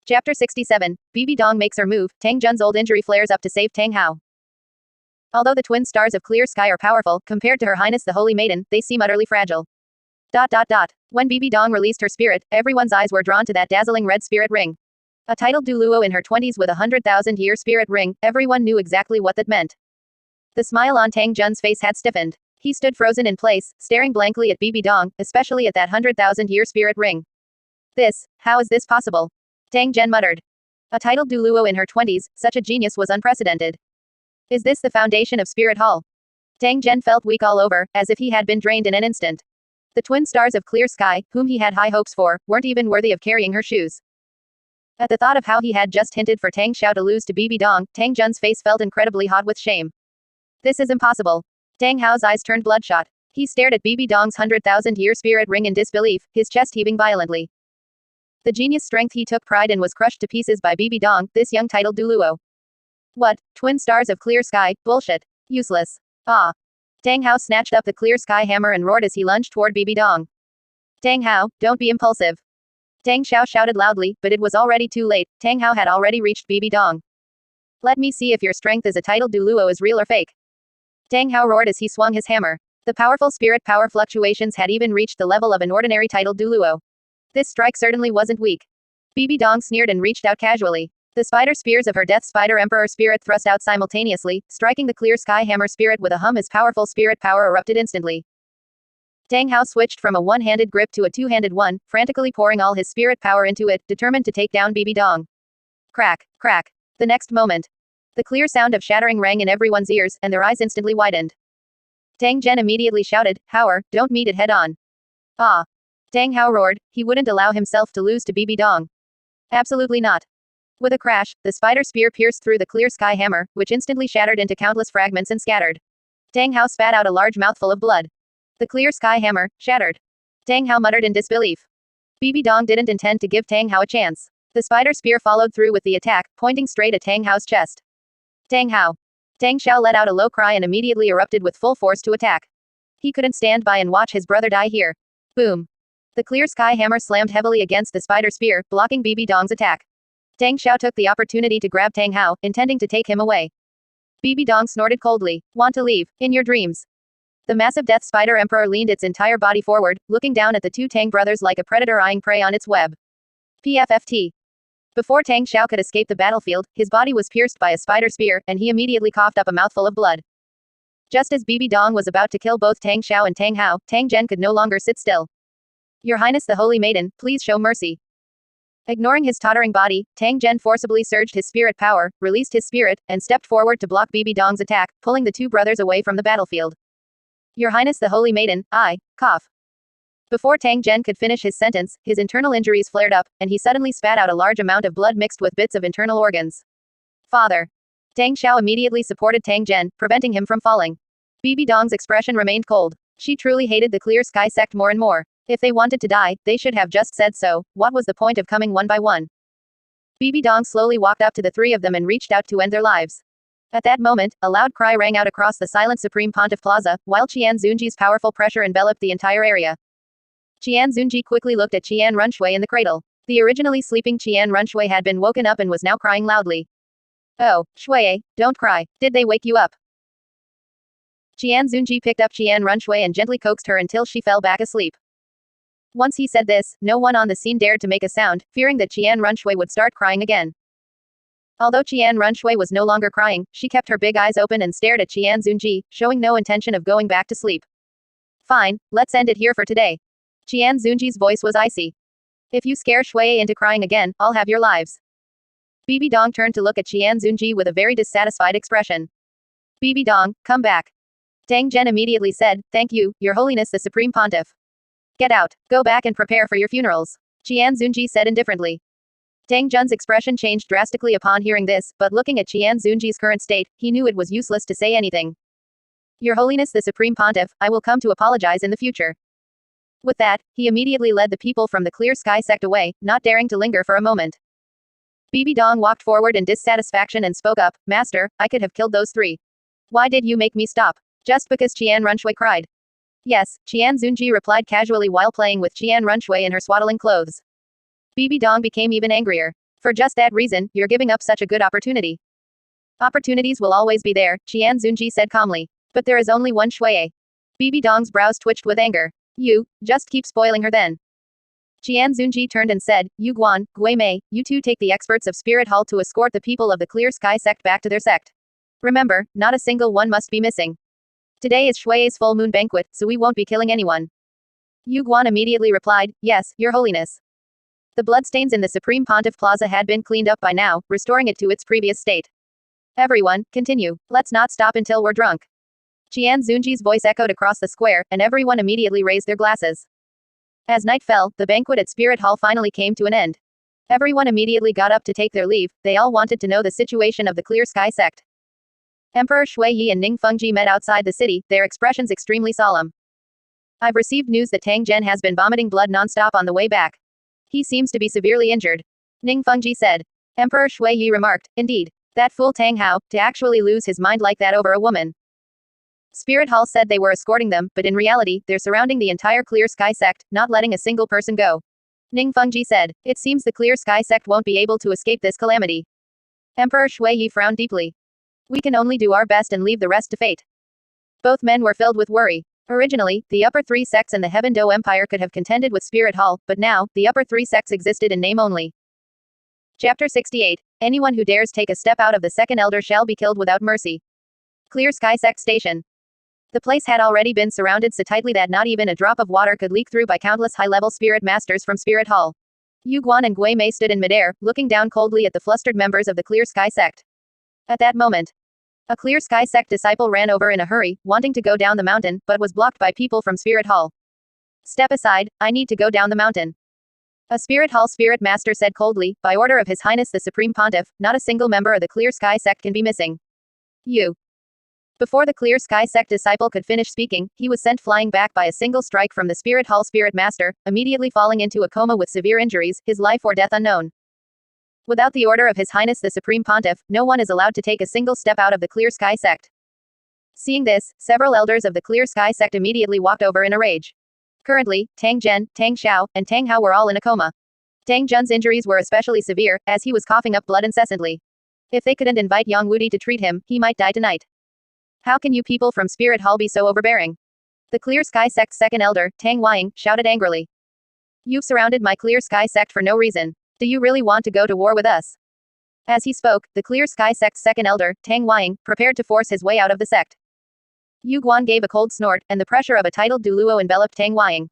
Chapter 67, Bibi Dong makes her move, Tang Jun's old injury flares up to save Tang Hao. Although the twin stars of clear sky are powerful, compared to Her Highness the Holy Maiden, they seem utterly fragile. When Bibi Dong released her spirit, everyone's eyes were drawn to that dazzling red spirit ring. A titled Duluo in her 20s with a 100,000-year spirit ring, everyone knew exactly what that meant. The smile on Tang Jun's face had stiffened. He stood frozen in place, staring blankly at Bibi Dong, especially at that 100,000-year spirit ring. How is this possible? Tang Jun muttered. A titled Duluo in her 20s, such a genius was unprecedented. Is this the foundation of Spirit Hall? Tang Jun felt weak all over, as if he had been drained in an instant. The twin stars of clear sky, whom he had high hopes for, weren't even worthy of carrying her shoes. At the thought of how he had just hinted for Tang Xiao to lose to Bibi Dong, Tang Jun's face felt incredibly hot with shame. This is impossible. Tang Hao's eyes turned bloodshot. He stared at Bibi Dong's 100,000-year spirit ring in disbelief, his chest heaving violently. The genius strength he took pride in was crushed to pieces by Bibi Dong, this young titled Duluo. What? Twin stars of clear sky, bullshit. Useless. Ah. Tang Hao snatched up the clear sky hammer and roared as he lunged toward Bibi Dong. Tang Hao, don't be impulsive. Tang Xiao shouted loudly, but it was already too late. Tang Hao had already reached Bibi Dong. Let me see if your strength as a titled Duluo is real or fake. Tang Hao roared as he swung his hammer. The powerful spirit power fluctuations had even reached the level of an ordinary titled Duluo. This strike certainly wasn't weak. Bibi Dong sneered and reached out casually. The spider spears of her Death Spider Emperor spirit thrust out simultaneously, striking the clear sky hammer spirit with a hum as powerful spirit power erupted instantly. Tang Hao switched from a one-handed grip to a two-handed one, frantically pouring all his spirit power into it, determined to take down Bibi Dong. Crack, crack. The next moment, the clear sound of shattering rang in everyone's ears, and their eyes instantly widened. Tang Jun immediately shouted, Howard, don't meet it head-on. Ah. Tang Hao roared, he wouldn't allow himself to lose to Bibi Dong. Absolutely not. With a crash, the spider spear pierced through the clear sky hammer, which instantly shattered into countless fragments and scattered. Tang Hao spat out a large mouthful of blood. The clear sky hammer, shattered. Tang Hao muttered in disbelief. Bibi Dong didn't intend to give Tang Hao a chance. The spider spear followed through with the attack, pointing straight at Tang Hao's chest. Tang Hao. Tang Xiao let out a low cry and immediately erupted with full force to attack. He couldn't stand by and watch his brother die here. Boom. The clear sky hammer slammed heavily against the spider spear, blocking Bibi Dong's attack. Tang Xiao took the opportunity to grab Tang Hao, intending to take him away. Bibi Dong snorted coldly. Want to leave? In your dreams. The massive Death Spider Emperor leaned its entire body forward, looking down at the two Tang brothers like a predator eyeing prey on its web. PFFT. Before Tang Xiao could escape the battlefield, his body was pierced by a spider spear, and he immediately coughed up a mouthful of blood. Just as Bibi Dong was about to kill both Tang Xiao and Tang Hao, Tang Jun could no longer sit still. Your Highness the Holy Maiden, please show mercy. Ignoring his tottering body, Tang Jun forcibly surged his spirit power, released his spirit, and stepped forward to block Bibi Dong's attack, pulling the two brothers away from the battlefield. Your Highness the Holy Maiden, cough. Before Tang Jun could finish his sentence, his internal injuries flared up, and he suddenly spat out a large amount of blood mixed with bits of internal organs. Father. Tang Xiao immediately supported Tang Jun, preventing him from falling. Bibi Dong's expression remained cold. She truly hated the Clear Sky sect more and more. If they wanted to die, they should have just said so. What was the point of coming one by one? Bibi Dong slowly walked up to the three of them and reached out to end their lives. At that moment, a loud cry rang out across the silent Supreme Pontiff Plaza, while Qian Zunji's powerful pressure enveloped the entire area. Qian Zunji quickly looked at Qian Runshui in the cradle. The originally sleeping Qian Runshui had been woken up and was now crying loudly. Oh, Shui, don't cry. Did they wake you up? Qian Zunji picked up Qian Runshui and gently coaxed her until she fell back asleep. Once he said this, no one on the scene dared to make a sound, fearing that Qian Runshui would start crying again. Although Qian Runshui was no longer crying, she kept her big eyes open and stared at Qian Zunji, showing no intention of going back to sleep. Fine, let's end it here for today. Qian Zunji's voice was icy. If you scare Shui into crying again, I'll have your lives. Bibi Dong turned to look at Qian Zunji with a very dissatisfied expression. Bibi Dong, come back. Tang Jun immediately said, thank you, Your Holiness the Supreme Pontiff. Get out, go back and prepare for your funerals. Qian Zunji said indifferently. Tang Jun's expression changed drastically upon hearing this, but looking at Qian Zunji's current state, he knew it was useless to say anything. Your Holiness the Supreme Pontiff, I will come to apologize in the future. With that, he immediately led the people from the Clear Sky sect away, not daring to linger for a moment. Bibi Dong walked forward in dissatisfaction and spoke up, Master, I could have killed those three. Why did you make me stop? Just because Qian Runshui cried. Yes, Qian Zunji replied casually while playing with Qian Runshui in her swaddling clothes. Bibi Dong became even angrier. For just that reason, you're giving up such a good opportunity. Opportunities will always be there, Qian Zunji said calmly. But there is only one Shui. Bibi Dong's brows twitched with anger. You, just keep spoiling her then. Qian Zunji turned and said, Yu Guan, Gui Mei, you two take the experts of Spirit Hall to escort the people of the Clear Sky sect back to their sect. Remember, not a single one must be missing. Today is Shui's full moon banquet, so we won't be killing anyone. Yu Guan immediately replied, Yes, Your Holiness. The bloodstains in the Supreme Pontiff Plaza had been cleaned up by now, restoring it to its previous state. Everyone, continue. Let's not stop until we're drunk. Qian Zunji's voice echoed across the square, and everyone immediately raised their glasses. As night fell, the banquet at Spirit Hall finally came to an end. Everyone immediately got up to take their leave, they all wanted to know the situation of the Clear Sky sect. Emperor Shui Yi and Ning Fengji met outside the city, their expressions extremely solemn. I've received news that Tang Zhen has been vomiting blood non-stop on the way back. He seems to be severely injured. Ning Fengji said. Emperor Shui Yi remarked, Indeed. That fool Tang Hao, to actually lose his mind like that over a woman. Spirit Hall said they were escorting them, but in reality, they're surrounding the entire Clear Sky sect, not letting a single person go. Ning Fengji said, It seems the Clear Sky sect won't be able to escape this calamity. Emperor Shui Yi frowned deeply. We can only do our best and leave the rest to fate. Both men were filled with worry. Originally, the upper three sects and the Heaven Do Empire could have contended with Spirit Hall, but now, the upper three sects existed in name only. Chapter 68. Anyone who dares take a step out of the second elder shall be killed without mercy. Clear Sky Sect Station. The place had already been surrounded so tightly that not even a drop of water could leak through by countless high-level spirit masters from Spirit Hall. Yu Guan and Gui Mei stood in midair, looking down coldly at the flustered members of the Clear Sky Sect. At that moment, a Clear Sky Sect disciple ran over in a hurry, wanting to go down the mountain, but was blocked by people from Spirit Hall. Step aside, I need to go down the mountain. A Spirit Hall Spirit Master said coldly, by order of His Highness the Supreme Pontiff, not a single member of the Clear Sky Sect can be missing. You. Before the Clear Sky Sect disciple could finish speaking, he was sent flying back by a single strike from the Spirit Hall Spirit Master, immediately falling into a coma with severe injuries, his life or death unknown. Without the order of His Highness the Supreme Pontiff, no one is allowed to take a single step out of the Clear Sky Sect. Seeing this, several elders of the Clear Sky Sect immediately walked over in a rage. Currently, Tang Zhen, Tang Xiao, and Tang Hao were all in a coma. Tang Zhen's injuries were especially severe, as he was coughing up blood incessantly. If they couldn't invite Yang Wudi to treat him, he might die tonight. How can you people from Spirit Hall be so overbearing? The Clear Sky Sect's second elder, Tang Weiying, shouted angrily. You've surrounded my Clear Sky Sect for no reason. Do you really want to go to war with us? As he spoke, the Clear Sky Sect's second elder, Tang Weiying, prepared to force his way out of the sect. Yu Guan gave a cold snort, and the pressure of a titled Duluo enveloped Tang Weiying.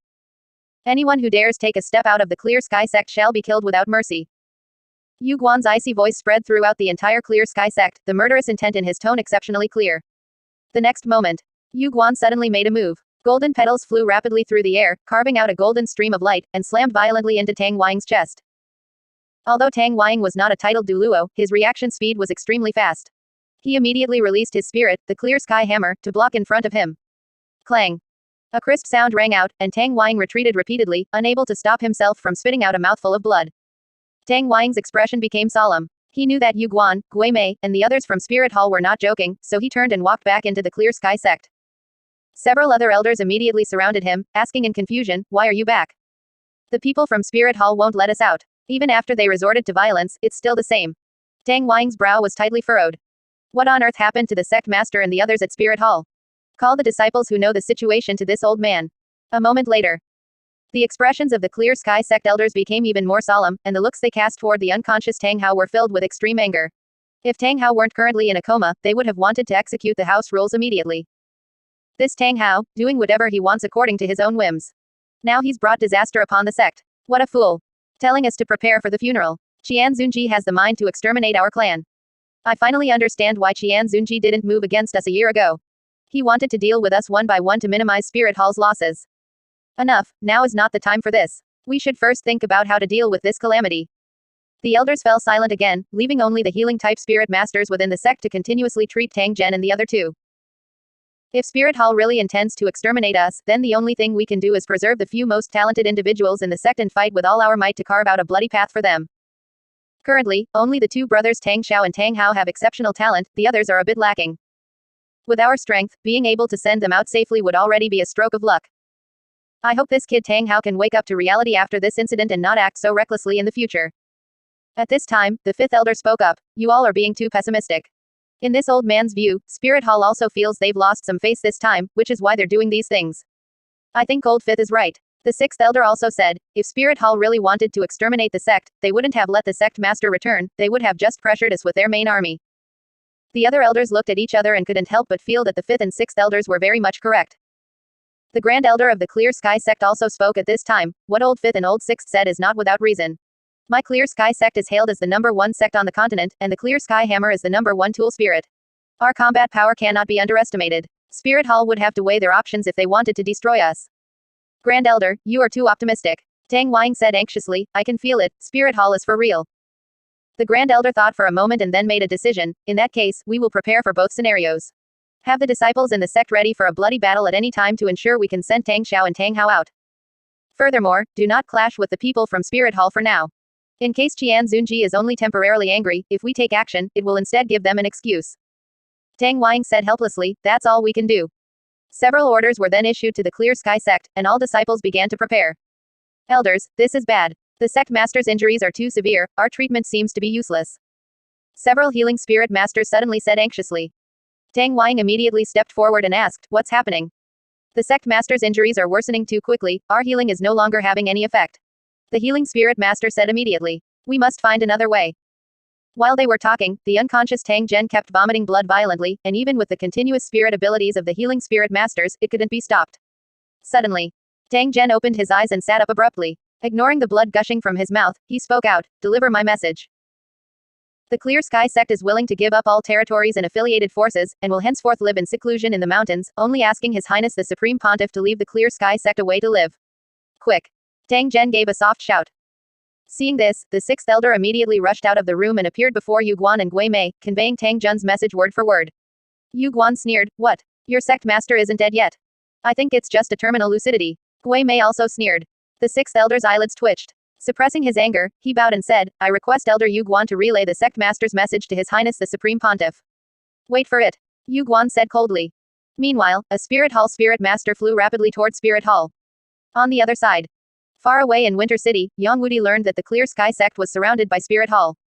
Anyone who dares take a step out of the Clear Sky Sect shall be killed without mercy. Yu Guan's icy voice spread throughout the entire Clear Sky Sect, the murderous intent in his tone exceptionally clear. The next moment, Yu Guan suddenly made a move. Golden petals flew rapidly through the air, carving out a golden stream of light, and slammed violently into Tang Weiying's chest. Although Tang Weiying was not a titled Duluo, his reaction speed was extremely fast. He immediately released his spirit, the Clear Sky Hammer, to block in front of him. Clang. A crisp sound rang out, and Tang Weiying retreated repeatedly, unable to stop himself from spitting out a mouthful of blood. Tang Weiying's expression became solemn. He knew that Yu Guan, Gui Mei, and the others from Spirit Hall were not joking, so he turned and walked back into the Clear Sky Sect. Several other elders immediately surrounded him, asking in confusion, Why are you back? The people from Spirit Hall won't let us out. Even after they resorted to violence, it's still the same. Tang Weiying's brow was tightly furrowed. What on earth happened to the sect master and the others at Spirit Hall? Call the disciples who know the situation to this old man. A moment later, the expressions of the Clear Sky Sect elders became even more solemn, and the looks they cast toward the unconscious Tang Hao were filled with extreme anger. If Tang Hao weren't currently in a coma, they would have wanted to execute the house rules immediately. This Tang Hao, doing whatever he wants according to his own whims. Now he's brought disaster upon the sect. What a fool. Telling us to prepare for the funeral. Qian Zunji has the mind to exterminate our clan. I finally understand why Qian Zunji didn't move against us a year ago. He wanted to deal with us one by one to minimize Spirit Hall's losses. Enough, now is not the time for this. We should first think about how to deal with this calamity. The elders fell silent again, leaving only the healing-type spirit masters within the sect to continuously treat Tang Zhen and the other two. If Spirit Hall really intends to exterminate us, then the only thing we can do is preserve the few most talented individuals in the sect and fight with all our might to carve out a bloody path for them. Currently, only the two brothers Tang Xiao and Tang Hao have exceptional talent, the others are a bit lacking. With our strength, being able to send them out safely would already be a stroke of luck. I hope this kid Tang Hao can wake up to reality after this incident and not act so recklessly in the future. At this time, the fifth elder spoke up. You all are being too pessimistic. In this old man's view, Spirit Hall also feels they've lost some face this time, which is why they're doing these things. I think Old Fifth is right. The sixth elder also said, if Spirit Hall really wanted to exterminate the sect, they wouldn't have let the sect master return, they would have just pressured us with their main army. The other elders looked at each other and couldn't help but feel that the fifth and sixth elders were very much correct. The Grand Elder of the Clear Sky sect also spoke at this time. What Old Fifth and Old Sixth said is not without reason. My Clear Sky sect is hailed as the #1 sect on the continent, and the Clear Sky Hammer is the #1 tool spirit. Our combat power cannot be underestimated. Spirit Hall would have to weigh their options if they wanted to destroy us. Grand Elder, you are too optimistic. Tang Wang said anxiously, I can feel it, Spirit Hall is for real. The Grand Elder thought for a moment and then made a decision. In that case, we will prepare for both scenarios. Have the disciples in the sect ready for a bloody battle at any time to ensure we can send Tang Xiao and Tang Hao out. Furthermore, do not clash with the people from Spirit Hall for now. In case Qian Zunji is only temporarily angry, if we take action, it will instead give them an excuse. Tang Wang said helplessly, that's all we can do. Several orders were then issued to the Clear Sky sect, and all disciples began to prepare. Elders, this is bad. The sect master's injuries are too severe, our treatment seems to be useless. Several healing spirit masters suddenly said anxiously. Tang Wang immediately stepped forward and asked, what's happening? The sect master's injuries are worsening too quickly, our healing is no longer having any effect. The healing spirit master said immediately. We must find another way. While they were talking, the unconscious Tang Zhen kept vomiting blood violently, and even with the continuous spirit abilities of the healing spirit masters, it couldn't be stopped. Suddenly, Tang Zhen opened his eyes and sat up abruptly. Ignoring the blood gushing from his mouth, he spoke out, deliver my message. The Clear Sky sect is willing to give up all territories and affiliated forces, and will henceforth live in seclusion in the mountains, only asking His Highness the Supreme Pontiff to leave the Clear Sky sect a way to live. Quick! Tang Zhen gave a soft shout. Seeing this, the sixth elder immediately rushed out of the room and appeared before Yu Guan and Gui Mei, conveying Tang Zhen's message word for word. Yu Guan sneered, what? Your sect master isn't dead yet. I think it's just a terminal lucidity. Gui Mei also sneered. The sixth elder's eyelids twitched. Suppressing his anger, he bowed and said, I request Elder Yu Guan to relay the sect master's message to His Highness the Supreme Pontiff. Wait for it. Yu Guan said coldly. Meanwhile, a Spirit Hall spirit master flew rapidly toward Spirit Hall. On the other side. Far away in Winter City, Yang Wudi learned that the Clear Sky sect was surrounded by Spirit Hall.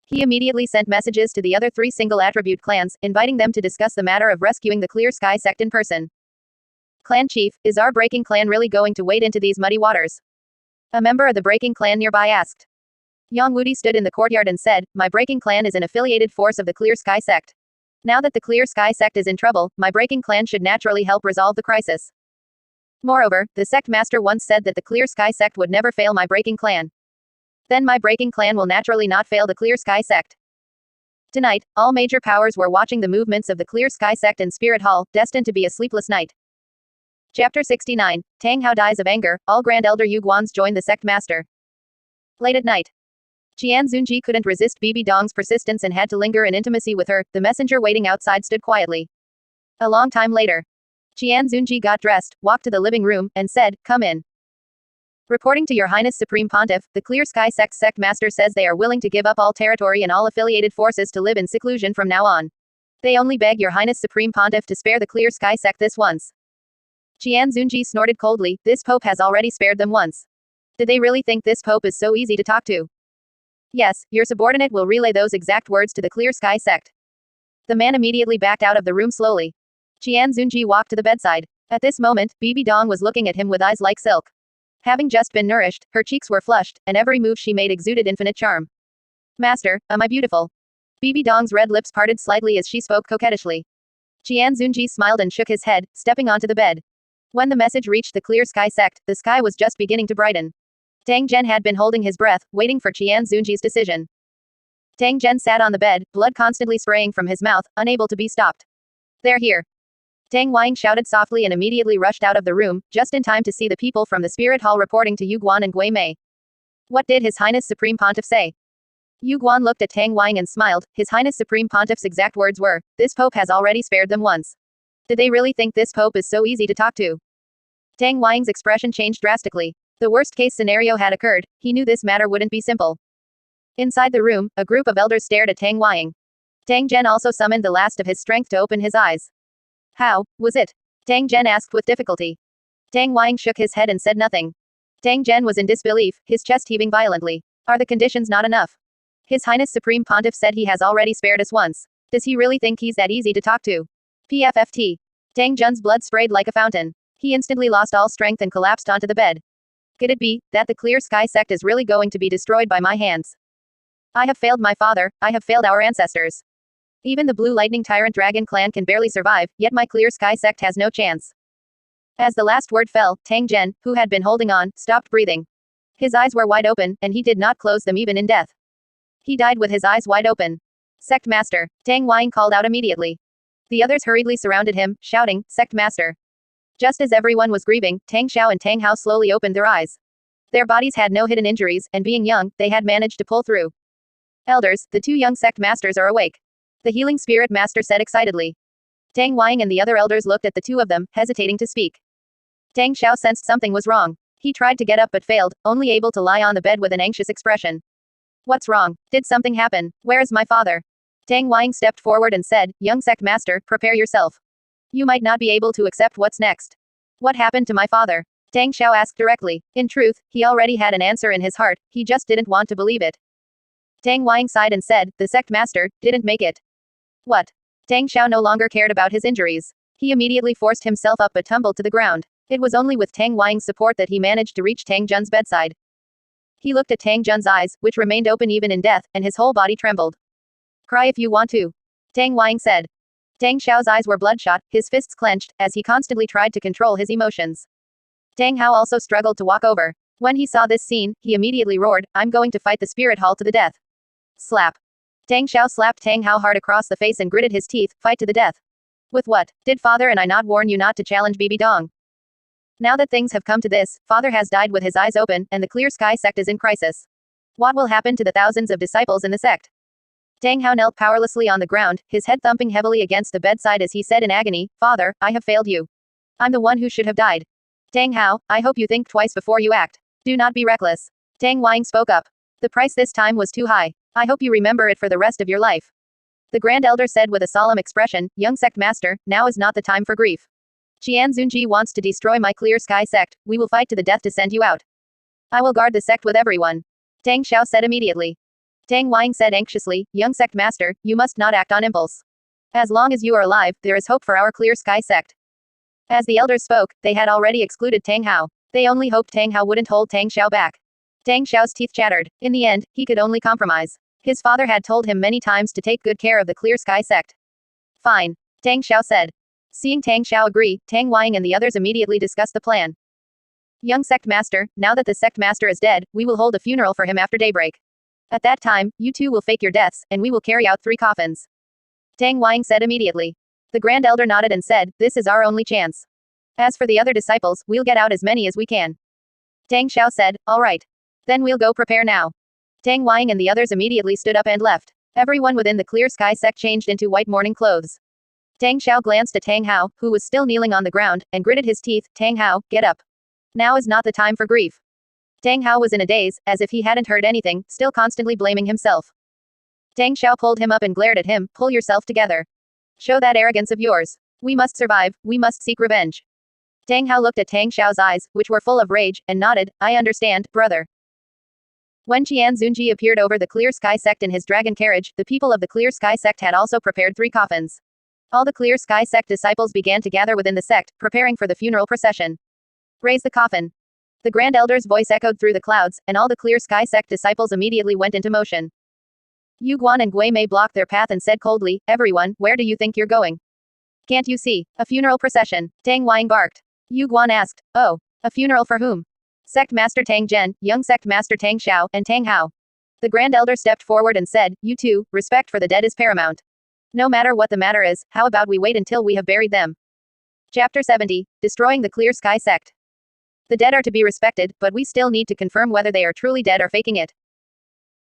He immediately sent messages to the other 3 single attribute clans, inviting them to discuss the matter of rescuing the Clear Sky sect in person. Clan Chief, is our Breaking Clan really going to wade into these muddy waters? A member of the Breaking Clan nearby asked. Yang Wudi stood in the courtyard and said, my Breaking Clan is an affiliated force of the Clear Sky sect. Now that the Clear Sky sect is in trouble, my Breaking Clan should naturally help resolve the crisis. Moreover, the sect master once said that the Clear Sky sect would never fail my Breaking Clan. Then my Breaking Clan will naturally not fail the Clear Sky sect. Tonight, all major powers were watching the movements of the Clear Sky sect in Spirit Hall, destined to be a sleepless night. Chapter 69. Tang Hao dies of anger, all Grand Elder Yu Guans join the sect master. Late at night. Qian Zunji couldn't resist Bibi Dong's persistence and had to linger in intimacy with her. The messenger waiting outside stood quietly. A long time later. Qian Zunji got dressed, walked to the living room, and said, come in. Reporting to Your Highness Supreme Pontiff, the Clear Sky sect's sect master says they are willing to give up all territory and all affiliated forces to live in seclusion from now on. They only beg Your Highness Supreme Pontiff to spare the Clear Sky sect this once. Qian Zunji snorted coldly, this pope has already spared them once. Did they really think this pope is so easy to talk to? Yes, your subordinate will relay those exact words to the Clear Sky sect. The man immediately backed out of the room slowly. Qian Zunji walked to the bedside. At this moment, Bibi Dong was looking at him with eyes like silk. Having just been nourished, her cheeks were flushed, and every move she made exuded infinite charm. Master, am I beautiful? Bibi Dong's red lips parted slightly as she spoke coquettishly. Qian Zunji smiled and shook his head, stepping onto the bed. When the message reached the Clear Sky sect, the sky was just beginning to brighten. Tang Zhen had been holding his breath, waiting for Qian Zunji's decision. Tang Zhen sat on the bed, blood constantly spraying from his mouth, unable to be stopped. They're here. Tang Wang shouted softly and immediately rushed out of the room, just in time to see the people from the Spirit Hall reporting to Yu Guan and Gui Mei. What did His Highness Supreme Pontiff say? Yu Guan looked at Tang Wang and smiled. His Highness Supreme Pontiff's exact words were, this pope has already spared them once. Did they really think this pope is so easy to talk to? Tang Wang's expression changed drastically. The worst-case scenario had occurred. He knew this matter wouldn't be simple. Inside the room, a group of elders stared at Tang Wang. Tang Zhen also summoned the last of his strength to open his eyes. How was it? Tang Zhen asked with difficulty. Tang Wang shook his head and said nothing. Tang Zhen was in disbelief, his chest heaving violently. Are the conditions not enough? His Highness Supreme Pontiff said he has already spared us once. Does he really think he's that easy to talk to? PFFT. Tang Jun's blood sprayed like a fountain. He instantly lost all strength and collapsed onto the bed. Could it be that the Clear Sky sect is really going to be destroyed by my hands? I have failed my father, I have failed our ancestors. Even the Blue Lightning Tyrant Dragon clan can barely survive, yet my Clear Sky sect has no chance. As the last word fell, Tang Zhen, who had been holding on, stopped breathing. His eyes were wide open, and he did not close them even in death. He died with his eyes wide open. Sect Master, Tang Wang called out immediately. The others hurriedly surrounded him, shouting, Sect Master. Just as everyone was grieving, Tang Xiao and Tang Hao slowly opened their eyes. Their bodies had no hidden injuries, and being young, they had managed to pull through. Elders, the two young sect masters are awake. The healing spirit master said excitedly. Tang Wang and the other elders looked at the two of them, hesitating to speak. Tang Xiao sensed something was wrong. He tried to get up but failed, only able to lie on the bed with an anxious expression. What's wrong? Did something happen? Where is my father? Tang Wang stepped forward and said, Young sect master, prepare yourself. You might not be able to accept what's next. What happened to my father? Tang Xiao asked directly. In truth, he already had an answer in his heart, he just didn't want to believe it. Tang Wang sighed and said, the sect master didn't make it. What? Tang Xiao no longer cared about his injuries. He immediately forced himself up but tumbled to the ground. It was only with Tang Wang's support that he managed to reach Tang Jun's bedside. He looked at Tang Jun's eyes, which remained open even in death, and his whole body trembled. Cry if you want to. Tang Wang said. Tang Xiao's eyes were bloodshot, his fists clenched, as he constantly tried to control his emotions. Tang Hao also struggled to walk over. When he saw this scene, he immediately roared, I'm going to fight the spirit hall to the death. Slap. Tang Xiao slapped Tang Hao hard across the face and gritted his teeth, fight to the death. With what? Did father and I not warn you not to challenge Bibi Dong? Now that things have come to this, father has died with his eyes open, and the Clear Sky sect is in crisis. What will happen to the thousands of disciples in the sect? Tang Hao knelt powerlessly on the ground, his head thumping heavily against the bedside as he said in agony, Father, I have failed you. I'm the one who should have died. Tang Hao, I hope you think twice before you act. Do not be reckless. Tang Wang spoke up. The price this time was too high. I hope you remember it for the rest of your life. The Grand Elder said with a solemn expression, Young sect master, now is not the time for grief. Qian Zunji wants to destroy my Clear Sky sect, we will fight to the death to send you out. I will guard the sect with everyone. Tang Xiao said immediately. Tang Wang said anxiously, Young sect master, you must not act on impulse. As long as you are alive, there is hope for our Clear Sky sect. As the elders spoke, they had already excluded Tang Hao. They only hoped Tang Hao wouldn't hold Tang Xiao back. Tang Xiao's teeth chattered. In the end, he could only compromise. His father had told him many times to take good care of the Clear Sky sect. Fine. Tang Xiao said. Seeing Tang Xiao agree, Tang Wang and the others immediately discussed the plan. Young sect master, now that the sect master is dead, we will hold a funeral for him after daybreak. At that time, you two will fake your deaths, and we will carry out 3 coffins. Tang Wang said immediately. The Grand Elder nodded and said, this is our only chance. As for the other disciples, we'll get out as many as we can. Tang Xiao said, all right. Then we'll go prepare now. Tang Wang and the others immediately stood up and left. Everyone within the Clear Sky sect changed into white mourning clothes. Tang Xiao glanced at Tang Hao, who was still kneeling on the ground, and gritted his teeth, Tang Hao, get up. Now is not the time for grief. Tang Hao was in a daze, as if he hadn't heard anything, still constantly blaming himself. Tang Xiao pulled him up and glared at him, pull yourself together. Show that arrogance of yours. We must survive, we must seek revenge. Tang Hao looked at Tang Xiao's eyes, which were full of rage, and nodded, I understand, brother. When Qian Zunji appeared over the Clear Sky sect in his dragon carriage, the people of the Clear Sky sect had also prepared 3 coffins. All the Clear Sky sect disciples began to gather within the sect, preparing for the funeral procession. Raise the coffin. The Grand Elder's voice echoed through the clouds, and all the Clear Sky sect disciples immediately went into motion. Yu Guan and Gui Mei blocked their path and said coldly, everyone, where do you think you're going? Can't you see? A funeral procession. Tang Wang barked. Yu Guan asked, oh, a funeral for whom? Sect Master Tang Zhen, Young Sect Master Tang Xiao, and Tang Hao. The Grand Elder stepped forward and said, you two, respect for the dead is paramount. No matter what the matter is, how about we wait until we have buried them? Chapter 70, Destroying the Clear Sky Sect. The dead are to be respected, but we still need to confirm whether they are truly dead or faking it.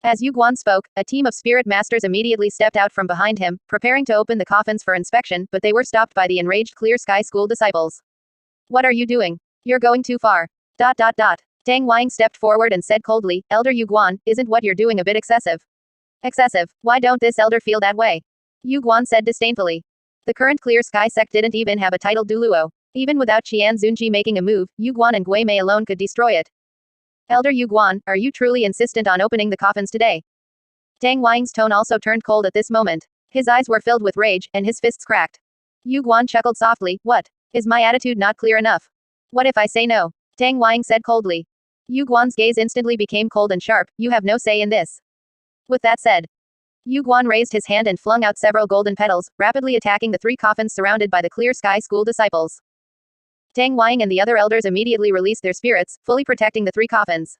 As Yu Guan spoke, a team of spirit masters immediately stepped out from behind him, preparing to open the coffins for inspection, but they were stopped by the enraged Clear Sky School disciples. What are you doing? You're going too far. Tang Wang stepped forward and said coldly, Elder Yu Guan, isn't what you're doing a bit excessive? Excessive? Why don't this elder feel that way? Yu Guan said disdainfully. The current Clear Sky sect didn't even have a titled Duluo. Even without Qian Zunji making a move, Yu Guan and Gui Mei alone could destroy it. Elder Yu Guan, are you truly insistent on opening the coffins today? Tang Wang's tone also turned cold at this moment. His eyes were filled with rage, and his fists cracked. Yu Guan chuckled softly. What? Is my attitude not clear enough? What if I say no? Tang Wang said coldly. Yu Guan's gaze instantly became cold and sharp. You have no say in this. With that said, Yu Guan raised his hand and flung out several golden petals, rapidly attacking the 3 coffins surrounded by the Clear Sky School disciples. Tang Wang and the other elders immediately released their spirits, fully protecting the 3 coffins.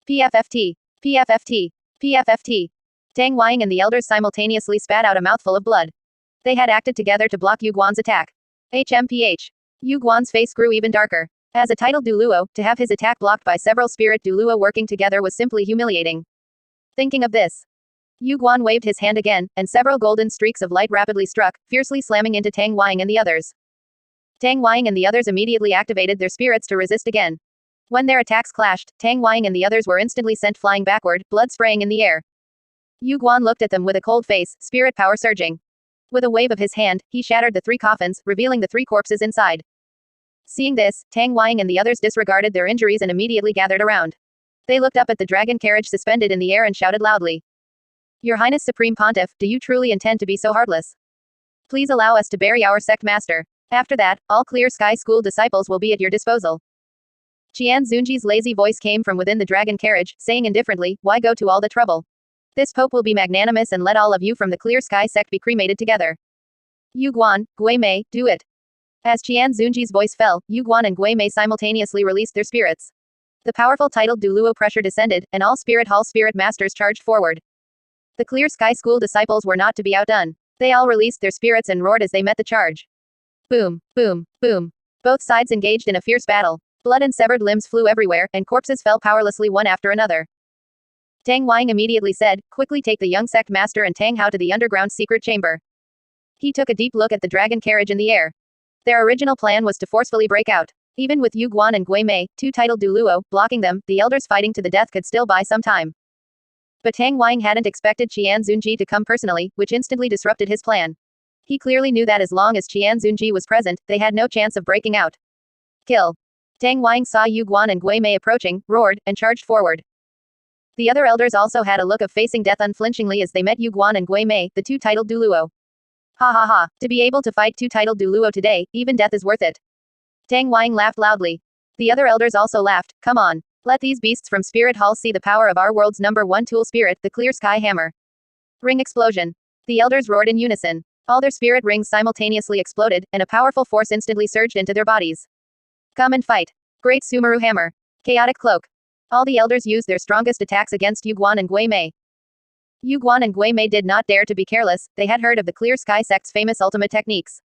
PFFT. PFFT. PFFT. Tang Wang and the elders simultaneously spat out a mouthful of blood. They had acted together to block Yu Guan's attack. HMPH. Yu Guan's face grew even darker. As a titled Duluo, to have his attack blocked by several spirit Duluo working together was simply humiliating. Thinking of this, Yu Guan waved his hand again, and several golden streaks of light rapidly struck, fiercely slamming into Tang Wang and the others. Tang Wang and the others immediately activated their spirits to resist again. When their attacks clashed, Tang Wang and the others were instantly sent flying backward, blood spraying in the air. Yu Guan looked at them with a cold face, spirit power surging. With a wave of his hand, he shattered the 3 coffins, revealing the 3 corpses inside. Seeing this, Tang Wang and the others disregarded their injuries and immediately gathered around. They looked up at the dragon carriage suspended in the air and shouted loudly. Your Highness Supreme Pontiff, do you truly intend to be so heartless? Please allow us to bury our sect master. After that, all Clear Sky School disciples will be at your disposal. Qian Zunji's lazy voice came from within the dragon carriage, saying indifferently, why go to all the trouble? This pope will be magnanimous and let all of you from the Clear Sky sect be cremated together. Yu Guan, Gui Mei, do it. As Qian Zunji's voice fell, Yu Guan and Gui Mei simultaneously released their spirits. The powerful titled Duluo pressure descended, and all Spirit Hall spirit masters charged forward. The Clear Sky School disciples were not to be outdone. They all released their spirits and roared as they met the charge. Boom, boom, boom. Both sides engaged in a fierce battle. Blood and severed limbs flew everywhere, and corpses fell powerlessly one after another. Tang Wang immediately said, quickly take the young sect master and Tang Hao to the underground secret chamber. He took a deep look at the dragon carriage in the air. Their original plan was to forcefully break out. Even with Yu Guan and Gui Mei, 2 titled Duluo, blocking them, the elders fighting to the death could still buy some time. But Tang Wang hadn't expected Qian Zunji to come personally, which instantly disrupted his plan. He clearly knew that as long as Qian Zunji was present, they had no chance of breaking out. Kill. Tang Wang saw Yu Guan and Gui Mei approaching, roared, and charged forward. The other elders also had a look of facing death unflinchingly as they met Yu Guan and Gui Mei, the 2 titled Duluo. Ha ha ha, to be able to fight 2 titled Duluo today, even death is worth it. Tang Wang laughed loudly. The other elders also laughed. Come on. Let these beasts from Spirit Hall see the power of our world's #1 tool spirit, the Clear Sky Hammer. Ring explosion. The elders roared in unison. All their spirit rings simultaneously exploded, and a powerful force instantly surged into their bodies. Come and fight. Great Sumeru Hammer. Chaotic Cloak. All the elders used their strongest attacks against Yu Guan and Gui Mei. Yu Guan and Gui Mei did not dare to be careless, they had heard of the Clear Sky sect's famous ultimate techniques.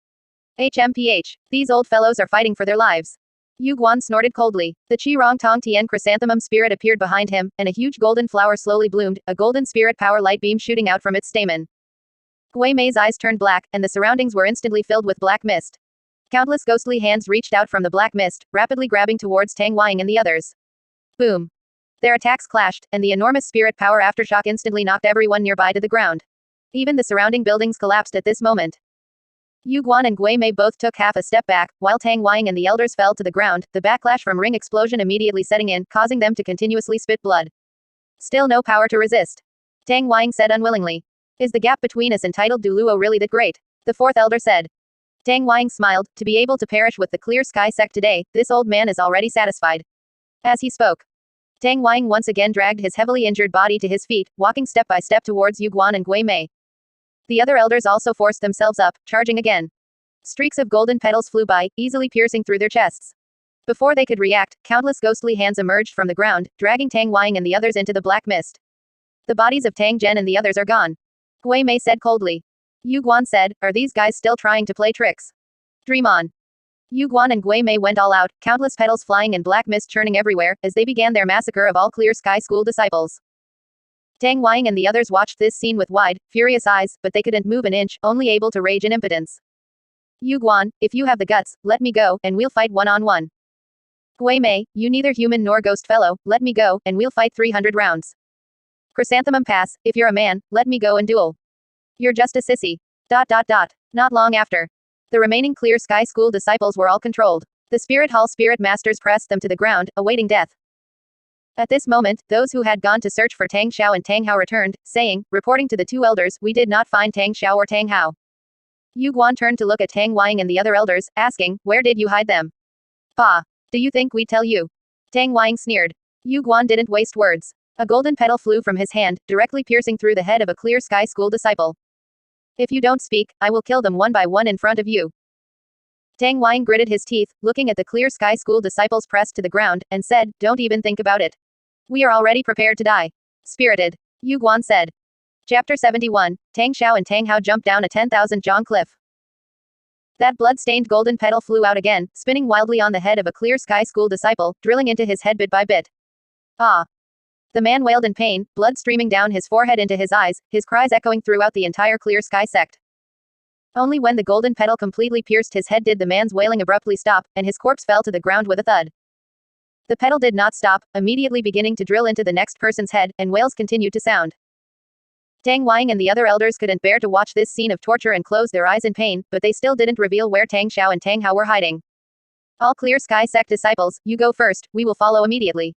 HMPH. These old fellows are fighting for their lives. Yu Guan snorted coldly. The Qi Rong Tong Tien chrysanthemum spirit appeared behind him, and a huge golden flower slowly bloomed, a golden spirit power light beam shooting out from its stamen. Gui Mei's eyes turned black, and the surroundings were instantly filled with black mist. Countless ghostly hands reached out from the black mist, rapidly grabbing towards Tang Wang and the others. Boom. Their attacks clashed, and the enormous spirit power aftershock instantly knocked everyone nearby to the ground. Even the surrounding buildings collapsed at this moment. Yu Guan and Gui Mei both took half a step back, while Tang Wang and the elders fell to the ground, the backlash from ring explosion immediately setting in, causing them to continuously spit blood. Still no power to resist. Tang Wang said unwillingly. Is the gap between us and titled Duluo really that great? The 4th elder said. Tang Wang smiled, to be able to perish with the Clear Sky sect today, this old man is already satisfied. As he spoke, Tang Wang once again dragged his heavily injured body to his feet, walking step by step towards Yu Guan and Gui Mei. The other elders also forced themselves up, charging again. Streaks of golden petals flew by, easily piercing through their chests. Before they could react, countless ghostly hands emerged from the ground, dragging Tang Wang and the others into the black mist. The bodies of Tang Zhen and the others are gone. Gui Mei said coldly. Yu Guan said, are these guys still trying to play tricks? Dream on. Yu Guan and Gui Mei went all out, countless petals flying and black mist churning everywhere, as they began their massacre of all Clear Sky School disciples. Tang Wang and the others watched this scene with wide, furious eyes, but they couldn't move an inch, only able to rage in impotence. Yu Guan, if you have the guts, let me go, and we'll fight one-on-one. Gui Mei, you neither human nor ghost fellow, let me go, and we'll fight 300 rounds. Chrysanthemum Pass, if you're a man, let me go and duel. You're just a sissy. ... Not long after, the remaining Clear Sky School disciples were all controlled. The Spirit Hall spirit masters pressed them to the ground, awaiting death. At this moment, those who had gone to search for Tang Xiao and Tang Hao returned, saying, reporting to the two elders, we did not find Tang Xiao or Tang Hao. Yu Guan turned to look at Tang Wang and the other elders, asking, where did you hide them? Pa. Do you think we'd tell you? Tang Wang sneered. Yu Guan didn't waste words. A golden petal flew from his hand, directly piercing through the head of a Clear Sky School disciple. If you don't speak, I will kill them one by one in front of you. Tang Wang gritted his teeth, looking at the Clear Sky School disciples pressed to the ground, and said, don't even think about it. We are already prepared to die. Spirited. Yu Guan said. Chapter 71, Tang Xiao and Tang Hao jumped down a 10,000 jong cliff. That blood-stained golden petal flew out again, spinning wildly on the head of a Clear Sky School disciple, drilling into his head bit by bit. Ah! The man wailed in pain, blood streaming down his forehead into his eyes, his cries echoing throughout the entire Clear Sky sect. Only when the golden petal completely pierced his head did the man's wailing abruptly stop, and his corpse fell to the ground with a thud. The petal did not stop, immediately beginning to drill into the next person's head, and wails continued to sound. Tang Wang and the other elders couldn't bear to watch this scene of torture and close their eyes in pain, but they still didn't reveal where Tang Xiao and Tang Hao were hiding. All Clear Sky sect disciples, you go first, we will follow immediately.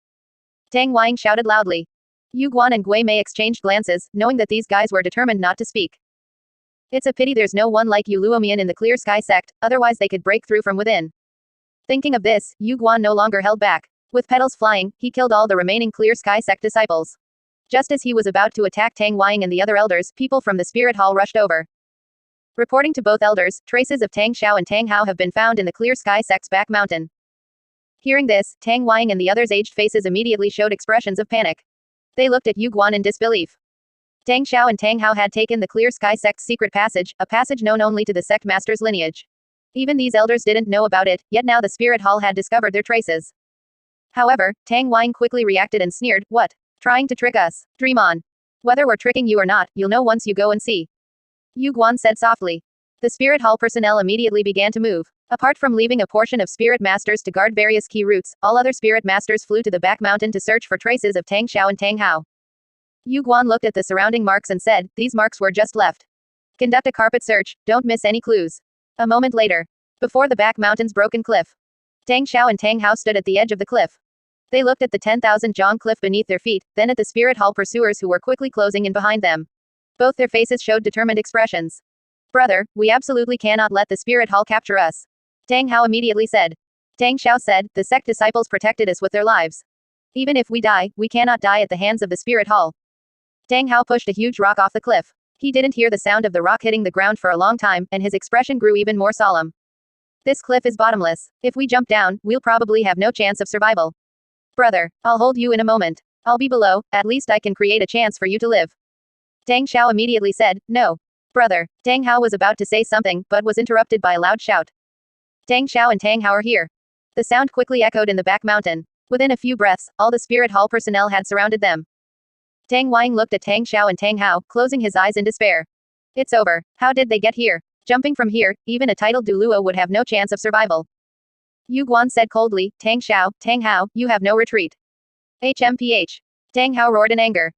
Tang Wang shouted loudly. Yu Guan and Gui Mei exchanged glances, knowing that these guys were determined not to speak. It's a pity there's no one like Yu Luomian in the Clear Sky sect, otherwise they could break through from within. Thinking of this, Yu Guan no longer held back. With petals flying, he killed all the remaining Clear Sky sect disciples. Just as he was about to attack Tang Wang and the other elders, people from the Spirit Hall rushed over. Reporting to both elders, traces of Tang Xiao and Tang Hao have been found in the Clear Sky sect's back mountain. Hearing this, Tang Wang and the others' aged faces immediately showed expressions of panic. They looked at Yu Guan in disbelief. Tang Xiao and Tang Hao had taken the Clear Sky sect's secret passage, a passage known only to the sect master's lineage. Even these elders didn't know about it, yet now the Spirit Hall had discovered their traces. However, Tang Wang quickly reacted and sneered, what? Trying to trick us? Dream on. Whether we're tricking you or not, you'll know once you go and see. Yu Guan said softly. The Spirit Hall personnel immediately began to move. Apart from leaving a portion of Spirit Masters to guard various key routes, all other Spirit Masters flew to the back mountain to search for traces of Tang Xiao and Tang Hao. Yu Guan looked at the surrounding marks and said, these marks were just left. Conduct a carpet search, don't miss any clues. A moment later. Before the back mountain's broken cliff. Tang Xiao and Tang Hao stood at the edge of the cliff. They looked at the 10,000 jong cliff beneath their feet, then at the Spirit Hall pursuers who were quickly closing in behind them. Both their faces showed determined expressions. Brother, we absolutely cannot let the Spirit Hall capture us. Tang Hao immediately said. Tang Xiao said, the sect disciples protected us with their lives. Even if we die, we cannot die at the hands of the Spirit Hall. Tang Hao pushed a huge rock off the cliff. He didn't hear the sound of the rock hitting the ground for a long time, and his expression grew even more solemn. This cliff is bottomless. If we jump down, we'll probably have no chance of survival. Brother, I'll hold you in a moment. I'll be below, at least I can create a chance for you to live. Tang Xiao immediately said, no. Brother. Tang Hao was about to say something, but was interrupted by a loud shout. Tang Xiao and Tang Hao are here. The sound quickly echoed in the back mountain. Within a few breaths, all the Spirit Hall personnel had surrounded them. Tang Wang looked at Tang Xiao and Tang Hao, closing his eyes in despair. It's over. How did they get here? Jumping from here, even a titled Duluo would have no chance of survival. Yu Guan said coldly, Tang Xiao, Tang Hao, you have no retreat. HMPH. Tang Hao roared in anger.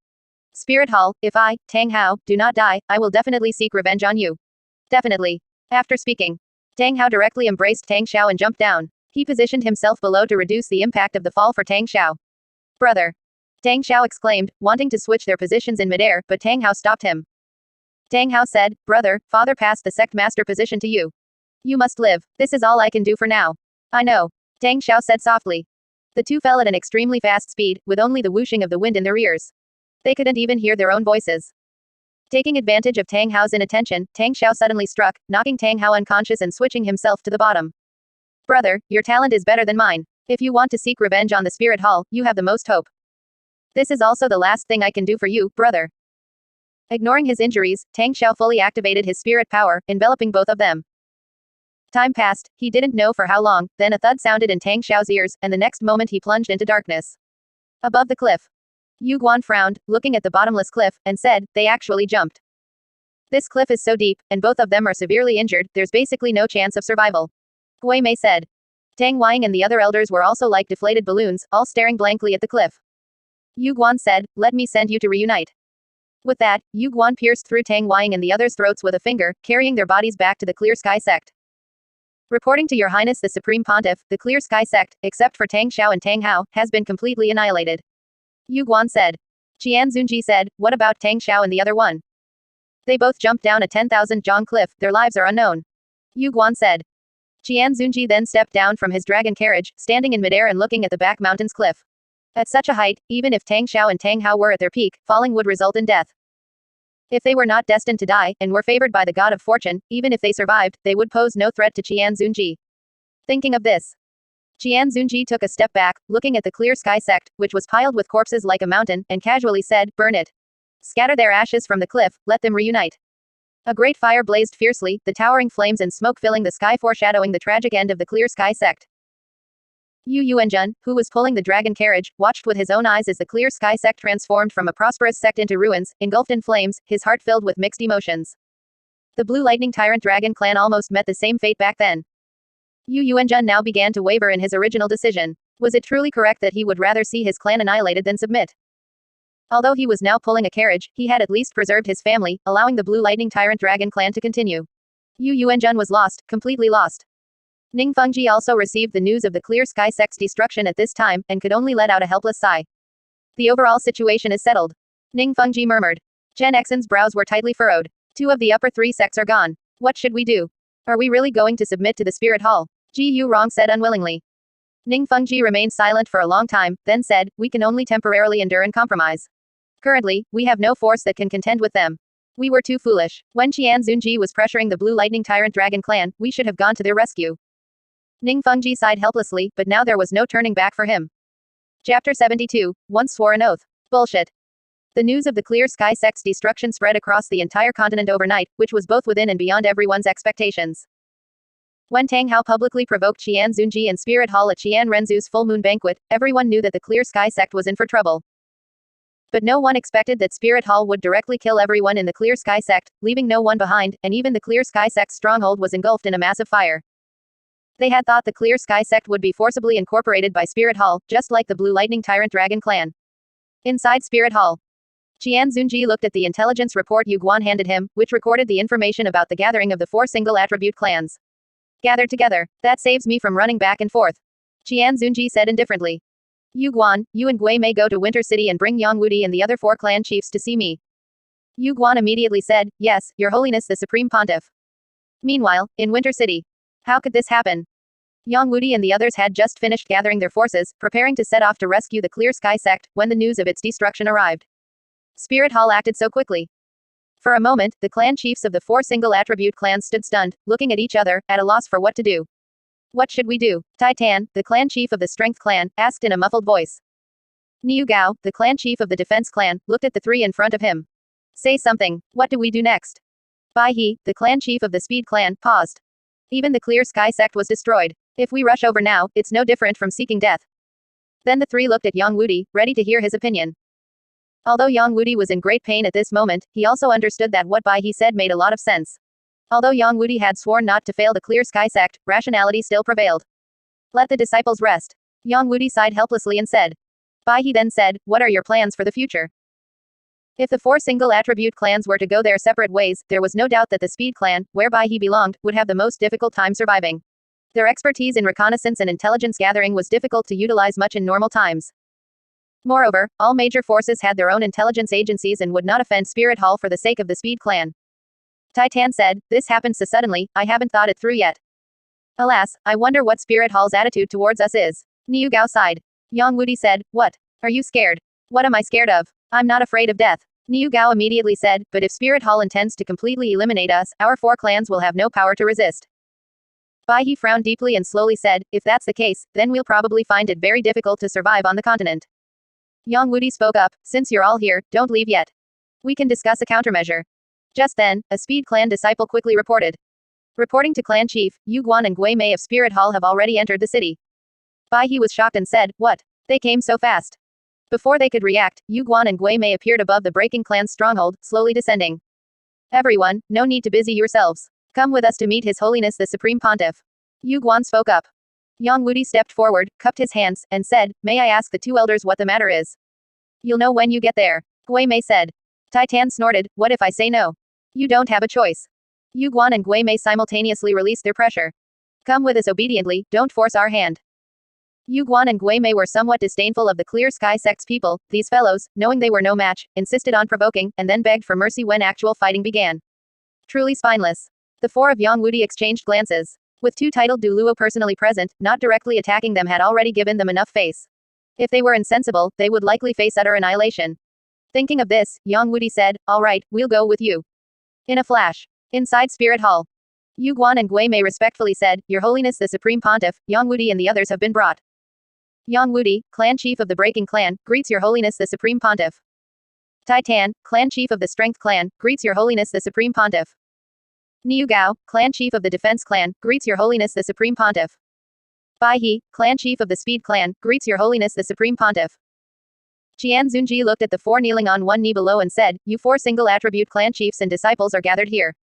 Spirit Hall, if I, Tang Hao, do not die, I will definitely seek revenge on you. Definitely. After speaking, Tang Hao directly embraced Tang Xiao and jumped down. He positioned himself below to reduce the impact of the fall for Tang Xiao. Brother. Tang Xiao exclaimed, wanting to switch their positions in midair, but Tang Hao stopped him. Tang Hao said, brother, father passed the sect master position to you. You must live. This is all I can do for now. I know. Tang Xiao said softly. The two fell at an extremely fast speed, with only the whooshing of the wind in their ears. They couldn't even hear their own voices. Taking advantage of Tang Hao's inattention, Tang Xiao suddenly struck, knocking Tang Hao unconscious and switching himself to the bottom. Brother, your talent is better than mine. If you want to seek revenge on the Spirit Hall, you have the most hope. This is also the last thing I can do for you, brother. Ignoring his injuries, Tang Xiao fully activated his spirit power, enveloping both of them. Time passed, he didn't know for how long, then a thud sounded in Tang Xiao's ears, and the next moment he plunged into darkness. Above the cliff. Yu Guan frowned, looking at the bottomless cliff, and said, they actually jumped. This cliff is so deep, and both of them are severely injured, there's basically no chance of survival. Gui Mei said. Tang Wang and the other elders were also like deflated balloons, all staring blankly at the cliff. Yu Guan said, let me send you to reunite. With that, Yu Guan pierced through Tang Wang and the others' throats with a finger, carrying their bodies back to the Clear Sky sect. Reporting to Your Highness the Supreme Pontiff, the Clear Sky sect, except for Tang Xiao and Tang Hao, has been completely annihilated. Yu Guan said. Qian Zunji said, what about Tang Xiao and the other one? They both jumped down a 10,000 zhang cliff, their lives are unknown. Yu Guan said. Qian Zunji then stepped down from his dragon carriage, standing in midair and looking at the back mountain's cliff. At such a height, even if Tang Xiao and Tang Hao were at their peak, falling would result in death. If they were not destined to die, and were favored by the god of fortune, even if they survived, they would pose no threat to Qian Zunji. Thinking of this, Qian Zunji took a step back, looking at the clear sky sect, which was piled with corpses like a mountain, and casually said, burn it. Scatter their ashes from the cliff, let them reunite. A great fire blazed fiercely, the towering flames and smoke filling the sky foreshadowing the tragic end of the clear sky sect. Yu Yuanjun, who was pulling the dragon carriage, watched with his own eyes as the clear sky sect transformed from a prosperous sect into ruins, engulfed in flames, his heart filled with mixed emotions. The Blue Lightning Tyrant Dragon clan almost met the same fate back then. Yu Yuanjun now began to waver in his original decision. Was it truly correct that he would rather see his clan annihilated than submit? Although he was now pulling a carriage, he had at least preserved his family, allowing the Blue Lightning Tyrant Dragon clan to continue. Yu Yuanjun was lost, completely lost. Ning Fengji also received the news of the clear sky sect's destruction at this time, and could only let out a helpless sigh. The overall situation is settled. Ning Fengji murmured. Chen Xin's brows were tightly furrowed. 2 of the upper 3 sects are gone. What should we do? Are we really going to submit to the spirit hall? Ji Yurong said unwillingly. Ning Fengji remained silent for a long time, then said, we can only temporarily endure and compromise. Currently, we have no force that can contend with them. We were too foolish. When Qian Zunji was pressuring the Blue Lightning Tyrant Dragon clan, we should have gone to their rescue. Ning Fengji sighed helplessly, but now there was no turning back for him. Chapter 72, Once swore an oath. Bullshit. The news of the clear sky sect's destruction spread across the entire continent overnight, which was both within and beyond everyone's expectations. When Tang Hao publicly provoked Qian Zunji and Spirit Hall at Qian Renzu's full moon banquet, everyone knew that the clear sky sect was in for trouble. But no one expected that Spirit Hall would directly kill everyone in the clear sky sect, leaving no one behind, and even the clear sky sect's stronghold was engulfed in a massive fire. They had thought the clear sky sect would be forcibly incorporated by Spirit Hall, just like the Blue Lightning Tyrant Dragon clan. Inside Spirit Hall, Qian Zunji looked at the intelligence report Yu Guan handed him, which recorded the information about the gathering of the 4 single attribute clans. Gathered together. That saves me from running back and forth. Qian Zunji said indifferently. Yu Guan, you and Gui may go to Winter City and bring Yang Wudi and the other 4 clan chiefs to see me. Yu Guan immediately said, yes, Your Holiness the Supreme Pontiff. Meanwhile, in Winter City. How could this happen? Yang Wudi and the others had just finished gathering their forces, preparing to set off to rescue the Clear Sky sect, when the news of its destruction arrived. Spirit Hall acted so quickly. For a moment, the clan chiefs of the 4 single attribute clans stood stunned, looking at each other, at a loss for what to do. What should we do? Titan, the clan chief of the Strength clan, asked in a muffled voice. Niu Gao, the clan chief of the Defense clan, looked at the 3 in front of him. Say something. What do we do next? Bai He, the clan chief of the Speed clan, paused. Even the Clear Sky sect was destroyed. If we rush over now, it's no different from seeking death. Then the 3 looked at Yang Wudi, ready to hear his opinion. Although Yang Wudi was in great pain at this moment, he also understood that what Bai He said made a lot of sense. Although Yang Wudi had sworn not to fail the Clear Sky sect, rationality still prevailed. Let the disciples rest. Yang Wudi sighed helplessly and said. Bai He then said, what are your plans for the future? If the 4 single attribute clans were to go their separate ways, there was no doubt that the Speed clan, whereby he belonged, would have the most difficult time surviving. Their expertise in reconnaissance and intelligence gathering was difficult to utilize much in normal times. Moreover, all major forces had their own intelligence agencies and would not offend Spirit Hall for the sake of the Speed clan. Titan said, this happened so suddenly, I haven't thought it through yet. Alas, I wonder what Spirit Hall's attitude towards us is. Niu Gao sighed. Yang Wudi said, what? Are you scared? What am I scared of? I'm not afraid of death. Niu Gao immediately said, but if Spirit Hall intends to completely eliminate us, our 4 clans will have no power to resist. Bai He frowned deeply and slowly said, if that's the case, then we'll probably find it very difficult to survive on the continent. Yang Wudi spoke up, since you're all here, don't leave yet. We can discuss a countermeasure. Just then, a Speed clan disciple quickly reported. Reporting to clan chief, Yu Guan and Gui Mei of Spirit Hall have already entered the city. Bai He was shocked and said, what? They came so fast. Before they could react, Yu Guan and Gui Mei appeared above the breaking clan's stronghold, slowly descending. Everyone, no need to busy yourselves. Come with us to meet His Holiness the Supreme Pontiff. Yu Guan spoke up. Yang Wudi stepped forward, cupped his hands, and said, may I ask the 2 elders what the matter is? You'll know when you get there. Gui Mei said. Titan snorted, what if I say no? You don't have a choice. Yu Guan and Gui Mei simultaneously released their pressure. Come with us obediently, don't force our hand. Yu Guan and Gui Mei were somewhat disdainful of the Clear Sky sect's people. These fellows, knowing they were no match, insisted on provoking, and then begged for mercy when actual fighting began. Truly spineless. The four of Yang Wudi exchanged glances. With two titled Du Luo personally present, not directly attacking them had already given them enough face. If they were insensible, they would likely face utter annihilation. Thinking of this, Yang Wudi said, "All right, we'll go with you." In a flash. Inside Spirit Hall. Yu Guan and Gui Mei respectfully said, "Your Holiness the Supreme Pontiff, Yang Wudi and the others have been brought." Yang Wudi, clan chief of the Breaking Clan, greets Your Holiness the Supreme Pontiff. Tai-Tan, clan chief of the Strength Clan, greets Your Holiness the Supreme Pontiff. Niu Gao, clan chief of the Defense Clan, greets Your Holiness the Supreme Pontiff. Bai He, clan chief of the Speed Clan, greets Your Holiness the Supreme Pontiff. Qian Zunji looked at the four kneeling on one knee below and said, "You four single attribute clan chiefs and disciples are gathered here.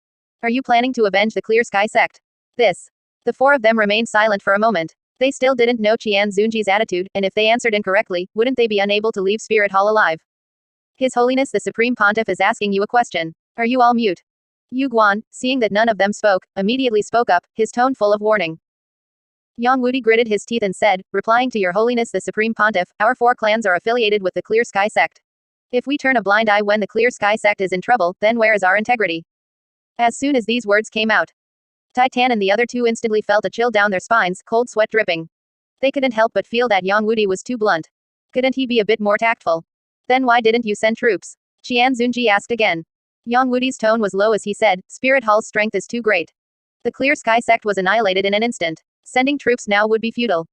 Are you planning to avenge the Clear Sky sect?" This. The four of them remained silent for a moment. They still didn't know Qian Zunji's attitude, and if they answered incorrectly, wouldn't they be unable to leave Spirit Hall alive? His Holiness the Supreme Pontiff is asking you a question. Are you all mute? Yu Guan, seeing that none of them spoke, immediately spoke up, his tone full of warning. Yang Wudi gritted his teeth and said, "Replying to Your Holiness the Supreme Pontiff, our four clans are affiliated with the Clear Sky sect. If we turn a blind eye when the Clear Sky sect is in trouble, then where is our integrity?" As soon as these words came out, Tai-Tan and the other two instantly felt a chill down their spines, cold sweat dripping. They couldn't help but feel that Yang Wudi was too blunt. Couldn't he be a bit more tactful? Then why didn't you send troops? Qian Zunji asked again. Yang Wudi's tone was low as he said, "Spirit Hall's strength is too great. The Clear Sky sect was annihilated in an instant. Sending troops now would be futile."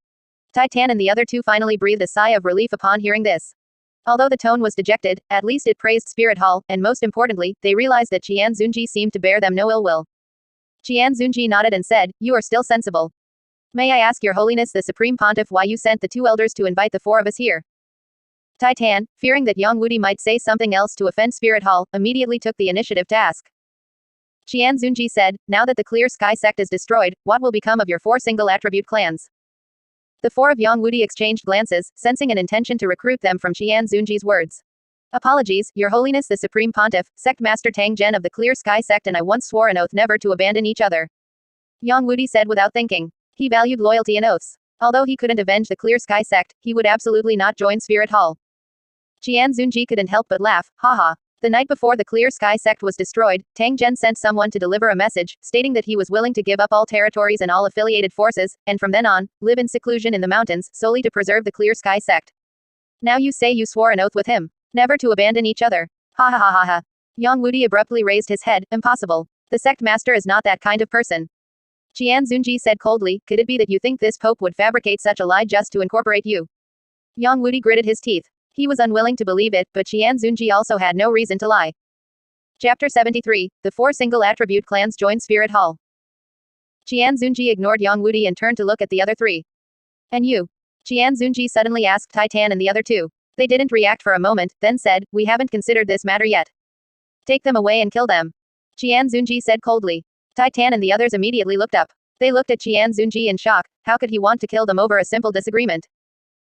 Tai-Tan and the other two finally breathed a sigh of relief upon hearing this. Although the tone was dejected, at least it praised Spirit Hall, and most importantly, they realized that Qian Zunji seemed to bear them no ill will. Qian Zunji nodded and said, "You are still sensible. May I ask Your Holiness the Supreme Pontiff why you sent the two elders to invite the four of us here?" Tai-Tan, fearing that Yang Wudi might say something else to offend Spirit Hall, immediately took the initiative to ask. Qian Zunji said, "Now that the Clear Sky sect is destroyed, what will become of your four single attribute clans?" The four of Yang Wudi exchanged glances, sensing an intention to recruit them from Qian Zunji's words. "Apologies, Your Holiness the Supreme Pontiff, Sect Master Tang Zhen of the Clear Sky sect and I once swore an oath never to abandon each other." Yang Wudi said without thinking. He valued loyalty and oaths. Although he couldn't avenge the Clear Sky sect, he would absolutely not join Spirit Hall. Qian Zunji couldn't help but laugh, haha. The night before the Clear Sky sect was destroyed, Tang Zhen sent someone to deliver a message, stating that he was willing to give up all territories and all affiliated forces, and from then on, live in seclusion in the mountains, solely to preserve the Clear Sky sect. Now you say you swore an oath with him. Never to abandon each other. Ha ha ha ha ha. Yang Wudi abruptly raised his head, impossible. The sect master is not that kind of person. Qian Zunji said coldly, "Could it be that you think this pope would fabricate such a lie just to incorporate you?" Yang Wudi gritted his teeth. He was unwilling to believe it, but Qian Zunji also had no reason to lie. Chapter 73, The Four Single Attribute Clans Join Spirit Hall. Qian Zunji ignored Yang Wudi and turned to look at the other three. "And you?" Qian Zunji suddenly asked Tai-Tan and the other two. They didn't react for a moment, then said, "We haven't considered this matter yet. Take them away and kill them." Qian Zunji said coldly. Tai-Tan and the others immediately looked up. They looked at Qian Zunji in shock. How could he want to kill them over a simple disagreement?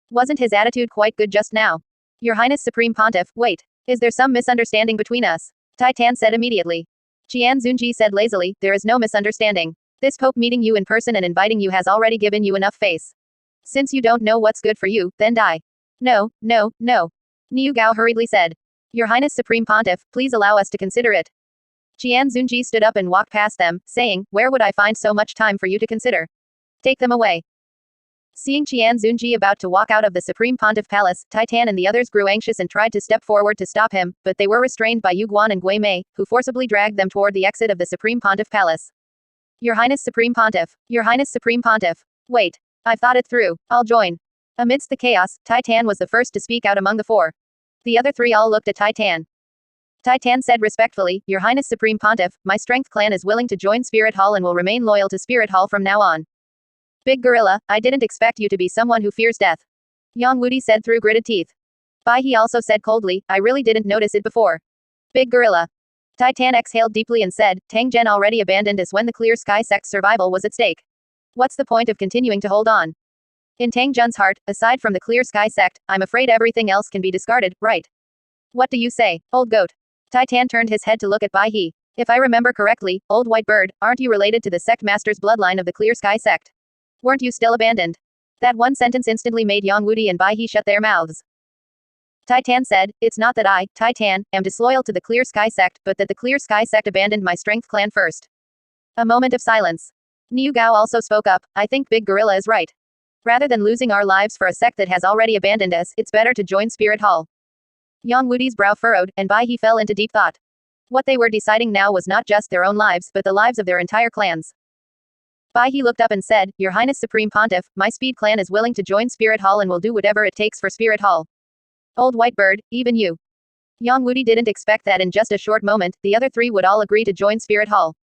Wasn't his attitude quite good just now? "Your Highness Supreme Pontiff, wait. Is there some misunderstanding between us?" Tai-Tan said immediately. Qian Zunji said lazily, "There is no misunderstanding. This pope meeting you in person and inviting you has already given you enough face. Since you don't know what's good for you, then die." No, no, no. Niu Gao hurriedly said. "Your Highness Supreme Pontiff, please allow us to consider it." Qian Zunji stood up and walked past them, saying, "Where would I find so much time for you to consider? Take them away." Seeing Qian Zunji about to walk out of the Supreme Pontiff Palace, Tai-Tan and the others grew anxious and tried to step forward to stop him, but they were restrained by Yu Guan and Gui Mei, who forcibly dragged them toward the exit of the Supreme Pontiff Palace. "Your Highness Supreme Pontiff. Your Highness Supreme Pontiff. Wait. I've thought it through. I'll join." Amidst the chaos, Tai-Tan was the first to speak out among the four. The other three all looked at Tai-Tan. Tai-Tan said respectfully, "Your Highness Supreme Pontiff, my Strength Clan is willing to join Spirit Hall and will remain loyal to Spirit Hall from now on." "Big Gorilla, I didn't expect you to be someone who fears death," Yang Wudi said through gritted teeth. Bai He also said coldly, "I really didn't notice it before." "Big Gorilla." Tai-Tan exhaled deeply and said, "Tang Zhen already abandoned us when the Clear Sky sect's survival was at stake. What's the point of continuing to hold on? In Tang Zhen's heart, aside from the Clear Sky sect, I'm afraid everything else can be discarded, right? What do you say, old goat?" Tai-Tan turned his head to look at Bai He. "If I remember correctly, old white bird, aren't you related to the sect master's bloodline of the Clear Sky sect? Weren't you still abandoned?" That one sentence instantly made Yang Wudi and Bai He shut their mouths. Tai-Tan said, "It's not that I, Tai-Tan, am disloyal to the Clear Sky sect, but that the Clear Sky sect abandoned my Strength clan first." A moment of silence. Niu Gao also spoke up, "I think Big Gorilla is right. Rather than losing our lives for a sect that has already abandoned us, it's better to join Spirit Hall." Yang Wudi's brow furrowed, and Bai He fell into deep thought. What they were deciding now was not just their own lives, but the lives of their entire clans. Bai He looked up and said, "Your Highness Supreme Pontiff, my Speed clan is willing to join Spirit Hall and will do whatever it takes for Spirit Hall." Old White Bird, even you. Yang Wudi didn't expect that in just a short moment, the other three would all agree to join Spirit Hall.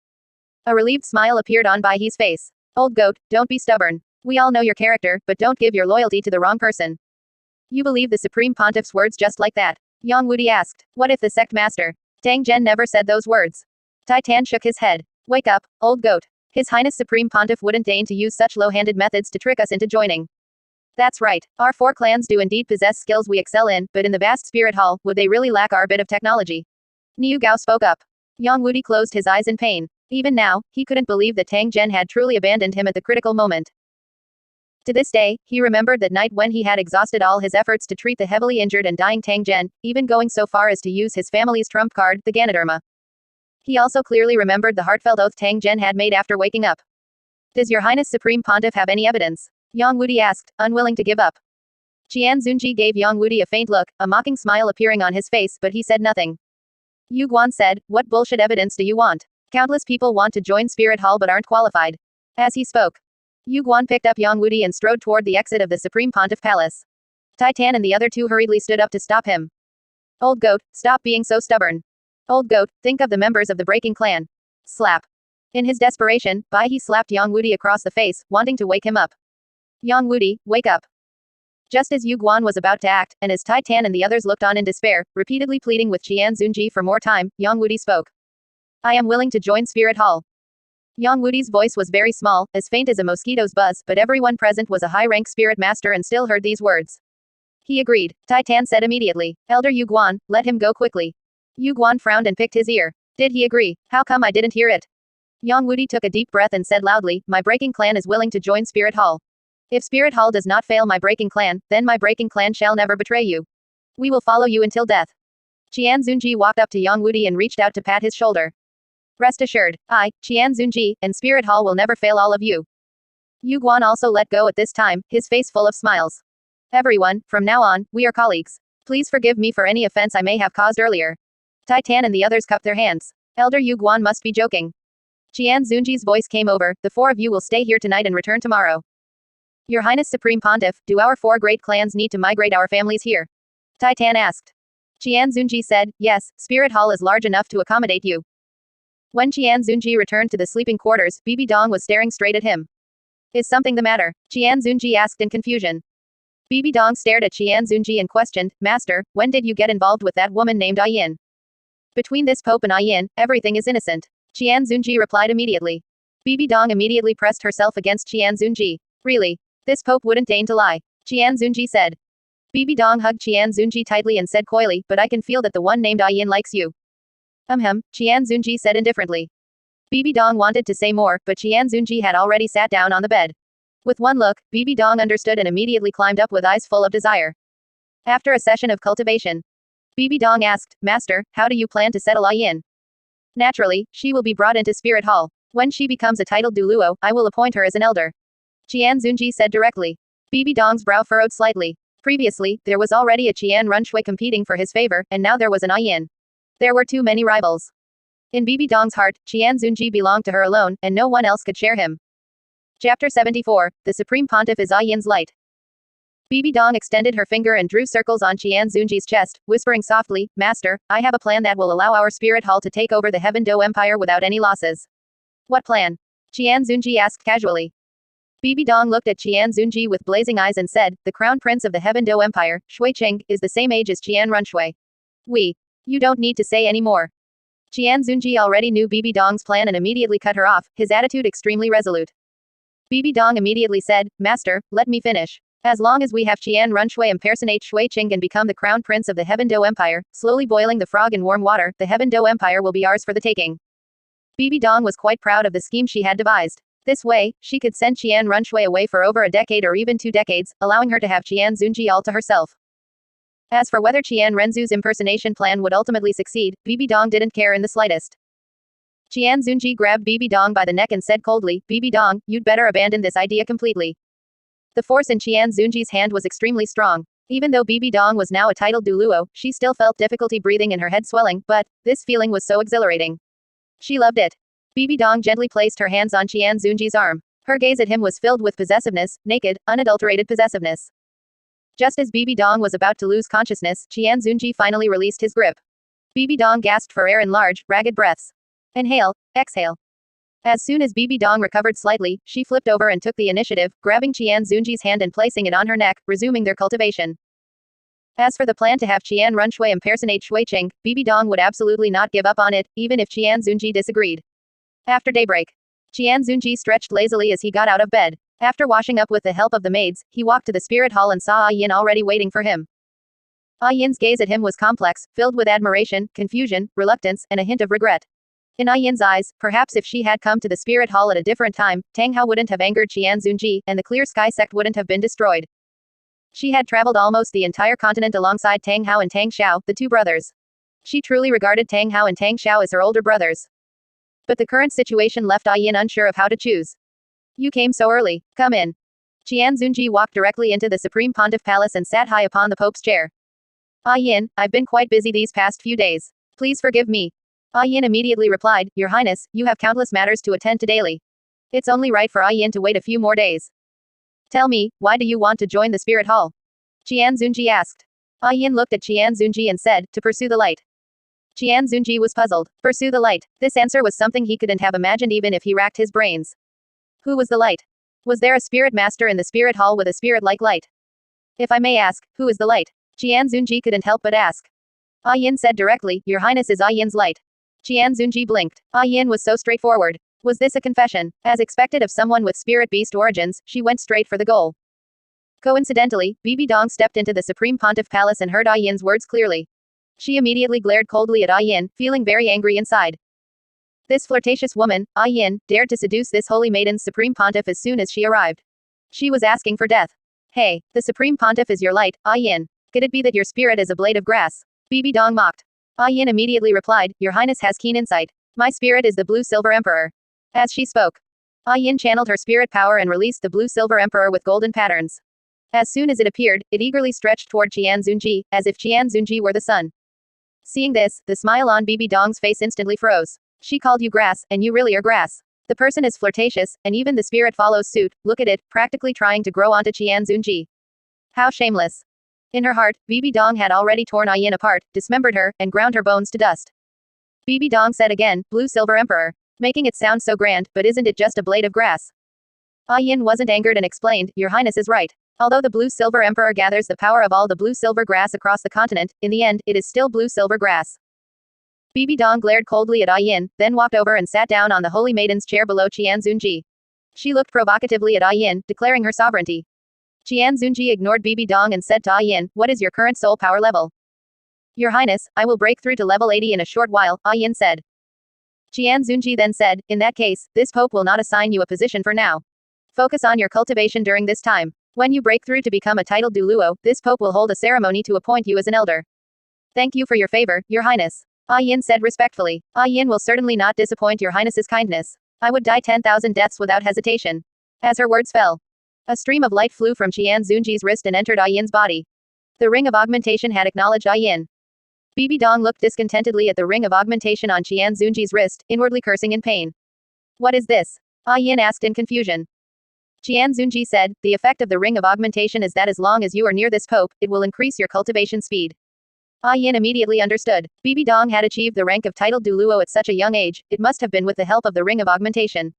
A relieved smile appeared on Bai He's face. "Old goat, don't be stubborn. We all know your character, but don't give your loyalty to the wrong person." "You believe the Supreme Pontiff's words just like that?" Yang Wudi asked. "What if the sect master, Tang Zhen, never said those words?" Tai-Tan shook his head. "Wake up, old goat. His Highness Supreme Pontiff wouldn't deign to use such low-handed methods to trick us into joining. That's right. Our four clans do indeed possess skills we excel in, but in the vast Spirit Hall, would they really lack our bit of technology?" Niu Gao spoke up. Yang Wudi closed his eyes in pain. Even now, he couldn't believe that Tang Zhen had truly abandoned him at the critical moment. To this day, he remembered that night when he had exhausted all his efforts to treat the heavily injured and dying Tang Zhen, even going so far as to use his family's trump card, the Ganoderma. He also clearly remembered the heartfelt oath Tang Zhen had made after waking up. "Does your Highness Supreme Pontiff have any evidence?" Yang Wudi asked, unwilling to give up. Qian Zunji gave Yang Wudi a faint look, a mocking smile appearing on his face, but he said nothing. Yu Guan said, "What bullshit evidence do you want? Countless people want to join Spirit Hall but aren't qualified." As he spoke, Yu Guan picked up Yang Wudi and strode toward the exit of the Supreme Pontiff Palace. Tai-Tan and the other two hurriedly stood up to stop him. "Old goat, stop being so stubborn. Old goat, think of the members of the Breaking Clan." Slap. In his desperation, Bai He slapped Yang Wudi across the face, wanting to wake him up. "Yang Wudi, wake up." Just as Yu Guan was about to act, and as Tai-Tan and the others looked on in despair, repeatedly pleading with Qian Zunji for more time, Yang Wudi spoke. "I am willing to join Spirit Hall." Yang Wudi's voice was very small, as faint as a mosquito's buzz, but everyone present was a high-rank spirit master and still heard these words. He agreed. Tai-Tan said immediately, "Elder Yu Guan, let him go quickly." Yu Guan frowned and picked his ear. "Did he agree? How come I didn't hear it?" Yang Wudi took a deep breath and said loudly, "My Breaking Clan is willing to join Spirit Hall. If Spirit Hall does not fail my Breaking Clan, then my Breaking Clan shall never betray you. We will follow you until death." Qian Zunji walked up to Yang Wudi and reached out to pat his shoulder. "Rest assured, I, Qian Zunji, and Spirit Hall will never fail all of you." Yu Guan also let go at this time, his face full of smiles. "Everyone, from now on, we are colleagues. Please forgive me for any offense I may have caused earlier." Tai-Tan and the others cupped their hands. Elder Yu Guan must be joking. Qian Zunji's voice came over, "The four of you will stay here tonight and return tomorrow." "Your Highness Supreme Pontiff, do our four great clans need to migrate our families here?" Tai-Tan asked. Qian Zunji said, "Yes, Spirit Hall is large enough to accommodate you." When Qian Zunji returned to the sleeping quarters, Bibi Dong was staring straight at him. "Is something the matter?" Qian Zunji asked in confusion. Bibi Dong stared at Qian Zunji and questioned, "Master, when did you get involved with that woman named N.A.N? Between this Pope and N.A.N, everything is innocent." Qian Zunji replied immediately. Bibi Dong immediately pressed herself against Qian Zunji. "Really? This Pope wouldn't deign to lie," Qian Zunji said. Bibi Dong hugged Qian Zunji tightly and said coyly, "But I can feel that the one named N.A.N likes you." Qian Zunji said indifferently. Bibi Dong wanted to say more, but Qian Zunji had already sat down on the bed. With one look, Bibi Dong understood and immediately climbed up with eyes full of desire. After a session of cultivation, Bibi Dong asked, "Master, how do you plan to settle N.A.N? "Naturally, she will be brought into Spirit Hall. When she becomes a titled Duluo, I will appoint her as an elder," Qian Zunji said directly. Bibi Dong's brow furrowed slightly. Previously, there was already a Qian Runshui competing for his favor, and now there was an N.A.N. There were too many rivals. In Bibi Dong's heart, Qian Zunji belonged to her alone, and no one else could share him. Chapter 74, The Supreme Pontiff is N.A.N's Light. Bibi Dong extended her finger and drew circles on Qian Zunji's chest, whispering softly, "Master, I have a plan that will allow our Spirit Hall to take over the Heaven Do Empire without any losses." "What plan?" Qian Zunji asked casually. Bibi Dong looked at Qian Zunji with blazing eyes and said, "The crown prince of the Heaven Do Empire, Shui Qing, is the same age as Qian Runshui. You don't need to say any more." Qian Zunji already knew Bibi Dong's plan and immediately cut her off, his attitude extremely resolute. Bibi Dong immediately said, "Master, let me finish. As long as we have Qian Runshui impersonate Shui Qing and become the crown prince of the Heaven Do Empire, slowly boiling the frog in warm water, the Heaven Do Empire will be ours for the taking." Bibi Dong was quite proud of the scheme she had devised. This way, she could send Qian Runshui away for over a decade or even 2 decades, allowing her to have Qian Zunji all to herself. As for whether Qian Renzu's impersonation plan would ultimately succeed, Bibi Dong didn't care in the slightest. Qian Zunji grabbed Bibi Dong by the neck and said coldly, Bibi Dong, you'd better abandon this idea completely. The force in Qian Zunji's hand was extremely strong. Even though Bibi Dong was now a titled Duluo, she still felt difficulty breathing and her head swelling, but this feeling was so exhilarating. She loved it. Bibi Dong gently placed her hands on Qian Zunji's arm. Her gaze at him was filled with possessiveness, naked, unadulterated possessiveness. Just as Bibi Dong was about to lose consciousness, Qian Zunji finally released his grip. Bibi Dong gasped for air in large, ragged breaths. Inhale, exhale. As soon as Bibi Dong recovered slightly, she flipped over and took the initiative, grabbing Qian Zunji's hand and placing it on her neck, resuming their cultivation. As for the plan to have Qian Runshui impersonate Shuiqing, Bibi Dong would absolutely not give up on it, even if Qian Zunji disagreed. After daybreak, Qian Zunji stretched lazily as he got out of bed. After washing up with the help of the maids, he walked to the spirit hall and saw Yin already waiting for him. Yin's gaze at him was complex, filled with admiration, confusion, reluctance, and a hint of regret. In Yin's eyes, perhaps if she had come to the spirit hall at a different time, Tang Hao wouldn't have angered Qian Zunji, and the Clear Sky sect wouldn't have been destroyed. She had traveled almost the entire continent alongside Tang Hao and Tang Xiao, the two brothers. She truly regarded Tang Hao and Tang Xiao as her older brothers. But the current situation left Yin unsure of how to choose. You came so early. Come in. Qian Zunji walked directly into the Supreme Pontiff Palace and sat high upon the Pope's chair. Yin, I've been quite busy these past few days. Please forgive me. Yin immediately replied, Your Highness, you have countless matters to attend to daily. It's only right for Yin to wait a few more days. Tell me, why do you want to join the Spirit Hall? Qian Zunji asked. Yin looked at Qian Zunji and said, To pursue the light. Qian Zunji was puzzled. Pursue the light. This answer was something he couldn't have imagined even if he racked his brains. Who was the light? Was there a spirit master in the spirit hall with a spirit-like light? If I may ask, who is the light? Qian Zunji couldn't help but ask. Yin said directly, Your Highness is Yin's light. Qian Zunji blinked. Yin was so straightforward. Was this a confession? As expected of someone with spirit beast origins, she went straight for the goal. Coincidentally, Bibi Dong stepped into the Supreme Pontiff Palace and heard Yin's words clearly. She immediately glared coldly at Yin, feeling very angry inside. This flirtatious woman, Yin, dared to seduce this holy maiden's Supreme Pontiff as soon as she arrived. She was asking for death. Hey, the Supreme Pontiff is your light, Yin. Could it be that your spirit is a blade of grass? Bibi Dong mocked. Yin immediately replied, Your Highness has keen insight. My spirit is the Blue-Silver Emperor. As she spoke, Yin channeled her spirit power and released the Blue-Silver Emperor with golden patterns. As soon as it appeared, it eagerly stretched toward Qian Zunji, as if Qian Zunji were the sun. Seeing this, the smile on Bibi Dong's face instantly froze. She called you grass, and you really are grass. The person is flirtatious, and even the spirit follows suit. Look at it, practically trying to grow onto Qian Zunji. How shameless. In her heart, Bibi Dong had already torn Yin apart, dismembered her, and ground her bones to dust. Bibi Dong said again, Blue-Silver Emperor. Making it sound so grand, but isn't it just a blade of grass? Yin wasn't angered and explained, Your Highness is right. Although the Blue-Silver Emperor gathers the power of all the blue-silver grass across the continent, in the end, it is still blue-silver grass. Bibi Dong glared coldly at Yin, then walked over and sat down on the Holy Maiden's chair below Qian Zunji. She looked provocatively at Yin, declaring her sovereignty. Qian Zunji ignored Bibi Dong and said to Yin, What is your current soul power level? Your Highness, I will break through to level 80 in a short while, Yin said. Qian Zunji then said, In that case, this Pope will not assign you a position for now. Focus on your cultivation during this time. When you break through to become a titled Duluo, this Pope will hold a ceremony to appoint you as an elder. Thank you for your favor, Your Highness. Yin said respectfully. Yin will certainly not disappoint Your Highness's kindness. I would die 10,000 deaths without hesitation. As her words fell, a stream of light flew from Qian Zunji's wrist and entered Yin's body. The ring of augmentation had acknowledged Yin. Bibi Dong looked discontentedly at the ring of augmentation on Qian Zunji's wrist, inwardly cursing in pain. What is this? Yin asked in confusion. Qian Zunji said, The effect of the ring of augmentation is that as long as you are near this Pope, it will increase your cultivation speed. Yin immediately understood. Bibi Dong had achieved the rank of titled Duluo at such a young age, it must have been with the help of the ring of augmentation.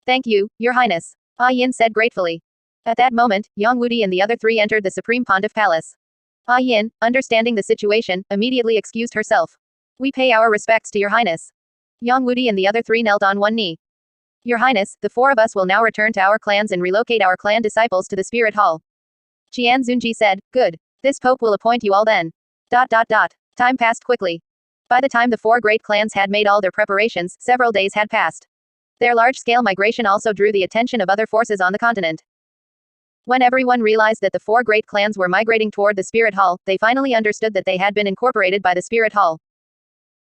Thank you, Your Highness. Yin said gratefully. At that moment, Yang Wudi and the other three entered the Supreme Pontiff Palace. Yin, understanding the situation, immediately excused herself. We pay our respects to Your Highness. Yang Wudi and the other three knelt on one knee. Your Highness, the four of us will now return to our clans and relocate our clan disciples to the Spirit Hall. Qian Zunji said, Good. This Pope will appoint you all then. Time passed quickly. By the time the four great clans had made all their preparations, several days had passed. Their large-scale migration also drew the attention of other forces on the continent. When everyone realized that the four great clans were migrating toward the Spirit Hall, they finally understood that they had been incorporated by the Spirit Hall.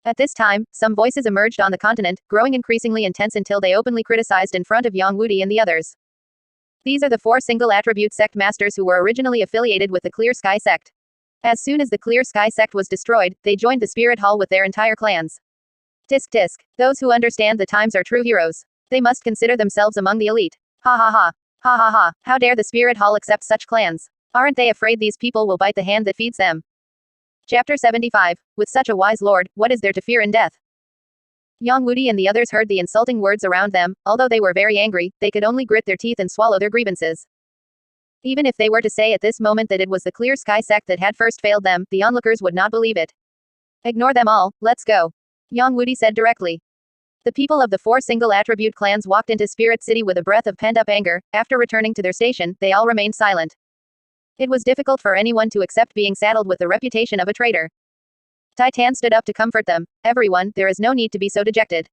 At this time, some voices emerged on the continent, growing increasingly intense until they openly criticized in front of Yang Wudi and the others. These are the four single-attribute sect masters who were originally affiliated with the Clear Sky sect. As soon as the Clear Sky sect was destroyed, they joined the Spirit Hall with their entire clans. Tisk tisk. Those who understand the times are true heroes. They must consider themselves among the elite. Ha ha ha. Ha ha ha. How dare the Spirit Hall accept such clans? Aren't they afraid these people will bite the hand that feeds them? Chapter 75. With such a wise lord, what is there to fear in death? Yang Wudi and the others heard the insulting words around them. Although they were very angry, they could only grit their teeth and swallow their grievances. Even if they were to say at this moment that it was the Clear Sky sect that had first failed them, the onlookers would not believe it. Ignore them all, let's go. Yang Wudi said directly. The people of the four single-attribute clans walked into Spirit City with a breath of pent-up anger. After returning to their station, they all remained silent. It was difficult for anyone to accept being saddled with the reputation of a traitor. Titan stood up to comfort them. Everyone, there is no need to be so dejected.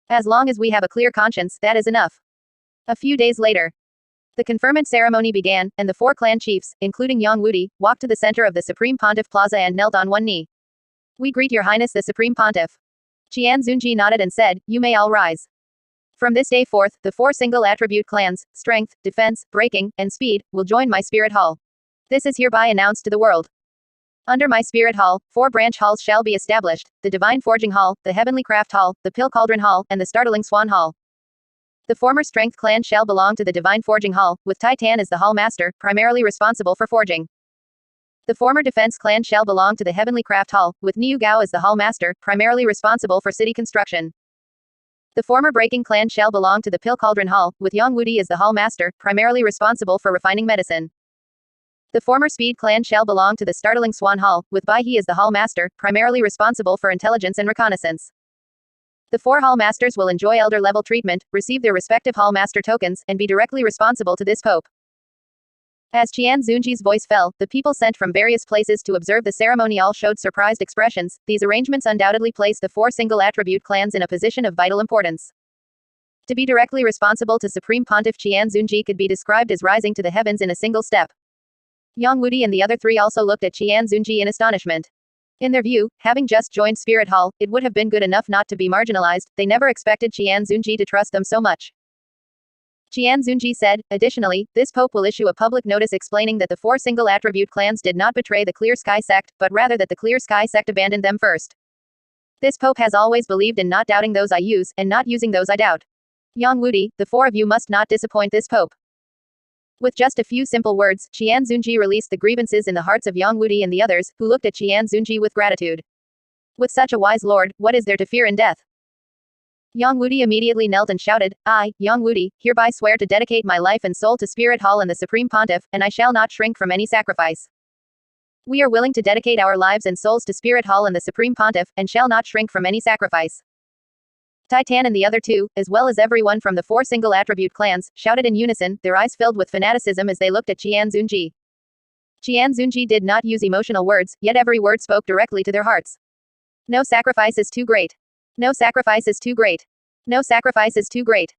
As long as we have a clear conscience, that is enough. A few days later, the conferment ceremony began, and the four clan chiefs, including Yang Wudi, walked to the center of the Supreme Pontiff Plaza and knelt on one knee. We greet your highness the Supreme Pontiff. Qian Zunji nodded and said, you may all rise. From this day forth, the four single-attribute clans, strength, defense, breaking, and speed, will join my Spirit Hall. This is hereby announced to the world. Under my Spirit Hall, 4 branch halls shall be established, the Divine Forging Hall, the Heavenly Craft Hall, the Pill Cauldron Hall, and the Startling Swan Hall. The former Strength clan shall belong to the Divine Forging Hall, with Titan as the Hall Master, primarily responsible for forging. The former Defense clan shall belong to the Heavenly Craft Hall, with Niu Gao as the Hall Master, primarily responsible for city construction. The former Breaking clan shall belong to the Pill Cauldron Hall, with Yang Wudi as the Hall Master, primarily responsible for refining medicine. The former Speed clan shall belong to the Startling Swan Hall, with Bai He as the Hall Master, primarily responsible for intelligence and reconnaissance. The 4 Hall Masters will enjoy Elder-level treatment, receive their respective Hall Master tokens, and be directly responsible to this Pope. As Qian Zunji's voice fell, the people sent from various places to observe the ceremony all showed surprised expressions. These arrangements undoubtedly place the 4 single-attribute clans in a position of vital importance. To be directly responsible to Supreme Pontiff Qian Zunji could be described as rising to the heavens in a single step. Yang Wudi and the other 3 also looked at Qian Zunji in astonishment. In their view, having just joined Spirit Hall, it would have been good enough not to be marginalized. They never expected Qian Zunji to trust them so much. Qian Zunji said, additionally, this Pope will issue a public notice explaining that the 4 single-attribute clans did not betray the Clear Sky sect, but rather that the Clear Sky sect abandoned them first. This Pope has always believed in not doubting those I use, and not using those I doubt. Yang Wudi, the 4 of you must not disappoint this Pope. With just a few simple words, Qian Zunji released the grievances in the hearts of Yang Wudi and the others, who looked at Qian Zunji with gratitude. With such a wise lord, what is there to fear in death? Yang Wudi immediately knelt and shouted, I, Yang Wudi, hereby swear to dedicate my life and soul to Spirit Hall and the Supreme Pontiff, and I shall not shrink from any sacrifice. We are willing to dedicate our lives and souls to Spirit Hall and the Supreme Pontiff, and shall not shrink from any sacrifice. Titan and the other 2, as well as everyone from the 4 single-attribute clans, shouted in unison, their eyes filled with fanaticism as they looked at Qian Zunji. Qian Zunji did not use emotional words, yet every word spoke directly to their hearts. No sacrifice is too great. No sacrifice is too great. No sacrifice is too great.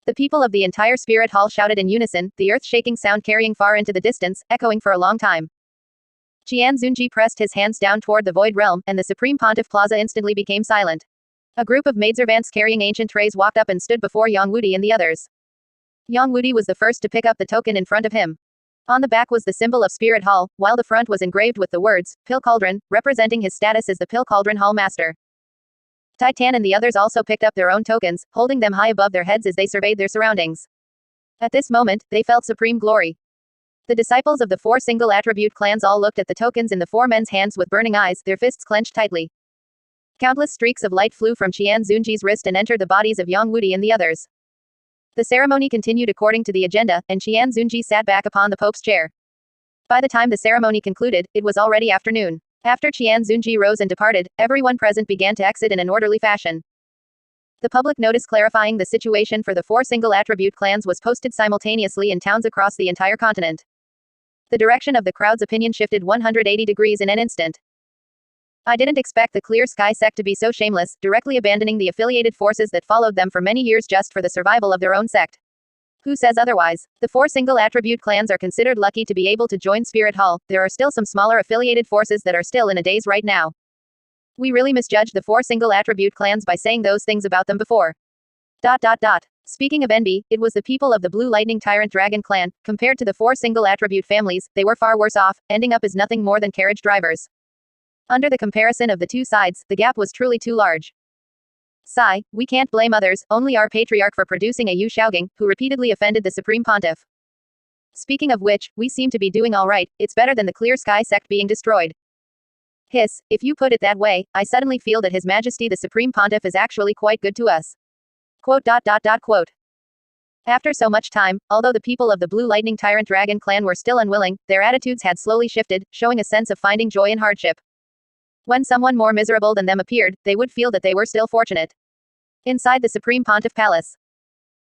The people of the entire Spirit Hall shouted in unison, the earth-shaking sound carrying far into the distance, echoing for a long time. Qian Zunji pressed his hands down toward the Void Realm, and the Supreme Pontiff Plaza instantly became silent. A group of maidservants carrying ancient trays walked up and stood before Yang Wudi and the others. Yang Wudi was the first to pick up the token in front of him. On the back was the symbol of Spirit Hall, while the front was engraved with the words, Pill Cauldron, representing his status as the Pill Cauldron Hall Master. Titan and the others also picked up their own tokens, holding them high above their heads as they surveyed their surroundings. At this moment, they felt supreme glory. The disciples of the 4 single-attribute clans all looked at the tokens in the 4 men's hands with burning eyes, their fists clenched tightly. Countless streaks of light flew from Qian Zunji's wrist and entered the bodies of Yang Wudi and the others. The ceremony continued according to the agenda, and Qian Zunji sat back upon the Pope's chair. By the time the ceremony concluded, it was already afternoon. After Qian Zunji rose and departed, everyone present began to exit in an orderly fashion. The public notice clarifying the situation for the 4 single-attribute clans was posted simultaneously in towns across the entire continent. The direction of the crowd's opinion shifted 180 degrees in an instant. I didn't expect the Clear Sky sect to be so shameless, directly abandoning the affiliated forces that followed them for many years just for the survival of their own sect. Who says otherwise? The 4 single attribute clans are considered lucky to be able to join Spirit Hall. There are still some smaller affiliated forces that are still in a daze right now. We really misjudged the 4 single attribute clans by saying those things about them before. Speaking of envy, it was the people of the Blue Lightning Tyrant Dragon clan. Compared to the 4 single attribute families, they were far worse off, ending up as nothing more than carriage drivers. Under the comparison of the two sides, the gap was truly too large. Sigh, we can't blame others, only our patriarch for producing a Yu Shaogang, who repeatedly offended the Supreme Pontiff. Speaking of which, we seem to be doing alright, it's better than the Clear Sky sect being destroyed. Hiss, if you put it that way, I suddenly feel that His Majesty the Supreme Pontiff is actually quite good to us. Quote. After so much time, although the people of the Blue Lightning Tyrant Dragon clan were still unwilling, their attitudes had slowly shifted, showing a sense of finding joy in hardship. When someone more miserable than them appeared, they would feel that they were still fortunate. Inside the Supreme Pontiff Palace,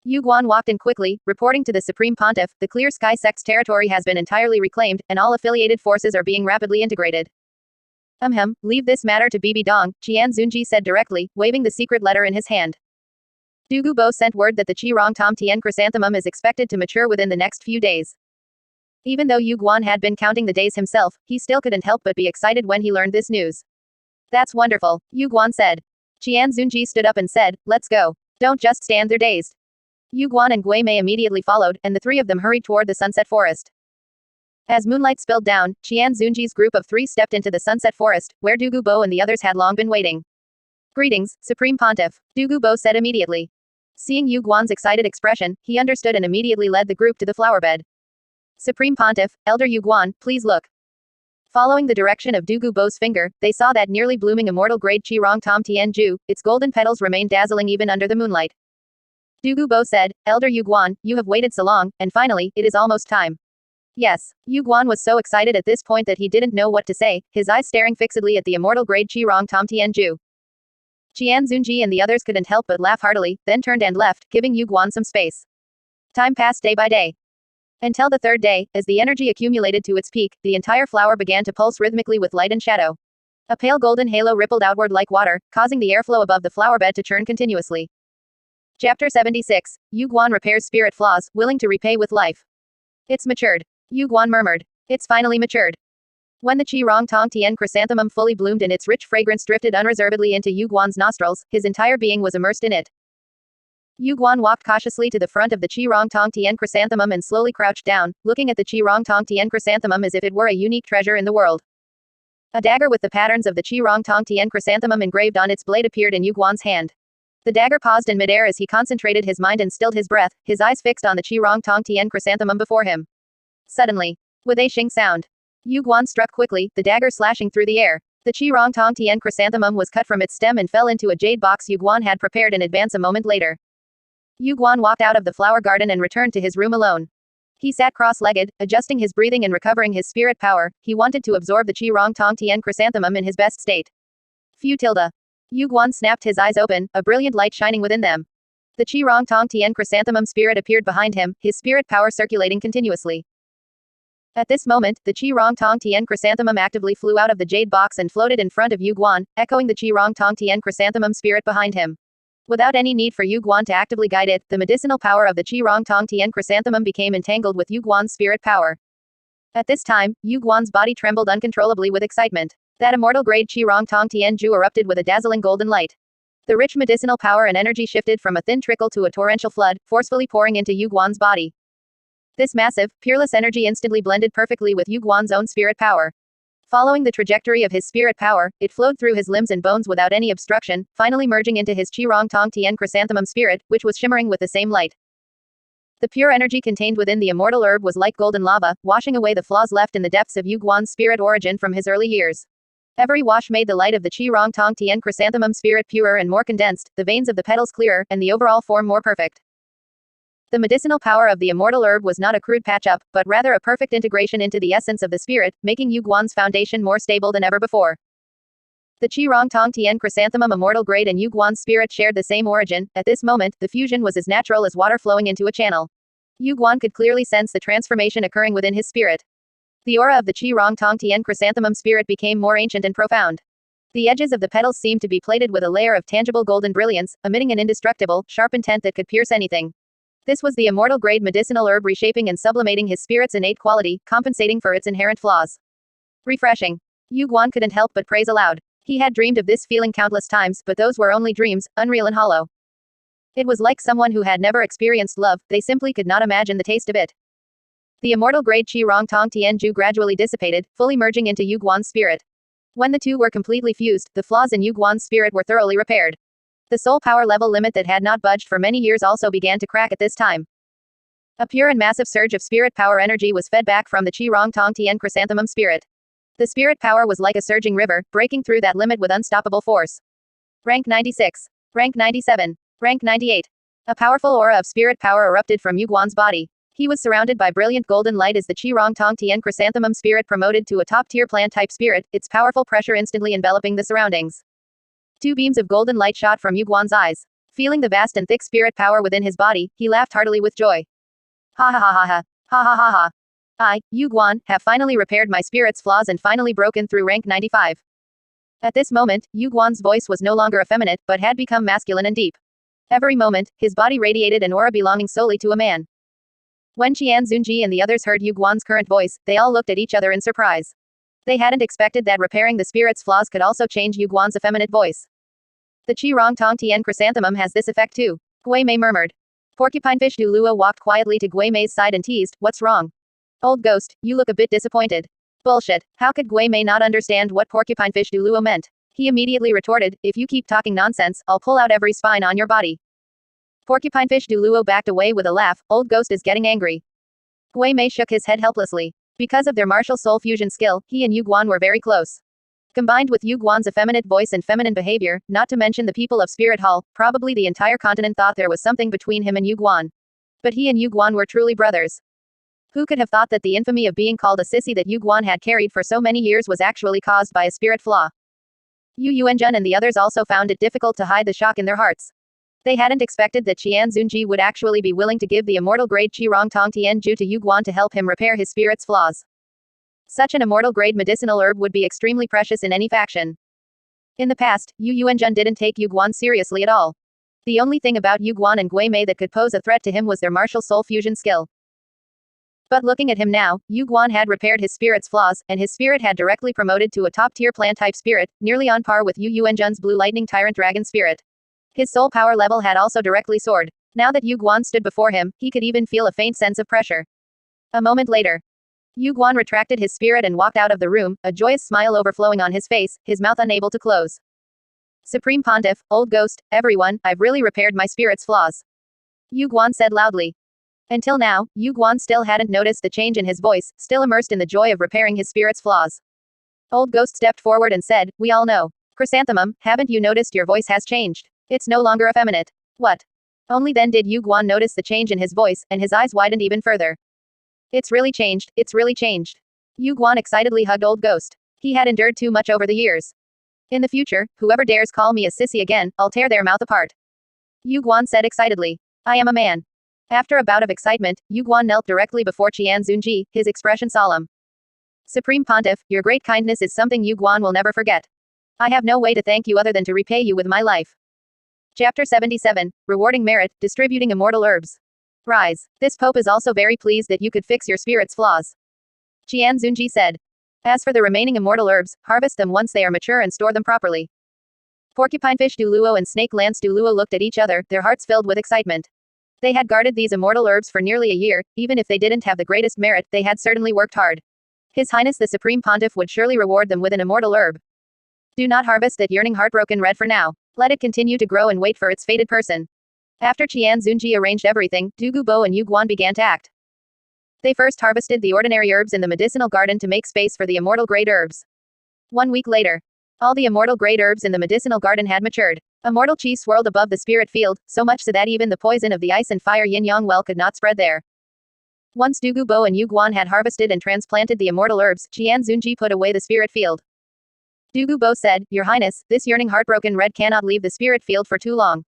Yu Guan walked in quickly, reporting to the Supreme Pontiff, the Clear Sky sect's territory has been entirely reclaimed, and all affiliated forces are being rapidly integrated. Leave this matter to Bibi Dong, Qian Zunji said directly, waving the secret letter in his hand. Dugu Bo sent word that the Qirong Tom Tien chrysanthemum is expected to mature within the next few days. Even though Yu Guan had been counting the days himself, he still couldn't help but be excited when he learned this news. That's wonderful, Yu Guan said. Qian Zunji stood up and said, let's go. Don't just stand there dazed. Yu Guan and Gui Mei immediately followed, and the 3 of them hurried toward the Sunset Forest. As moonlight spilled down, Qian Zunji's group of 3 stepped into the Sunset Forest, where Dugu Bo and the others had long been waiting. Greetings, Supreme Pontiff, Dugu Bo said immediately. Seeing Yu Guan's excited expression, he understood and immediately led the group to the flower bed. Supreme Pontiff, Elder Yu Guan, please look. Following the direction of Dugu Bo's finger, they saw that nearly blooming immortal-grade Qirong Tom Tien Ju, its golden petals remained dazzling even under the moonlight. Dugu Bo said, Elder Yu Guan, you have waited so long, and finally, it is almost time. Yes, Yu Guan was so excited at this point that he didn't know what to say, his eyes staring fixedly at the immortal-grade Qirong Tom Tien Ju. Qian Zunji and the others couldn't help but laugh heartily, then turned and left, giving Yu Guan some space. Time passed day by day. Until the 3rd day, as the energy accumulated to its peak, the entire flower began to pulse rhythmically with light and shadow. A pale golden halo rippled outward like water, causing the airflow above the flower bed to churn continuously. Chapter 76. Yu Guan repairs spirit flaws, willing to repay with life. It's matured. Yu Guan murmured. It's finally matured. When the Qirong Tong Tien chrysanthemum fully bloomed and its rich fragrance drifted unreservedly into Yu Guan's nostrils, his entire being was immersed in it. Yu Guan walked cautiously to the front of the Qirong Tong Tien chrysanthemum and slowly crouched down, looking at the Qirong Tong Tien chrysanthemum as if it were a unique treasure in the world. A dagger with the patterns of the Qirong Tong Tien chrysanthemum engraved on its blade appeared in Yu Guan's hand. The dagger paused in midair as he concentrated his mind and stilled his breath, his eyes fixed on the Qirong Tong Tien chrysanthemum before him. Suddenly, with a shing sound, Yu Guan struck quickly, the dagger slashing through the air. The Qirong Tong Tien chrysanthemum was cut from its stem and fell into a jade box Yu Guan had prepared in advance a moment later. Yu Guan walked out of the flower garden and returned to his room alone. He sat cross-legged, adjusting his breathing and recovering his spirit power. He wanted to absorb the Qirong Tong Tien chrysanthemum in his best state. Yu Guan snapped his eyes open, a brilliant light shining within them. The Qirong Tong Tien chrysanthemum spirit appeared behind him, his spirit power circulating continuously. At this moment, the Qirong Tong Tien chrysanthemum actively flew out of the jade box and floated in front of Yu Guan, echoing the Qirong Tong Tien chrysanthemum spirit behind him. Without any need for Yu Guan to actively guide it, the medicinal power of the Qirong Tong Tien chrysanthemum became entangled with Yu Guan's spirit power. At this time, Yu Guan's body trembled uncontrollably with excitement. That immortal-grade Qirong Tong Tien Ju erupted with a dazzling golden light. The rich medicinal power and energy shifted from a thin trickle to a torrential flood, forcefully pouring into Yu Guan's body. This massive, peerless energy instantly blended perfectly with Yu Guan's own spirit power. Following the trajectory of his spirit power, it flowed through his limbs and bones without any obstruction, finally merging into his Qirong Tong Tien chrysanthemum spirit, which was shimmering with the same light. The pure energy contained within the immortal herb was like golden lava, washing away the flaws left in the depths of Yu Guan's spirit origin from his early years. Every wash made the light of the Qirong Tong Tien chrysanthemum spirit purer and more condensed, the veins of the petals clearer, and the overall form more perfect. The medicinal power of the immortal herb was not a crude patch-up, but rather a perfect integration into the essence of the spirit, making Yu Guan's foundation more stable than ever before. The Qirong Tong Tien chrysanthemum immortal grade and Yu Guan's spirit shared the same origin. At this moment, the fusion was as natural as water flowing into a channel. Yu Guan could clearly sense the transformation occurring within his spirit. The aura of the Qirong Tong Tien chrysanthemum spirit became more ancient and profound. The edges of the petals seemed to be plated with a layer of tangible golden brilliance, emitting an indestructible, sharp intent that could pierce anything. This was the immortal-grade medicinal herb reshaping and sublimating his spirit's innate quality, compensating for its inherent flaws. Refreshing. Yu Guan couldn't help but praise aloud. He had dreamed of this feeling countless times, but those were only dreams, unreal and hollow. It was like someone who had never experienced love, they simply could not imagine the taste of it. The immortal-grade Qi Rong Tong Tianju gradually dissipated, fully merging into Yu Guan's spirit. When the two were completely fused, the flaws in Yu Guan's spirit were thoroughly repaired. The soul power level limit that had not budged for many years also began to crack at this time. A pure and massive surge of spirit power energy was fed back from the Qi Rong Tong Tian chrysanthemum spirit. The spirit power was like a surging river, breaking through that limit with unstoppable force. Rank 96. Rank 97. Rank 98. A powerful aura of spirit power erupted from Yu Guan's body. He was surrounded by brilliant golden light as the Qi Rong Tong Tian chrysanthemum spirit promoted to a top-tier plant-type spirit, its powerful pressure instantly enveloping the surroundings. Two beams of golden light shot from Yu Guan's eyes. Feeling the vast and thick spirit power within his body, he laughed heartily with joy. Ha ha ha ha ha. Ha ha ha ha. I, Yu Guan, have finally repaired my spirit's flaws and finally broken through rank 95. At this moment, Yu Guan's voice was no longer effeminate, but had become masculine and deep. Every moment, his body radiated an aura belonging solely to a man. When Qian Zunji and the others heard Yu Guan's current voice, they all looked at each other in surprise. They hadn't expected that repairing the spirit's flaws could also change Yu Guan's effeminate voice. The Qi Rong Tong Tian chrysanthemum has this effect too, Gui Mei murmured. Porcupinefish Du Luo walked quietly to Gui Mei's side and teased, what's wrong? Old ghost, you look a bit disappointed. Bullshit, how could Gui Mei not understand what Porcupinefish Du Luo meant? He immediately retorted, if you keep talking nonsense, I'll pull out every spine on your body. Porcupinefish Du Luo backed away with a laugh, old ghost is getting angry. Gui Mei shook his head helplessly. Because of their martial soul fusion skill, he and Yu Guan were very close. Combined with Yu Guan's effeminate voice and feminine behavior, not to mention the people of Spirit Hall, probably the entire continent thought there was something between him and Yu Guan. But he and Yu Guan were truly brothers. Who could have thought that the infamy of being called a sissy that Yu Guan had carried for so many years was actually caused by a spirit flaw? Yu Yuanjun and the others also found it difficult to hide the shock in their hearts. They hadn't expected that Qian Zunji would actually be willing to give the immortal-grade Qi Rong Tong Tianju to Yu Guan to help him repair his spirit's flaws. Such an immortal-grade medicinal herb would be extremely precious in any faction. In the past, Yu Yuanjun didn't take Yu Guan seriously at all. The only thing about Yu Guan and Gui Mei that could pose a threat to him was their martial soul fusion skill. But looking at him now, Yu Guan had repaired his spirit's flaws, and his spirit had directly promoted to a top-tier plant-type spirit, nearly on par with Yu Yuanjun's blue lightning tyrant dragon spirit. His soul power level had also directly soared. Now that Yu Guan stood before him, he could even feel a faint sense of pressure. A moment later, Yu Guan retracted his spirit and walked out of the room, a joyous smile overflowing on his face, his mouth unable to close. Supreme Pontiff, old ghost, everyone, I've really repaired my spirit's flaws. Yu Guan said loudly. Until now, Yu Guan still hadn't noticed the change in his voice, still immersed in the joy of repairing his spirit's flaws. Old ghost stepped forward and said, we all know. Chrysanthemum, haven't you noticed your voice has changed? It's no longer effeminate. What? Only then did Yu Guan notice the change in his voice, and his eyes widened even further. It's really changed, it's really changed. Yu Guan excitedly hugged old ghost. He had endured too much over the years. In the future, whoever dares call me a sissy again, I'll tear their mouth apart. Yu Guan said excitedly. I am a man. After a bout of excitement, Yu Guan knelt directly before Qian Zunji, his expression solemn. Supreme Pontiff, your great kindness is something Yu Guan will never forget. I have no way to thank you other than to repay you with my life. Chapter 77, Rewarding Merit, Distributing Immortal Herbs. Rise. This Pope is also very pleased that you could fix your spirit's flaws. Qian Zunji said. As for the remaining immortal herbs, harvest them once they are mature and store them properly. Porcupinefish Du Luo and Snake Lance Du Luo looked at each other, their hearts filled with excitement. They had guarded these immortal herbs for nearly a year, even if they didn't have the greatest merit, they had certainly worked hard. His Highness the Supreme Pontiff would surely reward them with an immortal herb. Do not harvest that yearning heartbroken red for now. Let it continue to grow and wait for its fated person. After Qian Zunji arranged everything, Du Gubo and Yu Guan began to act. They first harvested the ordinary herbs in the medicinal garden to make space for the immortal grade herbs. 1 week later, all the immortal grade herbs in the medicinal garden had matured. Immortal chi swirled above the spirit field, so much so that even the poison of the ice and fire yin-yang well could not spread there. Once Du Gubo and Yu Guan had harvested and transplanted the immortal herbs, Qian Zunji put away the spirit field. Du Gubo said, Your Highness, this yearning heartbroken red cannot leave the spirit field for too long.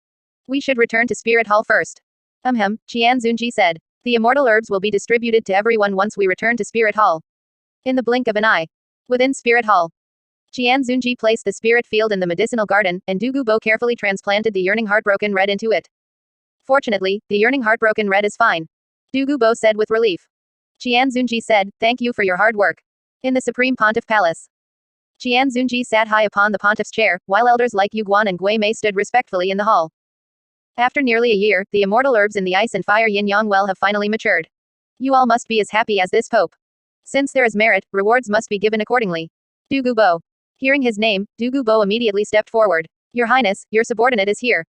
We should return to Spirit Hall first. Qian Zunji said. The immortal herbs will be distributed to everyone once we return to Spirit Hall. In the blink of an eye. Within Spirit Hall. Qian Zunji placed the spirit field in the medicinal garden, and Du Gubo carefully transplanted the yearning heartbroken red into it. Fortunately, the yearning heartbroken red is fine. Du Gubo said with relief. Qian Zunji said, "Thank you for your hard work." In the Supreme Pontiff Palace, Qian Zunji sat high upon the pontiff's chair, while elders like Yu Guan and Gui Mei stood respectfully in the hall. After nearly a year, the immortal herbs in the ice and fire yin-yang well have finally matured. You all must be as happy as this pope. Since there is merit, rewards must be given accordingly. Du Gubo. Hearing his name, Du Gubo immediately stepped forward. Your Highness, your subordinate is here.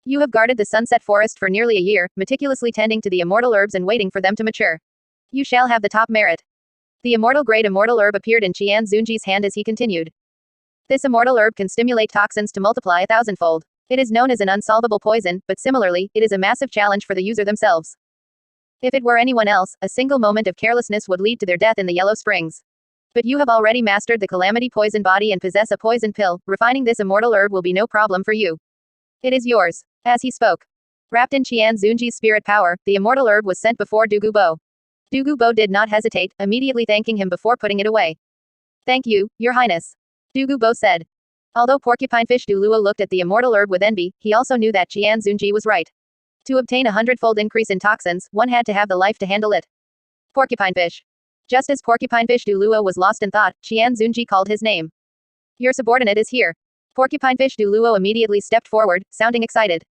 You have guarded the sunset forest for nearly a year, meticulously tending to the immortal herbs and waiting for them to mature. You shall have the top merit. The immortal grade immortal herb appeared in Qian Zunji's hand as he continued. This immortal herb can stimulate toxins to multiply 1,000-fold. It is known as an unsolvable poison, but similarly, it is a massive challenge for the user themselves. If it were anyone else, a single moment of carelessness would lead to their death in the Yellow Springs. But you have already mastered the calamity poison body and possess a poison pill. Refining this immortal herb will be no problem for you. It is yours. As he spoke, wrapped in Qian Zunji's spirit power, the immortal herb was sent before Du Gubo. Du Gubo did not hesitate, immediately thanking him before putting it away. Thank you, Your Highness. Du Gubo said. Although Porcupinefish Du Luo looked at the immortal herb with envy, he also knew that Qian Zunji was right. To obtain a 100-fold increase in toxins, one had to have the life to handle it. Porcupinefish. Just as Porcupinefish Du Luo was lost in thought, Qian Zunji called his name. Your subordinate is here. Porcupinefish Du Luo immediately stepped forward, sounding excited.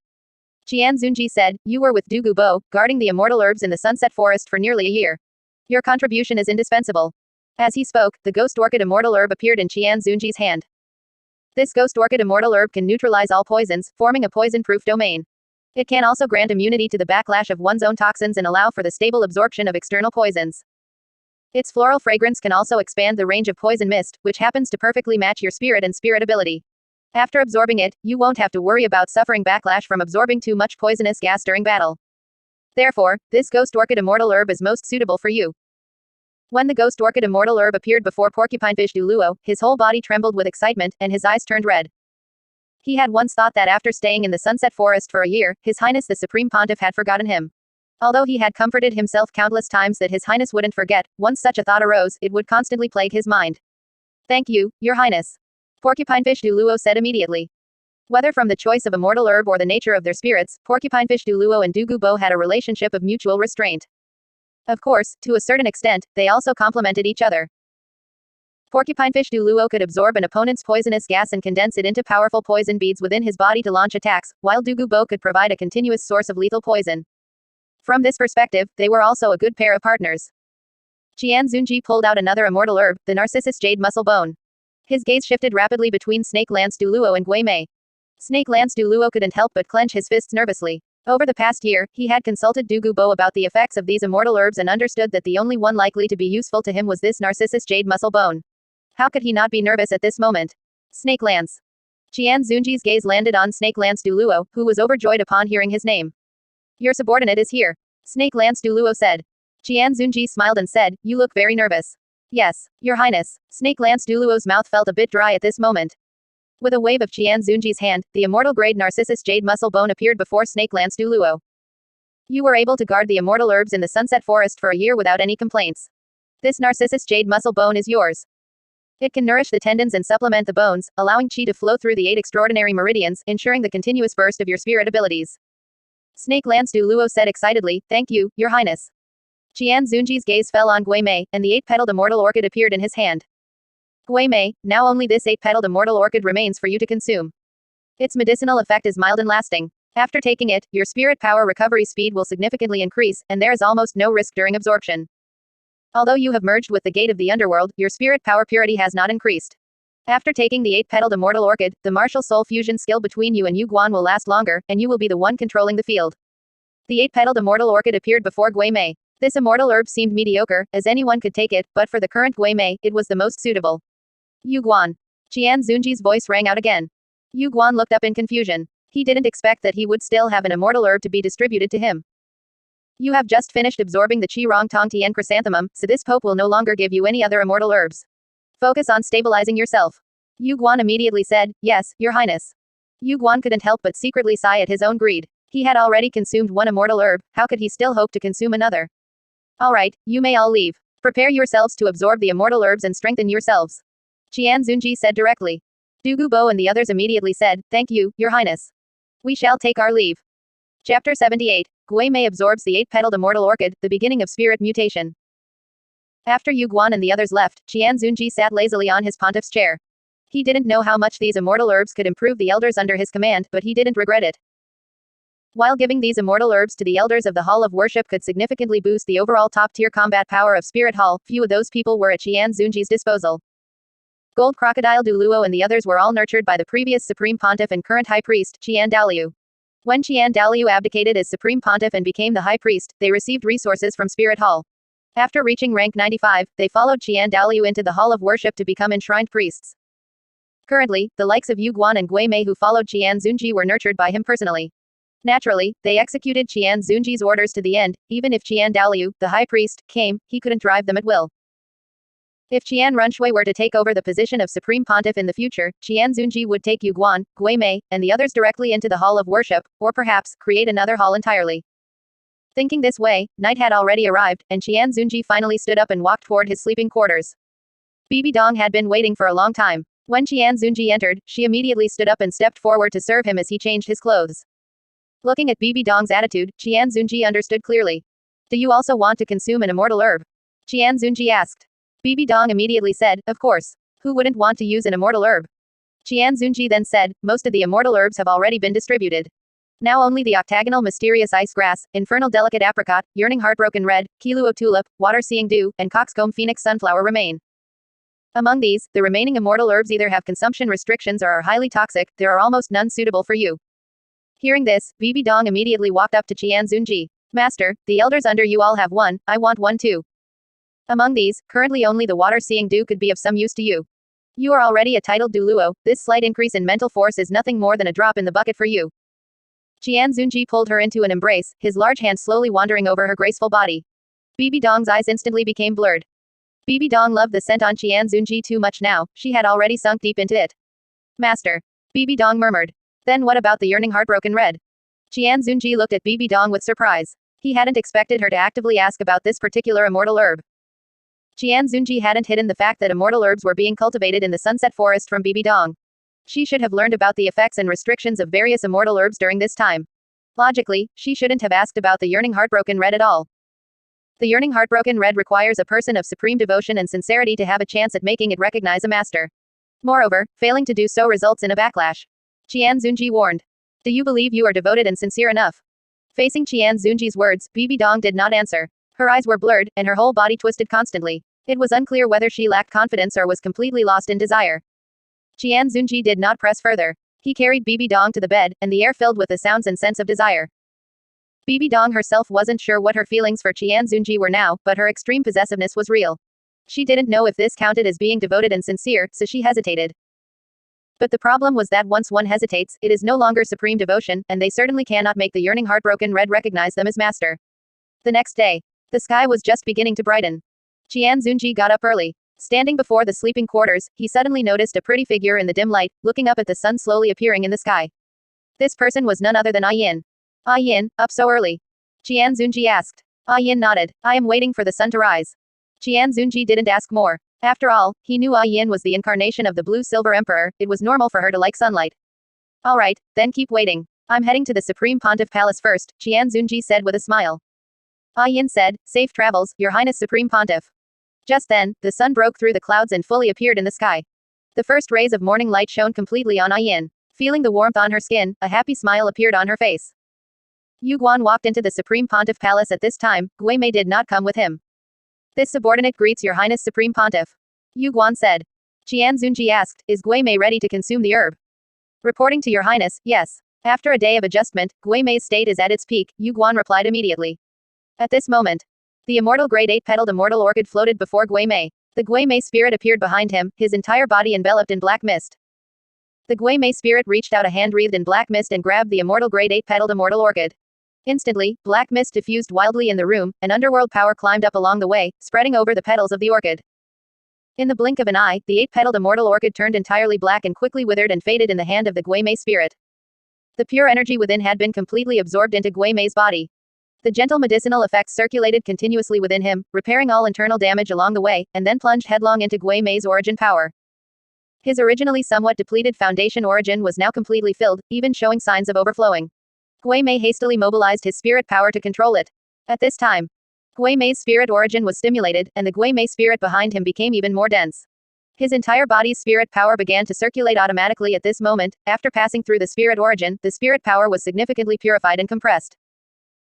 Qian Zunji said, you were with Du Gubo, guarding the immortal herbs in the sunset forest for nearly a year. Your contribution is indispensable. As he spoke, the ghost orchid immortal herb appeared in Qian Zunji's hand. This ghost orchid immortal herb can neutralize all poisons, forming a poison-proof domain. It can also grant immunity to the backlash of one's own toxins and allow for the stable absorption of external poisons. Its floral fragrance can also expand the range of poison mist, which happens to perfectly match your spirit and spirit ability. After absorbing it, you won't have to worry about suffering backlash from absorbing too much poisonous gas during battle. Therefore, this ghost orchid immortal herb is most suitable for you. When the ghost orchid immortal herb appeared before Porcupinefish Du Luo, his whole body trembled with excitement, and his eyes turned red. He had once thought that after staying in the sunset forest for a year, His Highness the Supreme Pontiff had forgotten him. Although he had comforted himself countless times that His Highness wouldn't forget, once such a thought arose, it would constantly plague his mind. Thank you, Your Highness. Porcupinefish Du Luo said immediately. Whether from the choice of immortal herb or the nature of their spirits, Porcupinefish Du Luo and Du Gubo had a relationship of mutual restraint. Of course, to a certain extent, they also complemented each other. Porcupinefish Du Luo could absorb an opponent's poisonous gas and condense it into powerful poison beads within his body to launch attacks, while Du Gubo could provide a continuous source of lethal poison. From this perspective, they were also a good pair of partners. Qian Zunji pulled out another immortal herb, the Narcissus Jade Muscle Bone. His gaze shifted rapidly between Snake Lance Du Luo and Gui Mei. Snake Lance Du Luo couldn't help but clench his fists nervously. Over the past year, he had consulted Du Gubo about the effects of these immortal herbs and understood that the only one likely to be useful to him was this Narcissus Jade Muscle Bone. How could he not be nervous at this moment? Snake Lance. Qian Zunji's gaze landed on Snake Lance Du Luo, who was overjoyed upon hearing his name. Your subordinate is here. Snake Lance Du Luo said. Qian Zunji smiled and said, you look very nervous. Yes, Your Highness. Snake Lance Du Luo's mouth felt a bit dry at this moment. With a wave of Qian Zunji's hand, the immortal grade Narcissus Jade Muscle Bone appeared before Snake Lance Du Luo. You were able to guard the immortal herbs in the sunset forest for a year without any complaints. This Narcissus Jade Muscle Bone is yours. It can nourish the tendons and supplement the bones, allowing qi to flow through the 8 extraordinary meridians, ensuring the continuous burst of your spirit abilities. Snake Lance Du Luo said excitedly, thank you, Your Highness. Qian Zunji's gaze fell on Gui Mei, and the 8-petaled immortal orchid appeared in his hand. Gui Mei, now only this 8-petaled immortal orchid remains for you to consume. Its medicinal effect is mild and lasting. After taking it, your spirit power recovery speed will significantly increase, and there is almost no risk during absorption. Although you have merged with the gate of the underworld, your spirit power purity has not increased. After taking the 8-petaled immortal orchid, the martial soul fusion skill between you and Yu Guan will last longer, and you will be the one controlling the field. The 8-petaled immortal orchid appeared before Gui Mei. This immortal herb seemed mediocre, as anyone could take it, but for the current Gui Mei, it was the most suitable. Yu Guan. Qian Zunji's voice rang out again. Yu Guan looked up in confusion. He didn't expect that he would still have an immortal herb to be distributed to him. You have just finished absorbing the Qi Rong Tong Tian Chrysanthemum, so this pope will no longer give you any other immortal herbs. Focus on stabilizing yourself. Yu Guan immediately said, yes, Your Highness. Yu Guan couldn't help but secretly sigh at his own greed. He had already consumed one immortal herb, how could he still hope to consume another? Alright, you may all leave. Prepare yourselves to absorb the immortal herbs and strengthen yourselves. Qian Zunji said directly. Du Gubo and the others immediately said, "Thank you, Your Highness. We shall take our leave." Chapter 78. Gui Mei absorbs the 8-petaled immortal orchid, the beginning of spirit mutation. After Yu Guan and the others left, Qian Zunji sat lazily on his pontiff's chair. He didn't know how much these immortal herbs could improve the elders under his command, but he didn't regret it. While giving these immortal herbs to the elders of the Hall of Worship could significantly boost the overall top-tier combat power of Spirit Hall, few of those people were at Qian Zunji's disposal. Gold Crocodile Du Luo and the others were all nurtured by the previous Supreme Pontiff and current High Priest, Qian Daoliu. When Qian Daoliu abdicated as Supreme Pontiff and became the High Priest, they received resources from Spirit Hall. After reaching rank 95, they followed Qian Daoliu into the Hall of Worship to become enshrined priests. Currently, the likes of Yu Guan and Gui Mei who followed Qian Zunji were nurtured by him personally. Naturally, they executed Qian Zunji's orders to the end. Even if Qian Daoliu, the High Priest, came, he couldn't drive them at will. If Qian Runshui were to take over the position of Supreme Pontiff in the future, Qian Zunji would take Yu Guan, Gui Mei, and the others directly into the Hall of Worship, or perhaps, create another hall entirely. Thinking this way, night had already arrived, and Qian Zunji finally stood up and walked toward his sleeping quarters. Bibi Dong had been waiting for a long time. When Qian Zunji entered, she immediately stood up and stepped forward to serve him as he changed his clothes. Looking at Bibi Dong's attitude, Qian Zunji understood clearly. "Do you also want to consume an immortal herb?" Qian Zunji asked. Bibi Dong immediately said, "Of course. Who wouldn't want to use an immortal herb?" Qian Zunji then said, "Most of the immortal herbs have already been distributed. Now only the octagonal mysterious ice grass, infernal delicate apricot, yearning heartbroken red, kiluo tulip, water seeing dew, and coxcomb phoenix sunflower remain. Among these, the remaining immortal herbs either have consumption restrictions or are highly toxic. There are almost none suitable for you." Hearing this, Bibi Dong immediately walked up to Qian Zunji. "Master, the elders under you all have one, I want one too. Among these, currently only the water seeing dew could be of some use to you. You are already a titled Du Luo, this slight increase in mental force is nothing more than a drop in the bucket for you." Qian Zunji pulled her into an embrace, his large hand slowly wandering over her graceful body. Bibi Dong's eyes instantly became blurred. Bibi Dong loved the scent on Qian Zunji too much now, she had already sunk deep into it. "Master." Bibi Dong murmured. "Then what about the yearning heartbroken red?" Qian Zunji looked at Bibi Dong with surprise. He hadn't expected her to actively ask about this particular immortal herb. Qian Zunji hadn't hidden the fact that immortal herbs were being cultivated in the Sunset Forest from Bibi Dong. She should have learned about the effects and restrictions of various immortal herbs during this time. Logically, she shouldn't have asked about the yearning heartbroken red at all. The yearning heartbroken red requires a person of supreme devotion and sincerity to have a chance at making it recognize a master. Moreover, failing to do so results in a backlash. Qian Zunji warned. "Do you believe you are devoted and sincere enough?" Facing Qian Zunji's words, Bibi Dong did not answer. Her eyes were blurred, and her whole body twisted constantly. It was unclear whether she lacked confidence or was completely lost in desire. Qian Zunji did not press further. He carried Bibi Dong to the bed, and the air filled with the sounds and sense of desire. Bibi Dong herself wasn't sure what her feelings for Qian Zunji were now, but her extreme possessiveness was real. She didn't know if this counted as being devoted and sincere, so she hesitated. But the problem was that once one hesitates, it is no longer supreme devotion, and they certainly cannot make the yearning heartbroken red recognize them as master. The next day, the sky was just beginning to brighten. Qian Zunji got up early. Standing before the sleeping quarters, he suddenly noticed a pretty figure in the dim light, looking up at the sun slowly appearing in the sky. This person was none other than N.A.N. "N.A.N, up so early?" Qian Zunji asked. N.A.N nodded. "I am waiting for the sun to rise." Qian Zunji didn't ask more. After all, he knew N.A.N was the incarnation of the Blue-Silver Emperor, it was normal for her to like sunlight. "Alright, then keep waiting. I'm heading to the Supreme Pontiff Palace first," Qian Zunji said with a smile. N.A.N said, "Safe travels, Your Highness Supreme Pontiff." Just then, the sun broke through the clouds and fully appeared in the sky. The first rays of morning light shone completely on N.A.N. Feeling the warmth on her skin, a happy smile appeared on her face. Yu Guan walked into the Supreme Pontiff Palace at this time. Gui Mei did not come with him. "This subordinate greets Your Highness Supreme Pontiff," Yu Guan said. Qian Zunji asked, "Is Gui Mei ready to consume the herb?" "Reporting to Your Highness, yes." After a day of adjustment, Gui Mei's state is at its peak, Yu Guan replied immediately. At this moment, the immortal grade 8-petaled immortal orchid floated before Gui Mei. The Gui Mei spirit appeared behind him, his entire body enveloped in black mist. The Gui Mei spirit reached out a hand wreathed in black mist and grabbed the immortal grade 8-petaled immortal orchid. Instantly, black mist diffused wildly in the room, and underworld power climbed up along the way, spreading over the petals of the orchid. In the blink of an eye, the 8-petaled immortal orchid turned entirely black and quickly withered and faded in the hand of the Gui Mei spirit. The pure energy within had been completely absorbed into Gui Mei's body. The gentle medicinal effects circulated continuously within him, repairing all internal damage along the way, and then plunged headlong into Gui Mei's origin power. His originally somewhat depleted foundation origin was now completely filled, even showing signs of overflowing. Gui Mei hastily mobilized his spirit power to control it. At this time, Gui Mei's spirit origin was stimulated, and the Gui Mei spirit behind him became even more dense. His entire body's spirit power began to circulate automatically at this moment. After passing through the spirit origin, the spirit power was significantly purified and compressed.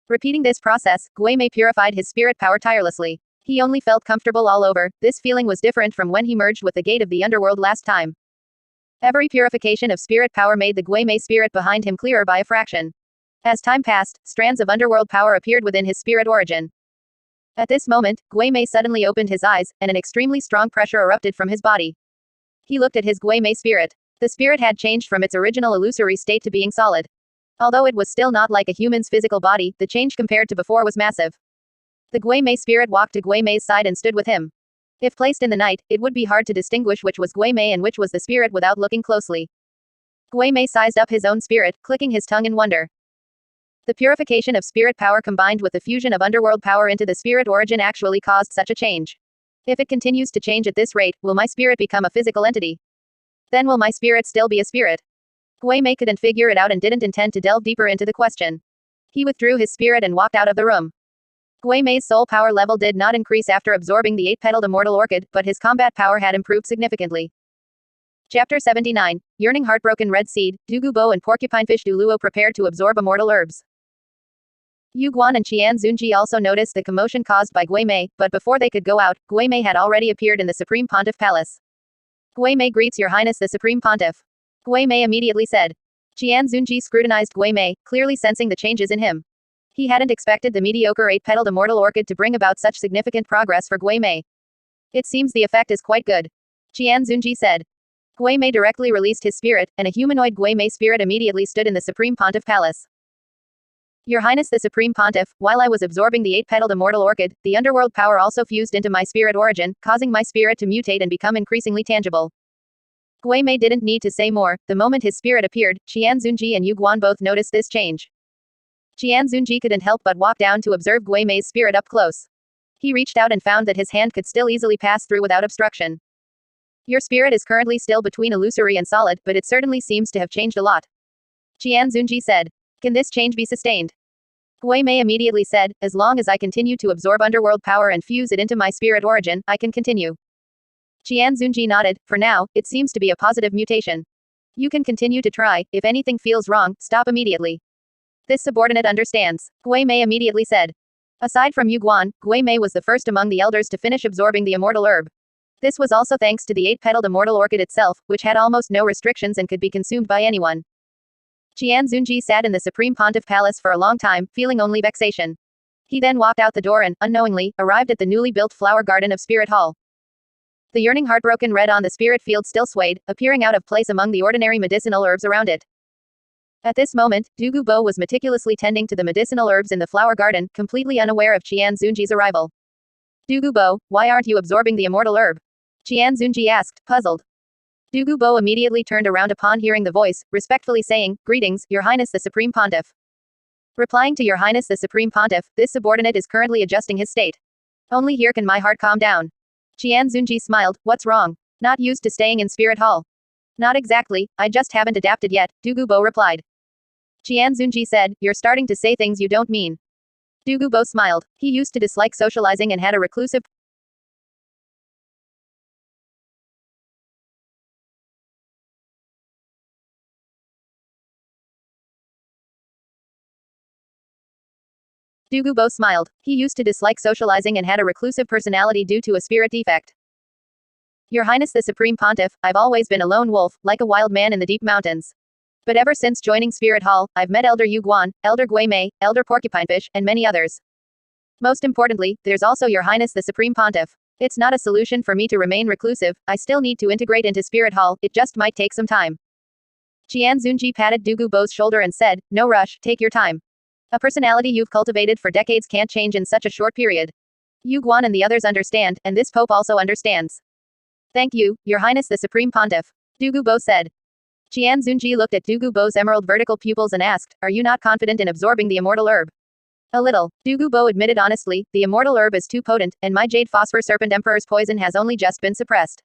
Repeating this process, Gui Mei purified his spirit power tirelessly. He only felt comfortable all over. This feeling was different from when he merged with the gate of the underworld last time. Every purification of spirit power made the Gui Mei spirit behind him clearer by a fraction. As time passed, strands of underworld power appeared within his spirit origin. At this moment, Gui Mei suddenly opened his eyes, and an extremely strong pressure erupted from his body. He looked at his Gui Mei spirit. The spirit had changed from its original illusory state to being solid. Although it was still not like a human's physical body, the change compared to before was massive. The Gui Mei spirit walked to Gui Mei's side and stood with him. If placed in the night, it would be hard to distinguish which was Gui Mei and which was the spirit without looking closely. Gui Mei sized up his own spirit, clicking his tongue in wonder. The purification of spirit power combined with the fusion of underworld power into the spirit origin actually caused such a change. If it continues to change at this rate, will my spirit become a physical entity? Then will my spirit still be a spirit? Gui Mei couldn't figure it out and didn't intend to delve deeper into the question. He withdrew his spirit and walked out of the room. Gui Mei's soul power level did not increase after absorbing the 8-petaled immortal orchid, but his combat power had improved significantly. Chapter 79. Yearning Heartbroken Red Seed, Dugubo and Porcupinefish Duluo prepared to absorb immortal herbs. Yu Guan and Qian Zunji also noticed the commotion caused by Gui Mei, but before they could go out, Gui Mei had already appeared in the Supreme Pontiff Palace. Gui Mei greets Your Highness the Supreme Pontiff. Gui Mei immediately said. Qian Zunji scrutinized Gui Mei, clearly sensing the changes in him. He hadn't expected the mediocre 8-petaled immortal orchid to bring about such significant progress for Gui Mei. It seems the effect is quite good. Qian Zunji said. Gui Mei directly released his spirit, and a humanoid Gui Mei spirit immediately stood in the Supreme Pontiff Palace. Your Highness the Supreme Pontiff, while I was absorbing the 8-petaled immortal orchid, the underworld power also fused into my spirit origin, causing my spirit to mutate and become increasingly tangible. Gui Mei didn't need to say more. The moment his spirit appeared, Qian Zunji and Yu Guan both noticed this change. Qian Zunji couldn't help but walk down to observe Gui Mei's spirit up close. He reached out and found that his hand could still easily pass through without obstruction. Your spirit is currently still between illusory and solid, but it certainly seems to have changed a lot. Qian Zunji said. Can this change be sustained? Gui Mei immediately said, as long as I continue to absorb underworld power and fuse it into my spirit origin, I can continue. Qian Zunji nodded. For now, it seems to be a positive mutation. You can continue to try. If anything feels wrong, stop immediately. This subordinate understands. Gui Mei immediately said. Aside from Yu Guan, Gui Mei was the first among the elders to finish absorbing the immortal herb. This was also thanks to the 8-petaled immortal orchid itself, which had almost no restrictions and could be consumed by anyone. Qian Zunji sat in the Supreme Pontiff Palace for a long time, feeling only vexation. He then walked out the door and, unknowingly, arrived at the newly built flower garden of Spirit Hall. The yearning heartbroken red on the spirit field still swayed, appearing out of place among the ordinary medicinal herbs around it. At this moment, Dugu Bo was meticulously tending to the medicinal herbs in the flower garden, completely unaware of Qian Zunji's arrival. Dugu Bo, why aren't you absorbing the immortal herb? Qian Zunji asked, puzzled. Dugu Bo immediately turned around upon hearing the voice, respectfully saying, Greetings, Your Highness the Supreme Pontiff. Replying to Your Highness the Supreme Pontiff, this subordinate is currently adjusting his state. Only here can my heart calm down. Qian Zunji smiled, what's wrong? Not used to staying in Spirit Hall. Not exactly, I just haven't adapted yet, Dugu Bo replied. Qian Zunji said, you're starting to say things you don't mean. Dugu Bo smiled. He used to dislike socializing and had a reclusive Dugu Bo smiled. He used to dislike socializing and had a reclusive personality due to a spirit defect. Your Highness the Supreme Pontiff, I've always been a lone wolf, like a wild man in the deep mountains. But ever since joining Spirit Hall, I've met Elder Yu Guan, Elder Gui Mei, Elder Porcupinefish, and many others. Most importantly, there's also Your Highness the Supreme Pontiff. It's not a solution for me to remain reclusive, I still need to integrate into Spirit Hall, it just might take some time. Qian Zunji patted Dugu Bo's shoulder and said, no rush, take your time. A personality you've cultivated for decades can't change in such a short period. Yu Guan and the others understand, and this Pope also understands. Thank you, Your Highness the Supreme Pontiff. Dugu Bo said. Qian Zunji looked at Dugu Bo's emerald vertical pupils and asked, are you not confident in absorbing the immortal herb? A little, Dugu Bo admitted honestly, the immortal herb is too potent, and my Jade Phosphor Serpent Emperor's poison has only just been suppressed.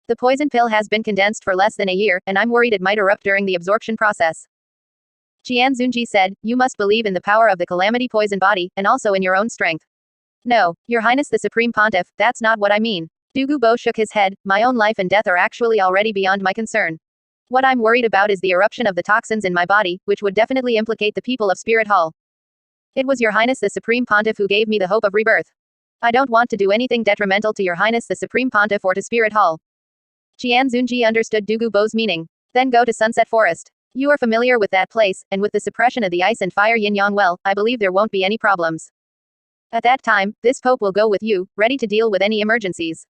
The poison pill has been condensed for less than a year, and I'm worried it might erupt during the absorption process. Qian Zunji said, you must believe in the power of the calamity poison body, and also in your own strength. No, Your Highness the Supreme Pontiff, that's not what I mean. Du Gubo shook his head, my own life and death are actually already beyond my concern. What I'm worried about is the eruption of the toxins in my body, which would definitely implicate the people of Spirit Hall. It was Your Highness the Supreme Pontiff who gave me the hope of rebirth. I don't want to do anything detrimental to Your Highness the Supreme Pontiff or to Spirit Hall. Qian Zunji understood Du Gubo's meaning. Then go to Sunset Forest. You are familiar with that place, and with the suppression of the ice and fire yin-yang well, I believe there won't be any problems. At that time, this Pope will go with you, ready to deal with any emergencies.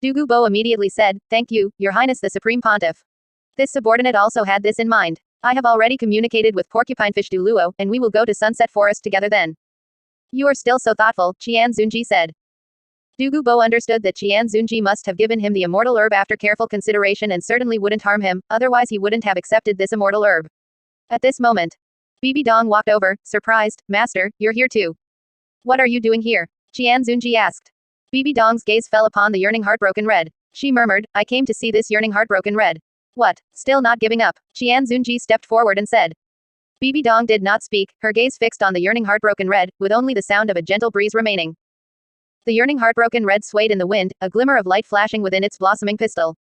Du Gubo immediately said, thank you, Your Highness the Supreme Pontiff. This subordinate also had this in mind. I have already communicated with Porcupinefish Du Luo, and we will go to Sunset Forest together then. You are still so thoughtful, Qian Zunji said. Du Gubo understood that Qian Zunji must have given him the immortal herb after careful consideration and certainly wouldn't harm him, otherwise he wouldn't have accepted this immortal herb. At this moment, Bibi Dong walked over, surprised, Master, you're here too. What are you doing here? Qian Zunji asked. Bibi Dong's gaze fell upon the yearning heartbroken red. She murmured, I came to see this yearning heartbroken red. What? Still not giving up? Qian Zunji stepped forward and said. Bibi Dong did not speak, her gaze fixed on the yearning heartbroken red, with only the sound of a gentle breeze remaining. The yearning heartbroken red swayed in the wind, a glimmer of light flashing within its blossoming pistil.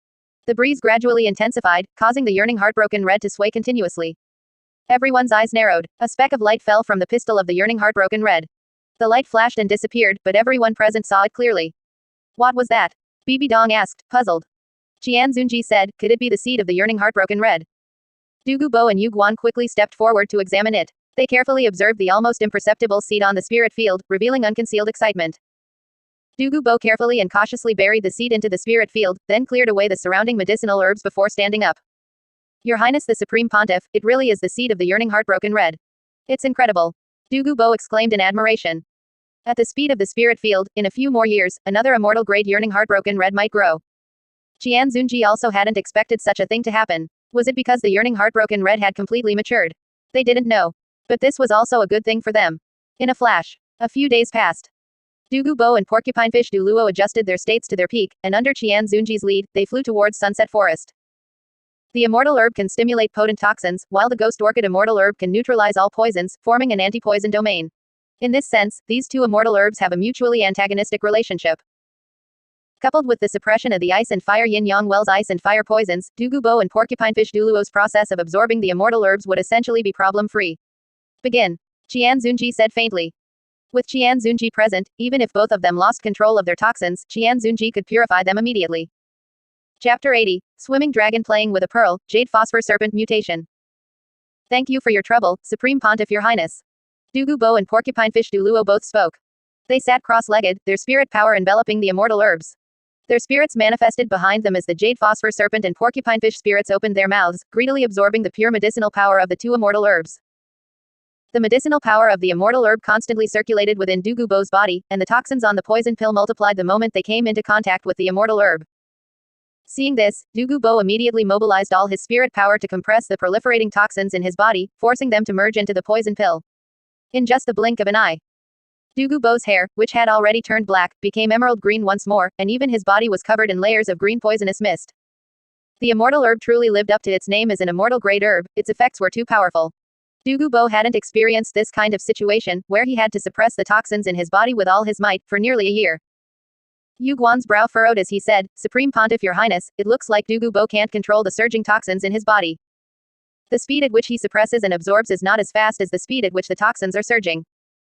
The breeze gradually intensified, causing the yearning heartbroken red to sway continuously. Everyone's eyes narrowed. A speck of light fell from the pistil of the yearning heartbroken red. The light flashed and disappeared, but everyone present saw it clearly. What was that? Bibi Dong asked, puzzled. Qian Zunji said, could it be the seed of the yearning heartbroken red? Du Gubo and Yu Guan quickly stepped forward to examine it. They carefully observed the almost imperceptible seed on the spirit field, revealing unconcealed excitement. Du Gubo carefully and cautiously buried the seed into the spirit field, then cleared away the surrounding medicinal herbs before standing up. Your Highness the Supreme Pontiff, it really is the seed of the yearning heartbroken red. It's incredible. Du Gubo exclaimed in admiration. At the speed of the spirit field, in a few more years, another immortal grade yearning heartbroken red might grow. Qian Zunji also hadn't expected such a thing to happen. Was it because the yearning heartbroken red had completely matured? They didn't know. But this was also a good thing for them. In a flash, a few days passed. Du Gubo and Porcupinefish Du Luo adjusted their states to their peak, and under Qian Zunji's lead, they flew towards Sunset Forest. The immortal herb can stimulate potent toxins, while the ghost orchid immortal herb can neutralize all poisons, forming an anti-poison domain. In this sense, these two immortal herbs have a mutually antagonistic relationship. Coupled with the suppression of the ice and fire yin-yang well's ice and fire poisons, Du Gubo and Porcupinefish Du Luo's process of absorbing the immortal herbs would essentially be problem-free. Begin. Qian Zunji said faintly. With Qian Zunji present, even if both of them lost control of their toxins, Qian Zunji could purify them immediately. Chapter 80. Swimming Dragon Playing with a Pearl, Jade Phosphor Serpent Mutation. Thank you for your trouble, Supreme Pontiff Your Highness. Du Gubo and Porcupinefish Du Luo both spoke. They sat cross-legged, their spirit power enveloping the immortal herbs. Their spirits manifested behind them as the Jade Phosphor Serpent and Porcupinefish spirits opened their mouths, greedily absorbing the pure medicinal power of the two immortal herbs. The medicinal power of the immortal herb constantly circulated within Du Gubo's body, and the toxins on the poison pill multiplied the moment they came into contact with the immortal herb. Seeing this, Du Gubo immediately mobilized all his spirit power to compress the proliferating toxins in his body, forcing them to merge into the poison pill. In just the blink of an eye, Du Gubo's hair, which had already turned black, became emerald green once more, and even his body was covered in layers of green poisonous mist. The immortal herb truly lived up to its name as an immortal grade herb, its effects were too powerful. Du Gubo hadn't experienced this kind of situation, where he had to suppress the toxins in his body with all his might, for nearly a year. Yu Guan's brow furrowed as he said, Supreme Pontiff Your Highness, it looks like Du Gubo can't control the surging toxins in his body. The speed at which he suppresses and absorbs is not as fast as the speed at which the toxins are surging.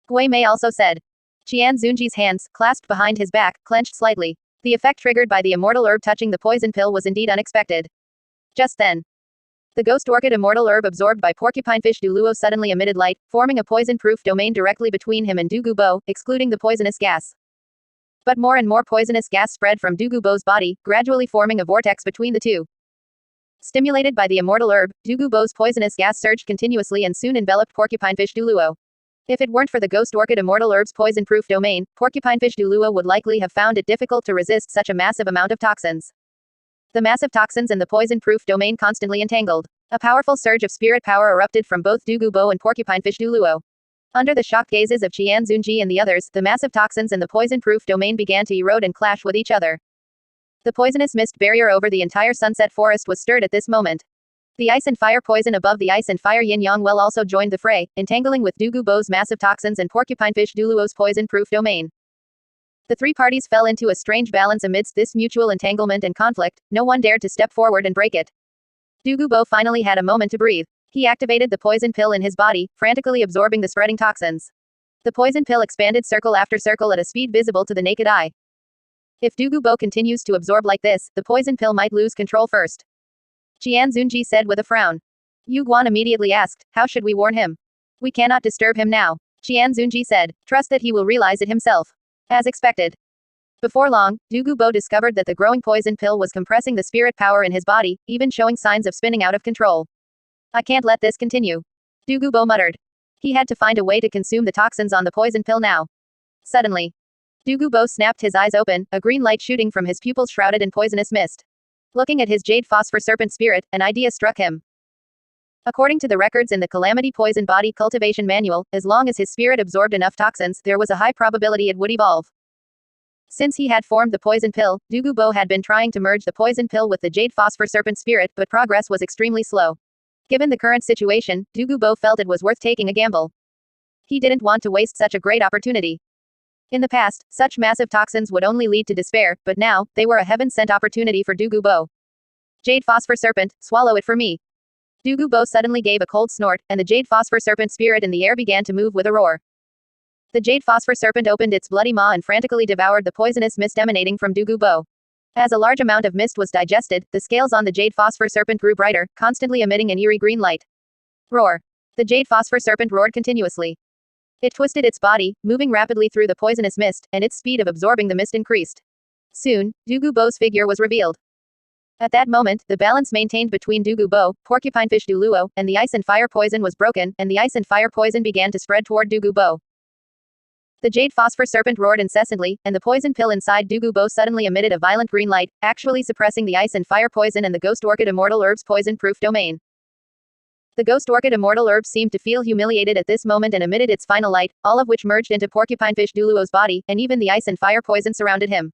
Gui Mei also said. Qian Zunji's hands, clasped behind his back, clenched slightly. The effect triggered by the immortal herb touching the poison pill was indeed unexpected. Just then, the ghost orchid immortal herb absorbed by Porcupinefish Du Luo suddenly emitted light, forming a poison-proof domain directly between him and Du Gubo, excluding the poisonous gas. But more and more poisonous gas spread from Du Gubo's body, gradually forming a vortex between the two. Stimulated by the immortal herb, Du Gubo's poisonous gas surged continuously and soon enveloped Porcupinefish Du Luo. If it weren't for the ghost orchid immortal herb's poison-proof domain, Porcupinefish Du Luo would likely have found it difficult to resist such a massive amount of toxins. The massive toxins and the poison-proof domain constantly entangled. A powerful surge of spirit power erupted from both Du Gubo and Porcupinefish Du Luo. Under the shocked gazes of Qian Zunji and the others, the massive toxins and the poison-proof domain began to erode and clash with each other. The poisonous mist barrier over the entire sunset forest was stirred at this moment. The ice and fire poison above the ice and fire yin-yang well also joined the fray, entangling with Dugu Bo's massive toxins and Porcupinefish Duluo's poison-proof domain. The three parties fell into a strange balance amidst this mutual entanglement and conflict. No one dared to step forward and break it. Dugu Bo finally had a moment to breathe. He activated the poison pill in his body, frantically absorbing the spreading toxins. The poison pill expanded circle after circle at a speed visible to the naked eye. If Dugu Bo continues to absorb like this, the poison pill might lose control first. Qian Zunji said with a frown. Yu Guan immediately asked, how should we warn him? We cannot disturb him now. Qian Zunji said, trust that he will realize it himself. As expected. Before long, Dugu Bo discovered that the growing poison pill was compressing the spirit power in his body, even showing signs of spinning out of control. I can't let this continue. Dugu Bo muttered. He had to find a way to consume the toxins on the poison pill now. Suddenly, Dugu Bo snapped his eyes open, a green light shooting from his pupils shrouded in poisonous mist. Looking at his jade phosphor serpent spirit, an idea struck him. According to the records in the Calamity Poison Body Cultivation Manual, as long as his spirit absorbed enough toxins, there was a high probability it would evolve. Since he had formed the poison pill, Dugu Bo had been trying to merge the poison pill with the jade phosphor serpent spirit, but progress was extremely slow. Given the current situation, Dugu Bo felt it was worth taking a gamble. He didn't want to waste such a great opportunity. In the past, such massive toxins would only lead to despair, but now, they were a heaven-sent opportunity for Dugu Bo. Jade phosphor serpent, swallow it for me. Dugu Bo suddenly gave a cold snort, and the jade phosphor serpent spirit in the air began to move with a roar. The jade phosphor serpent opened its bloody maw and frantically devoured the poisonous mist emanating from Dugu Bo. As a large amount of mist was digested, the scales on the jade phosphor serpent grew brighter, constantly emitting an eerie green light. Roar. The jade phosphor serpent roared continuously. It twisted its body, moving rapidly through the poisonous mist, and its speed of absorbing the mist increased. Soon, Dugu Bo's figure was revealed. At that moment, the balance maintained between Dugu Bo, Porcupinefish Duluo, and the ice and fire poison was broken, and the ice and fire poison began to spread toward Dugu Bo. The jade phosphor serpent roared incessantly, and the poison pill inside Dugu Bo suddenly emitted a violent green light, actually suppressing the ice and fire poison and the ghost orchid immortal herb's poison-proof domain. The ghost orchid immortal herb seemed to feel humiliated at this moment and emitted its final light, all of which merged into Porcupinefish Duluo's body, and even the ice and fire poison surrounded him.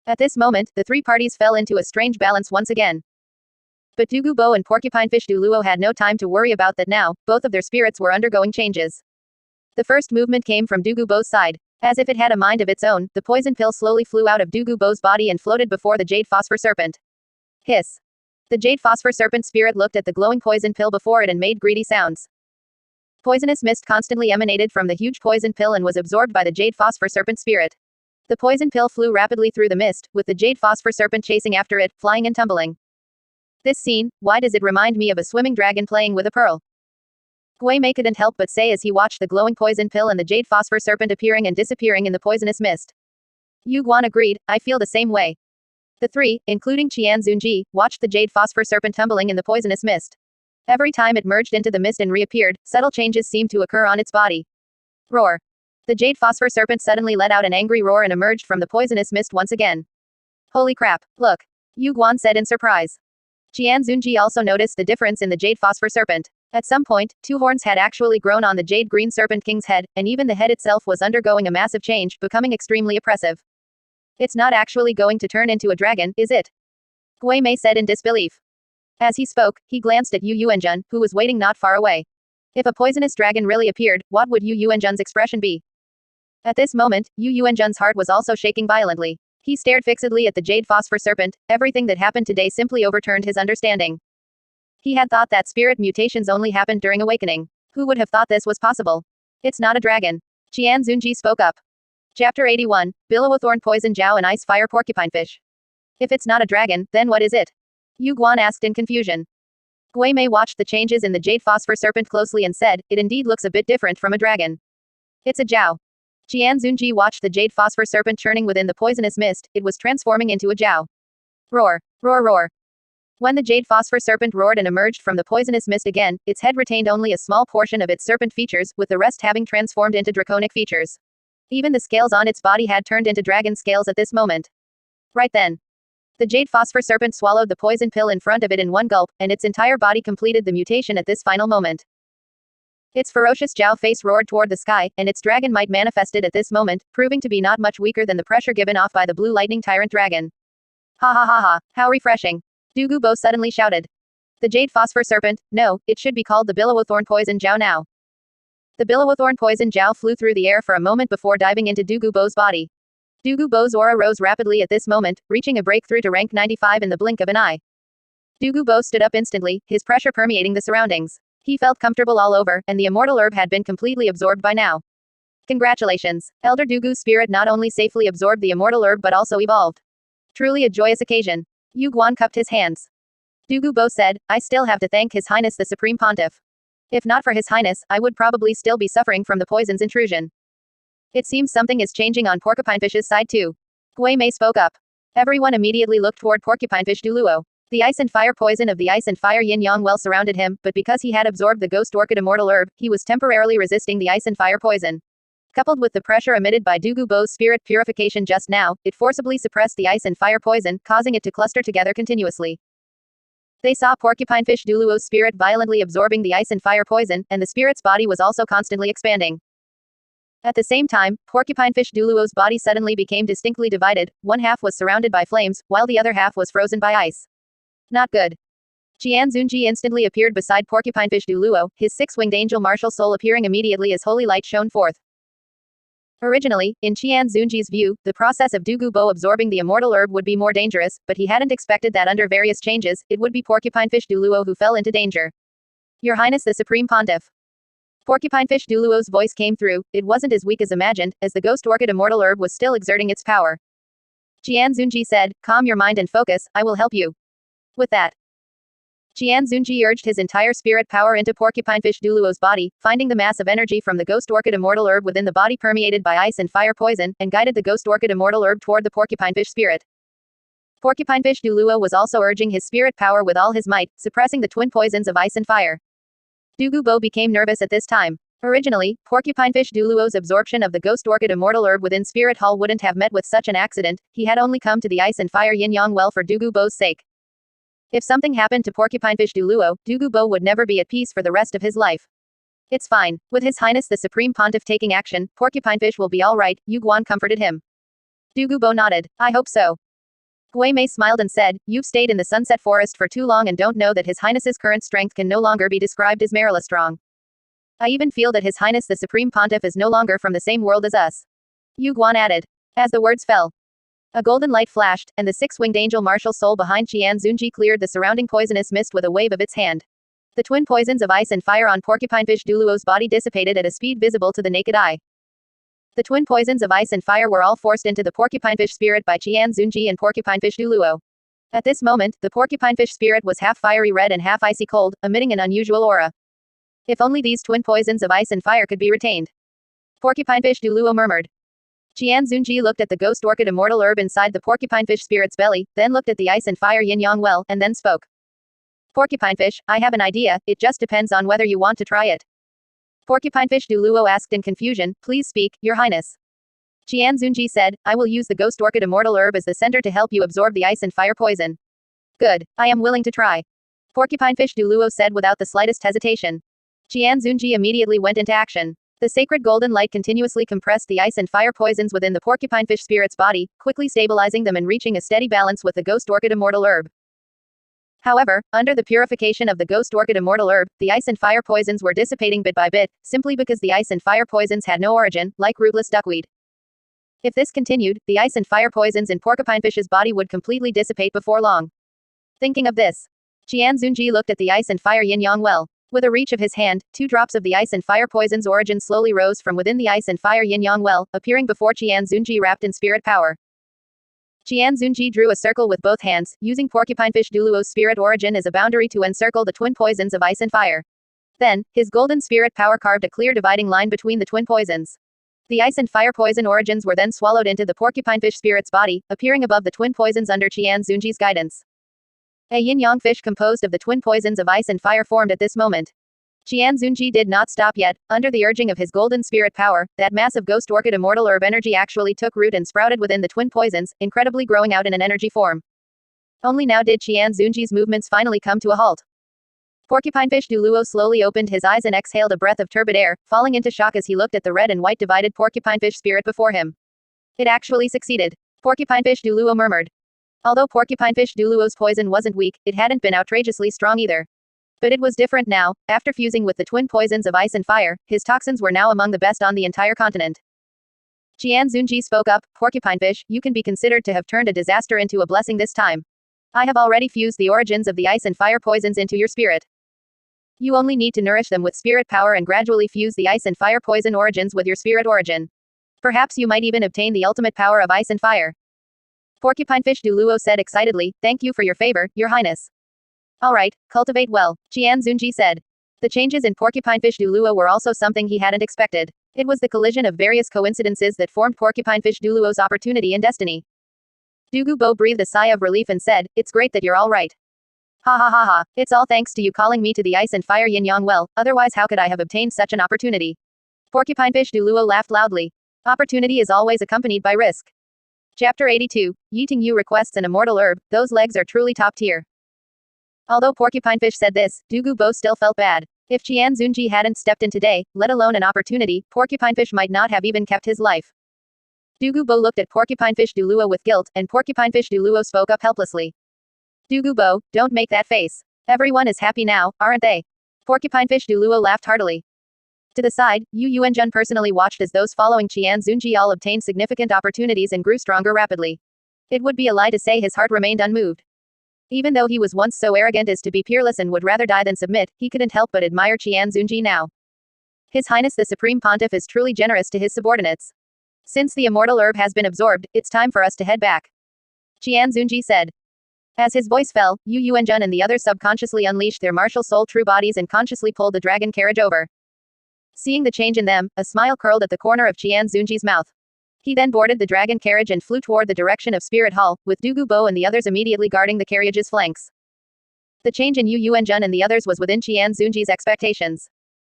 At this moment, the three parties fell into a strange balance once again. But Dugu Bo and Porcupinefish Duluo had no time to worry about that now, both of their spirits were undergoing changes. The first movement came from Dugu Bo's side. As if it had a mind of its own, the poison pill slowly flew out of Dugu Bo's body and floated before the jade phosphor serpent. Hiss. The jade phosphor serpent spirit looked at the glowing poison pill before it and made greedy sounds. Poisonous mist constantly emanated from the huge poison pill and was absorbed by the jade phosphor serpent spirit. The poison pill flew rapidly through the mist, with the jade phosphor serpent chasing after it, flying and tumbling. This scene, why does it remind me of a swimming dragon playing with a pearl? Gui Mei couldn't help but say as he watched the glowing poison pill and the jade phosphor serpent appearing and disappearing in the poisonous mist. Yu Guan agreed, I feel the same way. The three, including Qian Zunji, watched the jade phosphor serpent tumbling in the poisonous mist. Every time it merged into the mist and reappeared, subtle changes seemed to occur on its body. Roar. The jade phosphor serpent suddenly let out an angry roar and emerged from the poisonous mist once again. Holy crap, look. Yu Guan said in surprise. Qian Zunji also noticed the difference in the jade phosphor serpent. At some point, two horns had actually grown on the jade green serpent king's head, and even the head itself was undergoing a massive change, becoming extremely oppressive. It's not actually going to turn into a dragon, is it? Gui Mei said in disbelief. As he spoke, he glanced at Yu Yuanjun, who was waiting not far away. If a poisonous dragon really appeared, what would Yu Yuanjun's expression be? At this moment, Yu Yuanjun's heart was also shaking violently. He stared fixedly at the jade phosphor serpent. Everything that happened today simply overturned his understanding. He had thought that spirit mutations only happened during awakening. Who would have thought this was possible? It's not a dragon. Qian Zunji spoke up. Chapter 81, Billowathorn Poison Jiao and Ice Fire Porcupinefish. If it's not a dragon, then what is it? Yu Guan asked in confusion. Gui Mei watched the changes in the jade phosphor serpent closely and said, it indeed looks a bit different from a dragon. It's a jiao. Qian Zunji watched the jade phosphor serpent churning within the poisonous mist, it was transforming into a jiao. Roar, roar, roar. When the jade phosphor serpent roared and emerged from the poisonous mist again, its head retained only a small portion of its serpent features, with the rest having transformed into draconic features. Even the scales on its body had turned into dragon scales at this moment. Right then. The jade phosphor serpent swallowed the poison pill in front of it in one gulp, and its entire body completed the mutation at this final moment. Its ferocious jiao face roared toward the sky, and its dragon might manifested at this moment, proving to be not much weaker than the pressure given off by the blue lightning tyrant dragon. Ha ha ha ha, how refreshing. Dugubo suddenly shouted. The jade phosphor serpent, no, it should be called the billowathorn poison Jiao now. The billowathorn poison Jiao flew through the air for a moment before diving into Dugubo's body. Dugubo's aura rose rapidly at this moment, reaching a breakthrough to rank 95 in the blink of an eye. Dugubo stood up instantly, his pressure permeating the surroundings. He felt comfortable all over, and the immortal herb had been completely absorbed by now. Congratulations. Elder Dugu's spirit not only safely absorbed the immortal herb but also evolved. Truly a joyous occasion. Yu Guan cupped his hands. Dugubo said, I still have to thank His Highness the Supreme Pontiff. If not for His Highness, I would probably still be suffering from the poison's intrusion. It seems something is changing on Porcupinefish's side too. Gui Mei spoke up. Everyone immediately looked toward Porcupinefish Duluo. The ice and fire poison of the ice and fire yin-yang well surrounded him, but because he had absorbed the ghost orchid immortal herb, he was temporarily resisting the ice and fire poison. Coupled with the pressure emitted by Dugubo's spirit purification just now, it forcibly suppressed the ice and fire poison, causing it to cluster together continuously. They saw Porcupinefish Duluo's spirit violently absorbing the ice and fire poison, and the spirit's body was also constantly expanding. At the same time, Porcupinefish Duluo's body suddenly became distinctly divided, one half was surrounded by flames, while the other half was frozen by ice. Not good. Qian Zunji instantly appeared beside Porcupinefish Duluo, his six-winged angel martial soul appearing immediately as holy light shone forth. Originally, in Qian Zunji's view, the process of Dugubo absorbing the immortal herb would be more dangerous, but he hadn't expected that under various changes, it would be Porcupinefish Duluo who fell into danger. Your Highness the Supreme Pontiff. Porcupinefish Duluo's voice came through, it wasn't as weak as imagined, as the ghost orchid immortal herb was still exerting its power. Qian Zunji said, calm your mind and focus, I will help you. With that, Qian Zunji urged his entire spirit power into Porcupinefish Duluo's body, finding the mass of energy from the ghost orchid immortal herb within the body permeated by ice and fire poison, and guided the ghost orchid immortal herb toward the Porcupinefish spirit. Porcupinefish Duluo was also urging his spirit power with all his might, suppressing the twin poisons of ice and fire. Dugubo became nervous at this time. Originally, Porcupinefish Duluo's absorption of the ghost orchid immortal herb within Spirit Hall wouldn't have met with such an accident, he had only come to the ice and fire yin-yang well for Dugubo's sake. If something happened to Porcupinefish Duluo, Dugubo would never be at peace for the rest of his life. It's fine. With His Highness the Supreme Pontiff taking action, Porcupinefish will be alright, Yu Guan comforted him. Dugubo nodded. I hope so. Gui Mei smiled and said, you've stayed in the Sunset Forest for too long and don't know that His Highness's current strength can no longer be described as Marilla strong. I even feel that His Highness the Supreme Pontiff is no longer from the same world as us. Yu Guan added. As the words fell, a golden light flashed, and the six-winged angel martial soul behind Qian Zunji cleared the surrounding poisonous mist with a wave of its hand. The twin poisons of ice and fire on Porcupinefish Duluo's body dissipated at a speed visible to the naked eye. The twin poisons of ice and fire were all forced into the Porcupinefish spirit by Qian Zunji and Porcupinefish Duluo. At this moment, the Porcupinefish spirit was half fiery red and half icy cold, emitting an unusual aura. If only these twin poisons of ice and fire could be retained. Porcupinefish Duluo murmured. Qian Zunji looked at the ghost orchid immortal herb inside the Porcupinefish spirit's belly, then looked at the ice and fire yin-yang well, and then spoke. Porcupinefish, I have an idea, it just depends on whether you want to try it. Porcupinefish Duluo asked in confusion, please speak, Your Highness. Qian Zunji said, I will use the ghost orchid immortal herb as the center to help you absorb the ice and fire poison. Good, I am willing to try. Porcupinefish Duluo said without the slightest hesitation. Qian Zunji immediately went into action. The sacred golden light continuously compressed the ice and fire poisons within the Porcupinefish spirit's body, quickly stabilizing them and reaching a steady balance with the ghost orchid immortal herb. However, under the purification of the ghost orchid immortal herb, the ice and fire poisons were dissipating bit by bit, simply because the ice and fire poisons had no origin, like rootless duckweed. If this continued, the ice and fire poisons in Porcupinefish's body would completely dissipate before long. Thinking of this, Qian Zunji looked at the ice and fire yin-yang well. With a reach of his hand, 2 drops of the ice and fire poison's origin slowly rose from within the ice and fire yin-yang well, appearing before Qian Zunji wrapped in spirit power. Qian Zunji drew a circle with both hands, using Porcupinefish Duluo's spirit origin as a boundary to encircle the twin poisons of ice and fire. Then, his golden spirit power carved a clear dividing line between the twin poisons. The ice and fire poison origins were then swallowed into the Porcupinefish spirit's body, appearing above the twin poisons under Qian Zunji's guidance. A yin-yang fish composed of the twin poisons of ice and fire formed at this moment. Qian Zunji did not stop yet. Under the urging of his golden spirit power, that massive ghost orchid immortal herb energy actually took root and sprouted within the twin poisons, incredibly growing out in an energy form. Only now did Qian Zunji's movements finally come to a halt. Porcupinefish Duluo slowly opened his eyes and exhaled a breath of turbid air, falling into shock as he looked at the red and white divided Porcupinefish spirit before him. It actually succeeded. Porcupinefish Duluo murmured. Although porcupinefish Duluo's poison wasn't weak, it hadn't been outrageously strong either. But it was different now. After fusing with the twin poisons of ice and fire, his toxins were now among the best on the entire continent. Qian Zunji spoke up, Porcupinefish, you can be considered to have turned a disaster into a blessing this time. I have already fused the origins of the ice and fire poisons into your spirit. You only need to nourish them with spirit power and gradually fuse the ice and fire poison origins with your spirit origin. Perhaps you might even obtain the ultimate power of ice and fire. Porcupinefish Duluo said excitedly, thank you for your favor, your highness. Alright, cultivate well, Qian Zunji said. The changes in Porcupinefish Duluo were also something he hadn't expected. It was the collision of various coincidences that formed Porcupinefish Duluo's opportunity and destiny. Dugu Bo breathed a sigh of relief and said, it's great that you're all right. Ha ha ha ha, it's all thanks to you calling me to the ice and fire yin yang well, otherwise how could I have obtained such an opportunity? Porcupinefish Duluo laughed loudly. Opportunity is always accompanied by risk. Chapter 82, Yiting Yu requests an immortal herb, those legs are truly top tier. Although Porcupinefish said this, Dugu Bo still felt bad. If Qian Zunji hadn't stepped in today, let alone an opportunity, Porcupinefish might not have even kept his life. Dugu Bo looked at Porcupinefish Duluo with guilt, and Porcupinefish Duluo spoke up helplessly. Dugu Bo, don't make that face. Everyone is happy now, aren't they? Porcupinefish Duluo laughed heartily. To the side, Yu Yuanjun personally watched as those following Qian Zunji all obtained significant opportunities and grew stronger rapidly. It would be a lie to say his heart remained unmoved. Even though he was once so arrogant as to be peerless and would rather die than submit, he couldn't help but admire Qian Zunji now. His Highness the Supreme Pontiff is truly generous to his subordinates. Since the immortal herb has been absorbed, it's time for us to head back. Qian Zunji said. As his voice fell, Yu Yuanjun and the others subconsciously unleashed their martial soul true bodies and consciously pulled the dragon carriage over. Seeing the change in them, a smile curled at the corner of Qian Zunji's mouth. He then boarded the dragon carriage and flew toward the direction of Spirit Hall, with Dugu Bo and the others immediately guarding the carriage's flanks. The change in Yu Yuanjun and the others was within Qian Zunji's expectations.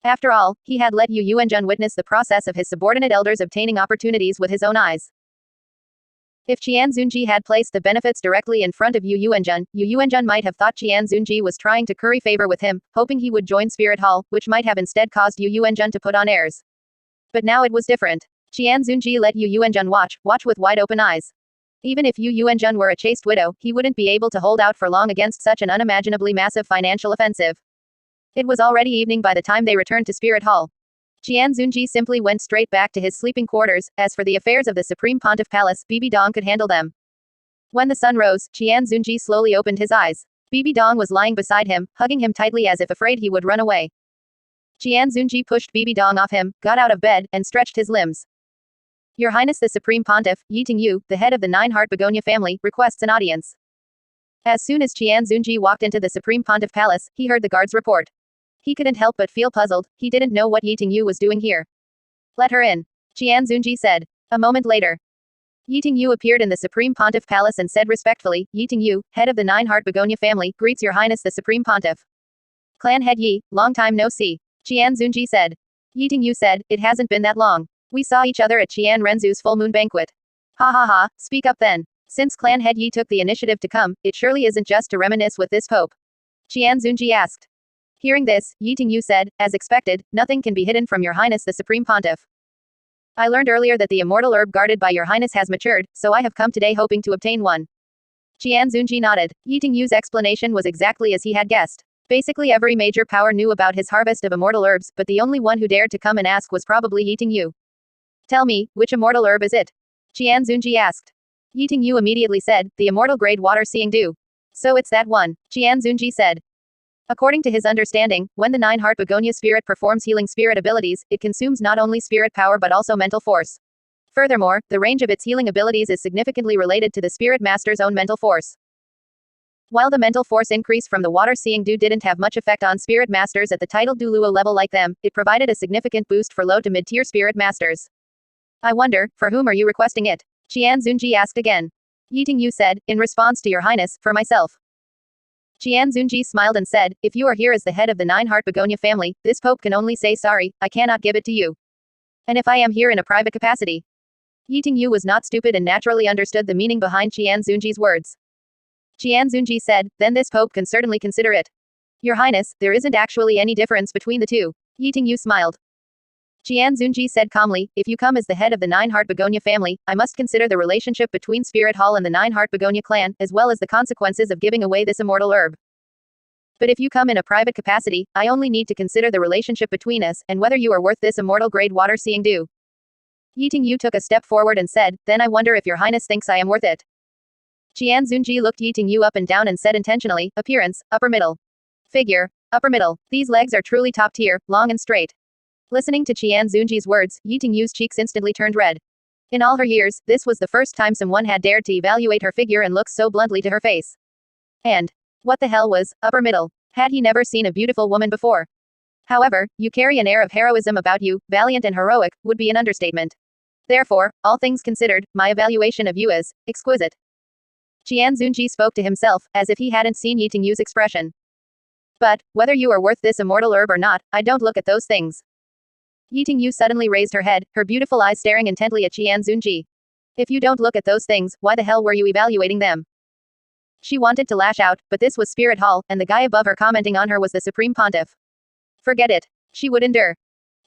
After all, he had let Yu Yuanjun witness the process of his subordinate elders obtaining opportunities with his own eyes. If Qian Zunji had placed the benefits directly in front of Yu Yuanjun might have thought Qian Zunji was trying to curry favor with him, hoping he would join Spirit Hall, which might have instead caused Yu Yuanjun to put on airs. But now it was different. Qian Zunji let Yu Yuanjun watch with wide open eyes. Even if Yu Yuanjun were a chaste widow, he wouldn't be able to hold out for long against such an unimaginably massive financial offensive. It was already evening by the time they returned to Spirit Hall. Qian Zunji simply went straight back to his sleeping quarters. As for the affairs of the Supreme Pontiff Palace, Bibi Dong could handle them. When the sun rose, Qian Zunji slowly opened his eyes. Bibi Dong was lying beside him, hugging him tightly as if afraid he would run away. Qian Zunji pushed Bibi Dong off him, got out of bed, and stretched his limbs. Your Highness the Supreme Pontiff, Yiting Yu, the head of the Nine-Heart Begonia family, requests an audience. As soon as Qian Zunji walked into the Supreme Pontiff Palace, he heard the guard's report. He couldn't help but feel puzzled. He didn't know what Yiting Yu was doing here. Let her in, Qian Zunji said. A moment later, Yiting Yu appeared in the Supreme Pontiff Palace and said respectfully, Yiting Yu, head of the Nine-Heart Begonia family, greets Your Highness the Supreme Pontiff. Clan head Yi, long time no see, Qian Zunji said. Yiting Yu said, it hasn't been that long. We saw each other at Qian Renzu's full moon banquet. Ha ha ha, speak up then. Since clan head Yi took the initiative to come, it surely isn't just to reminisce with this pope. Qian Zunji asked. Hearing this, Yiting Yu said, as expected, nothing can be hidden from Your Highness the Supreme Pontiff. I learned earlier that the immortal herb guarded by Your Highness has matured, so I have come today hoping to obtain one. Qian Zunji nodded. Yiting Yu's explanation was exactly as he had guessed. Basically every major power knew about his harvest of immortal herbs, but the only one who dared to come and ask was probably Yiting Yu. Tell me, which immortal herb is it? Qian Zunji asked. Yiting Yu immediately said, the immortal grade water-seeing dew. So it's that one, Qian Zunji said. According to his understanding, when the Nine-Heart Begonia spirit performs healing spirit abilities, it consumes not only spirit power but also mental force. Furthermore, the range of its healing abilities is significantly related to the spirit master's own mental force. While the mental force increase from the water-seeing dew didn't have much effect on spirit masters at the titled Duluo level like them, it provided a significant boost for low to mid-tier spirit masters. I wonder, for whom are you requesting it? Qian Zunji asked again. Yiting Yu said, in response to Your Highness, for myself. Qian Zunji smiled and said, if you are here as the head of the Nine-Heart Begonia family, this pope can only say sorry, I cannot give it to you. And if I am here in a private capacity? Yiting Yu was not stupid and naturally understood the meaning behind Qian Zunji's words. Qian Zunji said, then this pope can certainly consider it. Your Highness, there isn't actually any difference between the two. Yiting Yu smiled. Jian Zunji said calmly, if you come as the head of the Nine-Heart Begonia family, I must consider the relationship between Spirit Hall and the Nine-Heart Begonia clan, as well as the consequences of giving away this immortal herb. But if you come in a private capacity, I only need to consider the relationship between us, and whether you are worth this immortal grade water-seeing dew. Yiting Yu took a step forward and said, then I wonder if your highness thinks I am worth it. Jian Zunji looked Yiting Yu up and down and said intentionally, appearance, upper middle. Figure, upper middle. These legs are truly top tier, long and straight. Listening to Jian Zunji's words, Yiting Yu's cheeks instantly turned red. In all her years, this was the first time someone had dared to evaluate her figure and look so bluntly to her face. And what the hell was upper middle? Had he never seen a beautiful woman before? However, you carry an air of heroism about you, valiant and heroic, would be an understatement. Therefore, all things considered, my evaluation of you is exquisite. Jian Zunji spoke to himself, as if he hadn't seen Yiting Yu's expression. But, whether you are worth this immortal herb or not, I don't look at those things. Yiting Yu suddenly raised her head, her beautiful eyes staring intently at Jian Zunji. If you don't look at those things, why the hell were you evaluating them? She wanted to lash out, but this was Spirit Hall, and the guy above her commenting on her was the Supreme Pontiff. Forget it. She would endure.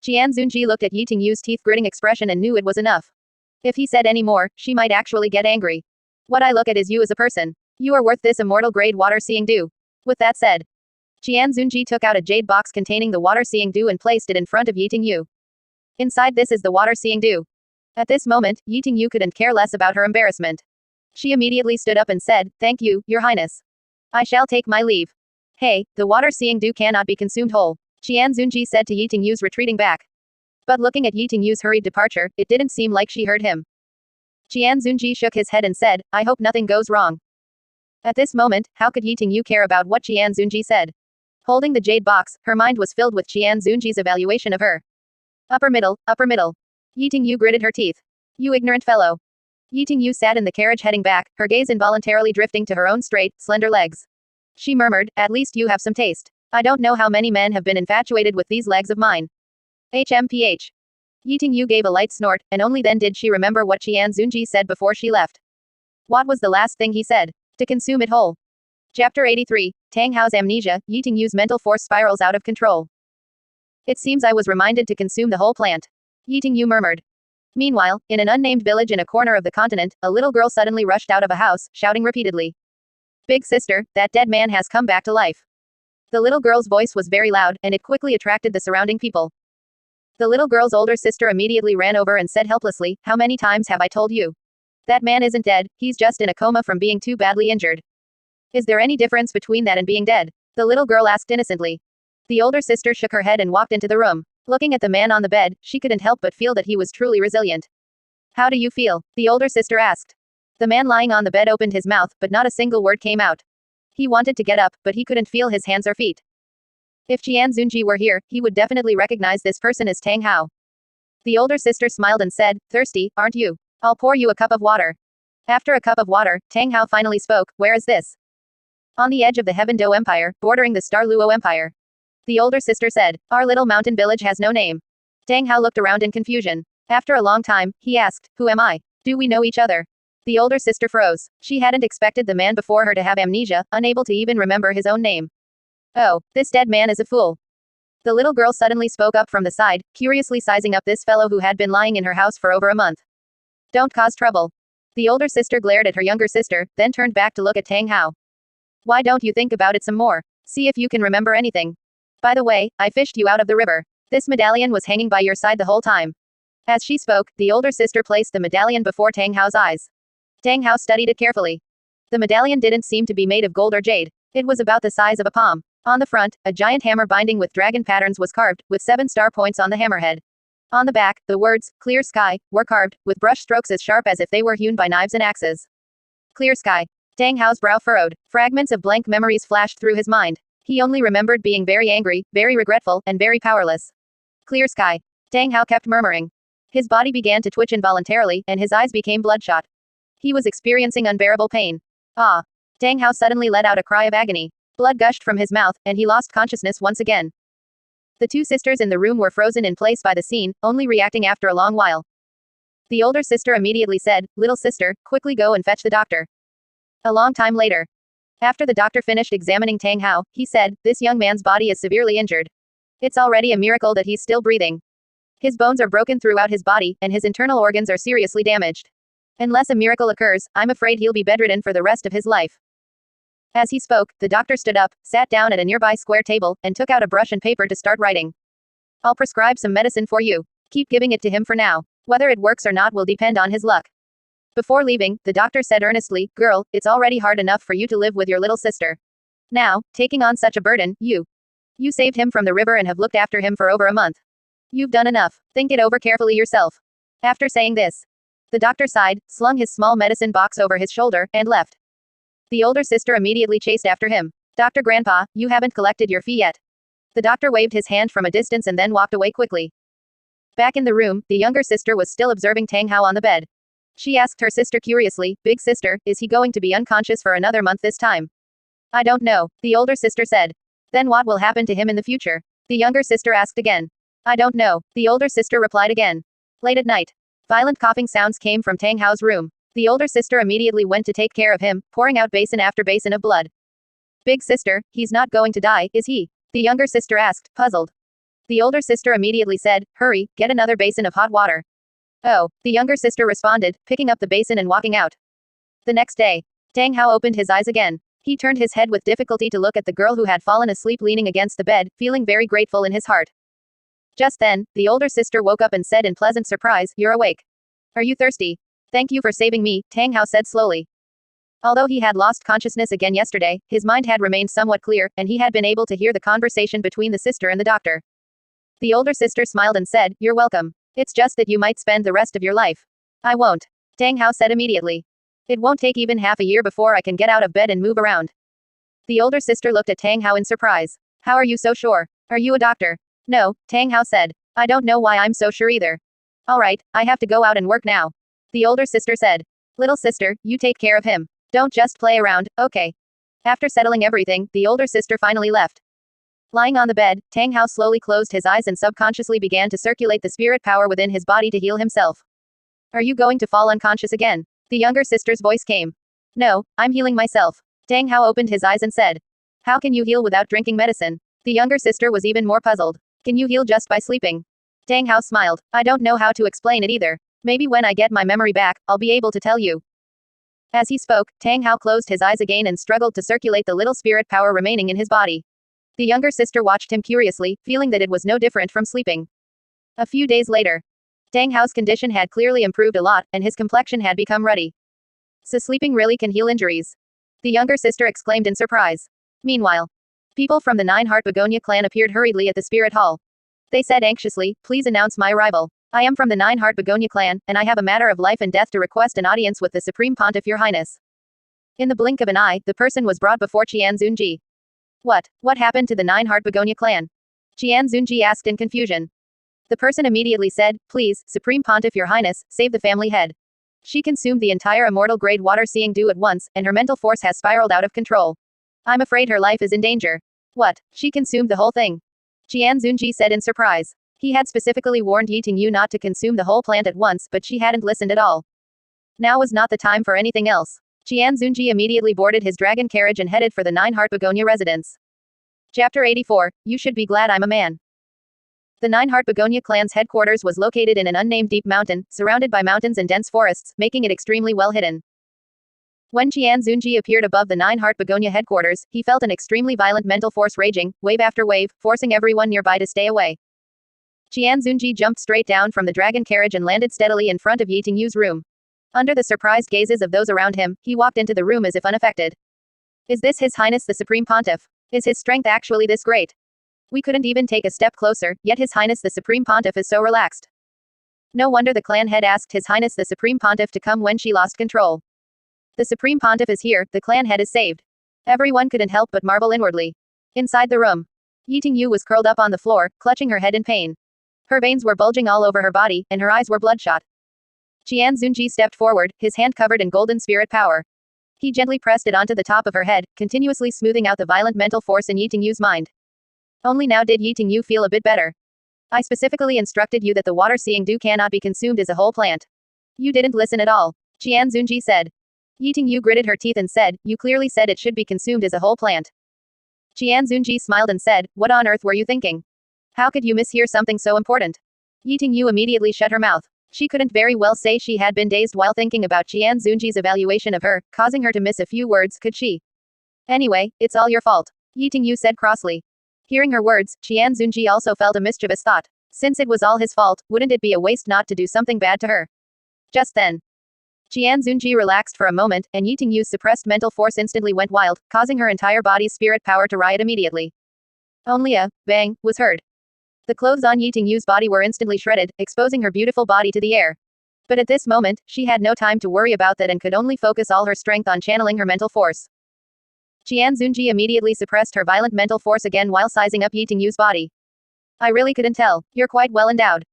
Jian Zunji looked at Yiting Yu's teeth-gritting expression and knew it was enough. If he said any more, she might actually get angry. What I look at is you as a person. You are worth this immortal grade water-seeing dew. With that said, Jian Zunji took out a jade box containing the water-seeing dew and placed it in front of Yiting Yu. Inside this is the water-seeing dew. At this moment, Yiting Yu couldn't care less about her embarrassment. She immediately stood up and said, thank you, your highness. I shall take my leave. Hey, the water-seeing dew cannot be consumed whole, Jian Zunji said to Yiting Yu's retreating back. But looking at Yiting Yu's hurried departure, it didn't seem like she heard him. Jian Zunji shook his head and said, I hope nothing goes wrong. At this moment, how could Yiting Yu care about what Jian Zunji said? Holding the jade box, her mind was filled with Jian Zunji's evaluation of her. Upper middle, upper middle. Yiting Yu gritted her teeth. You ignorant fellow. Yiting Yu sat in the carriage heading back, her gaze involuntarily drifting to her own straight, slender legs. She murmured, at least you have some taste. I don't know how many men have been infatuated with these legs of mine. HMPH. Yiting Yu gave a light snort, and only then did she remember what Jian Zunji said before she left. What was the last thing he said? To consume it whole. Chapter 83, Tang Hao's amnesia, Yiting Yu's mental force spirals out of control. It seems I was reminded to consume the whole plant. Yiting Yu murmured. Meanwhile, in an unnamed village in a corner of the continent, a little girl suddenly rushed out of a house, shouting repeatedly. Big sister, that dead man has come back to life. The little girl's voice was very loud, and it quickly attracted the surrounding people. The little girl's older sister immediately ran over and said helplessly, how many times have I told you? That man isn't dead, he's just in a coma from being too badly injured. Is there any difference between that and being dead? The little girl asked innocently. The older sister shook her head and walked into the room. Looking at the man on the bed, she couldn't help but feel that he was truly resilient. How do you feel? The older sister asked. The man lying on the bed opened his mouth, but not a single word came out. He wanted to get up, but he couldn't feel his hands or feet. If Jian Zunji were here, he would definitely recognize this person as Tang Hao. The older sister smiled and said, thirsty, aren't you? I'll pour you a cup of water. After a cup of water, Tang Hao finally spoke, where is this? On the edge of the Heaven Do Empire, bordering the Star Luo Empire. The older sister said, our little mountain village has no name. Tang Hao looked around in confusion. After a long time, he asked, who am I? Do we know each other? The older sister froze. She hadn't expected the man before her to have amnesia, unable to even remember his own name. Oh, this dead man is a fool. The little girl suddenly spoke up from the side, curiously sizing up this fellow who had been lying in her house for over a month. Don't cause trouble. The older sister glared at her younger sister, then turned back to look at Tang Hao. Why don't you think about it some more? See if you can remember anything. By the way, I fished you out of the river. This medallion was hanging by your side the whole time. As she spoke, the older sister placed the medallion before Tang Hao's eyes. Tang Hao studied it carefully. The medallion didn't seem to be made of gold or jade. It was about the size of a palm. On the front, a giant hammer binding with dragon patterns was carved, with 7 star points on the hammerhead. On the back, the words, Clear Sky, were carved, with brush strokes as sharp as if they were hewn by knives and axes. Clear Sky. Tang Hao's brow furrowed. Fragments of blank memories flashed through his mind. He only remembered being very angry, very regretful, and very powerless. Clear sky. Tang Hao kept murmuring. His body began to twitch involuntarily, and his eyes became bloodshot. He was experiencing unbearable pain. Ah! Tang Hao suddenly let out a cry of agony. Blood gushed from his mouth, and he lost consciousness once again. The two sisters in the room were frozen in place by the scene, only reacting after a long while. The older sister immediately said, little sister, quickly go and fetch the doctor. A long time later. After the doctor finished examining Tang Hao, he said, this young man's body is severely injured. It's already a miracle that he's still breathing. His bones are broken throughout his body, and his internal organs are seriously damaged. Unless a miracle occurs, I'm afraid he'll be bedridden for the rest of his life. As he spoke, the doctor stood up, sat down at a nearby square table, and took out a brush and paper to start writing. I'll prescribe some medicine for you. Keep giving it to him for now. Whether it works or not will depend on his luck. Before leaving, the doctor said earnestly, girl, it's already hard enough for you to live with your little sister. Now, taking on such a burden, you saved him from the river and have looked after him for over a month. You've done enough. Think it over carefully yourself. After saying this, the doctor sighed, slung his small medicine box over his shoulder, and left. The older sister immediately chased after him. Dr. Grandpa, you haven't collected your fee yet. The doctor waved his hand from a distance and then walked away quickly. Back in the room, the younger sister was still observing Tang Hao on the bed. She asked her sister curiously, Big sister, is he going to be unconscious for another month this time? I don't know, the older sister said. Then what will happen to him in the future? The younger sister asked again. I don't know, the older sister replied again. Late at night, violent coughing sounds came from Tang Hao's room. The older sister immediately went to take care of him, pouring out basin after basin of blood. Big sister, he's not going to die, is he? The younger sister asked, puzzled. The older sister immediately said, hurry, get another basin of hot water. Oh, the younger sister responded, picking up the basin and walking out. The next day, Tang Hao opened his eyes again. He turned his head with difficulty to look at the girl who had fallen asleep leaning against the bed, feeling very grateful in his heart. Just then, the older sister woke up and said in pleasant surprise, you're awake. Are you thirsty? Thank you for saving me, Tang Hao said slowly. Although he had lost consciousness again yesterday, his mind had remained somewhat clear, and he had been able to hear the conversation between the sister and the doctor. The older sister smiled and said, you're welcome. It's just that you might spend the rest of your life. I won't. Tang Hao said immediately. It won't take even half a year before I can get out of bed and move around. The older sister looked at Tang Hao in surprise. How are you so sure? Are you a doctor? No, Tang Hao said. I don't know why I'm so sure either. Alright, I have to go out and work now. The older sister said. Little sister, you take care of him. Don't just play around, okay. After settling everything, the older sister finally left. Lying on the bed, Tang Hao slowly closed his eyes and subconsciously began to circulate the spirit power within his body to heal himself. Are you going to fall unconscious again? The younger sister's voice came. No, I'm healing myself. Tang Hao opened his eyes and said. How can you heal without drinking medicine? The younger sister was even more puzzled. Can you heal just by sleeping? Tang Hao smiled. I don't know how to explain it either. Maybe when I get my memory back, I'll be able to tell you. As he spoke, Tang Hao closed his eyes again and struggled to circulate the little spirit power remaining in his body. The younger sister watched him curiously, feeling that it was no different from sleeping. A few days later, Tang Hao's condition had clearly improved a lot, and his complexion had become ruddy. So sleeping really can heal injuries. The younger sister exclaimed in surprise. Meanwhile, people from the 9-Heart Begonia clan appeared hurriedly at the spirit hall. They said anxiously, please announce my arrival. I am from the 9-Heart Begonia clan, and I have a matter of life and death to request an audience with the Supreme Pontiff Your Highness. In the blink of an eye, the person was brought before Qian Zunji. What happened to the 9-Heart Begonia clan? Qian Zunji asked in confusion. The person immediately said, please, Supreme Pontiff Your Highness, save the family head. She consumed the entire immortal grade water seeing dew at once, and her mental force has spiraled out of control. I'm afraid her life is in danger. What? She consumed the whole thing? Qian Zunji said in surprise. He had specifically warned Yi Tingyu not to consume the whole plant at once, but she hadn't listened at all. Now was not the time for anything else. Qian Zunji immediately boarded his dragon carriage and headed for the 9-Heart Begonia residence. Chapter 84. You should be glad I'm a man. The 9-Heart Begonia clan's headquarters was located in an unnamed deep mountain, surrounded by mountains and dense forests, making it extremely well hidden. When Qian Zunji appeared above the 9-Heart Begonia headquarters, he felt an extremely violent mental force raging, wave after wave, forcing everyone nearby to stay away. Qian Zunji jumped straight down from the dragon carriage and landed steadily in front of Yi Tingyu's room. Under the surprised gazes of those around him, he walked into the room as if unaffected. Is this His Highness the Supreme Pontiff? Is his strength actually this great? We couldn't even take a step closer, yet His Highness the Supreme Pontiff is so relaxed. No wonder the clan head asked His Highness the Supreme Pontiff to come when she lost control. The Supreme Pontiff is here, the clan head is saved. Everyone couldn't help but marvel inwardly. Inside the room, Yi Tingyu was curled up on the floor, clutching her head in pain. Her veins were bulging all over her body, and her eyes were bloodshot. Qian Zunji stepped forward, his hand covered in golden spirit power. He gently pressed it onto the top of her head, continuously smoothing out the violent mental force in Yi Tingyu's mind. Only now did Yi Tingyu feel a bit better. I specifically instructed you that the water-seeing dew cannot be consumed as a whole plant. You didn't listen at all, Qian Zunji said. Yi Tingyu gritted her teeth and said, you clearly said it should be consumed as a whole plant. Qian Zunji smiled and said, what on earth were you thinking? How could you mishear something so important? Yiting Yu immediately shut her mouth. She couldn't very well say she had been dazed while thinking about Qian Zunji's evaluation of her, causing her to miss a few words, could she? Anyway, it's all your fault, Yiting Yu said crossly. Hearing her words, Qian Zunji also felt a mischievous thought. Since it was all his fault, wouldn't it be a waste not to do something bad to her? Just then, Qian Zunji relaxed for a moment, and Yiting Yu's suppressed mental force instantly went wild, causing her entire body's spirit power to riot immediately. Only a bang was heard. The clothes on Yiting Yu's body were instantly shredded, exposing her beautiful body to the air. But at this moment, she had no time to worry about that and could only focus all her strength on channeling her mental force. Qian Zunji immediately suppressed her violent mental force again while sizing up Yiting Yu's body. I really couldn't tell. You're quite well endowed.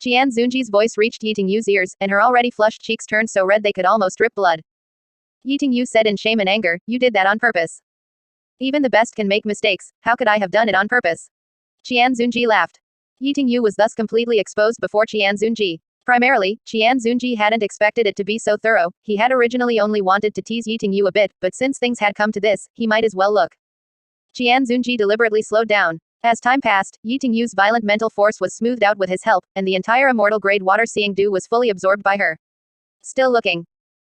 Qian Zunji's voice reached Yiting Yu's ears, and her already flushed cheeks turned so red they could almost drip blood. Yiting Yu said in shame and anger, you did that on purpose. Even the best can make mistakes, how could I have done it on purpose? Qian Zunji laughed. Yiting Yu was thus completely exposed before Qian Zunji. Primarily, Qian Zunji hadn't expected it to be so thorough. He had originally only wanted to tease Yiting Yu a bit, but since things had come to this, he might as well look. Qian Zunji deliberately slowed down. As time passed, Yiting Yu's violent mental force was smoothed out with his help, and the entire immortal-grade water-seeing dew was fully absorbed by her. Still looking.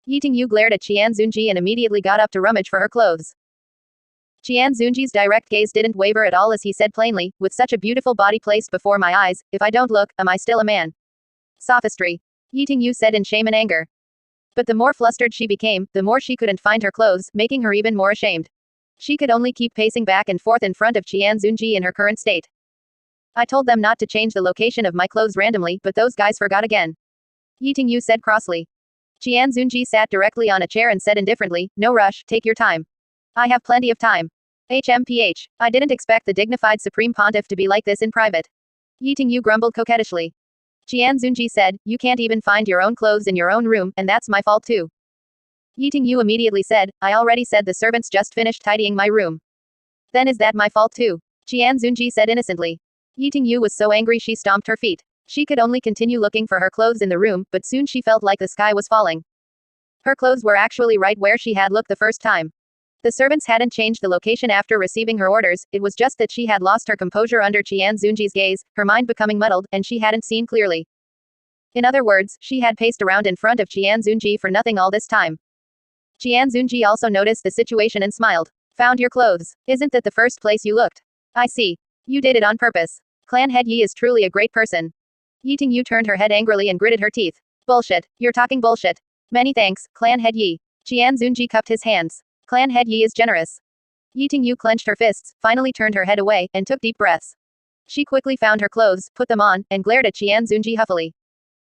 Yiting Yu glared at Qian Zunji and immediately got up to rummage for her clothes. Qian Zunji's direct gaze didn't waver at all as he said plainly, with such a beautiful body placed before my eyes, if I don't look, am I still a man? Sophistry. Yiting Yu said in shame and anger. But the more flustered she became, the more she couldn't find her clothes, making her even more ashamed. She could only keep pacing back and forth in front of Qian Zunji in her current state. I told them not to change the location of my clothes randomly, but those guys forgot again. Yiting Yu said crossly. Qian Zunji sat directly on a chair and said indifferently, no rush, take your time. I have plenty of time. HMPH. I didn't expect the dignified Supreme Pontiff to be like this in private. Yiting Yu grumbled coquettishly. Qian Zunji said, you can't even find your own clothes in your own room, and that's my fault too. Yiting Yu immediately said, I already said the servants just finished tidying my room. Then is that my fault too? Qian Zunji said innocently. Yiting Yu was so angry she stomped her feet. She could only continue looking for her clothes in the room, but soon she felt like the sky was falling. Her clothes were actually right where she had looked the first time. The servants hadn't changed the location after receiving her orders, it was just that she had lost her composure under Qian Zunji's gaze, her mind becoming muddled, and she hadn't seen clearly. In other words, she had paced around in front of Qian Zunji for nothing all this time. Qian Zunji also noticed the situation and smiled. Found your clothes. Isn't that the first place you looked? I see. You did it on purpose. Clan Head Yi is truly a great person. Yiting Yu turned her head angrily and gritted her teeth. Bullshit. You're talking bullshit. Many thanks, Clan Head Yi. Qian Zunji cupped his hands. Clan Head Yi is generous. Yiting Yu clenched her fists, finally turned her head away, and took deep breaths. She quickly found her clothes, put them on, and glared at Qian Zunji huffily.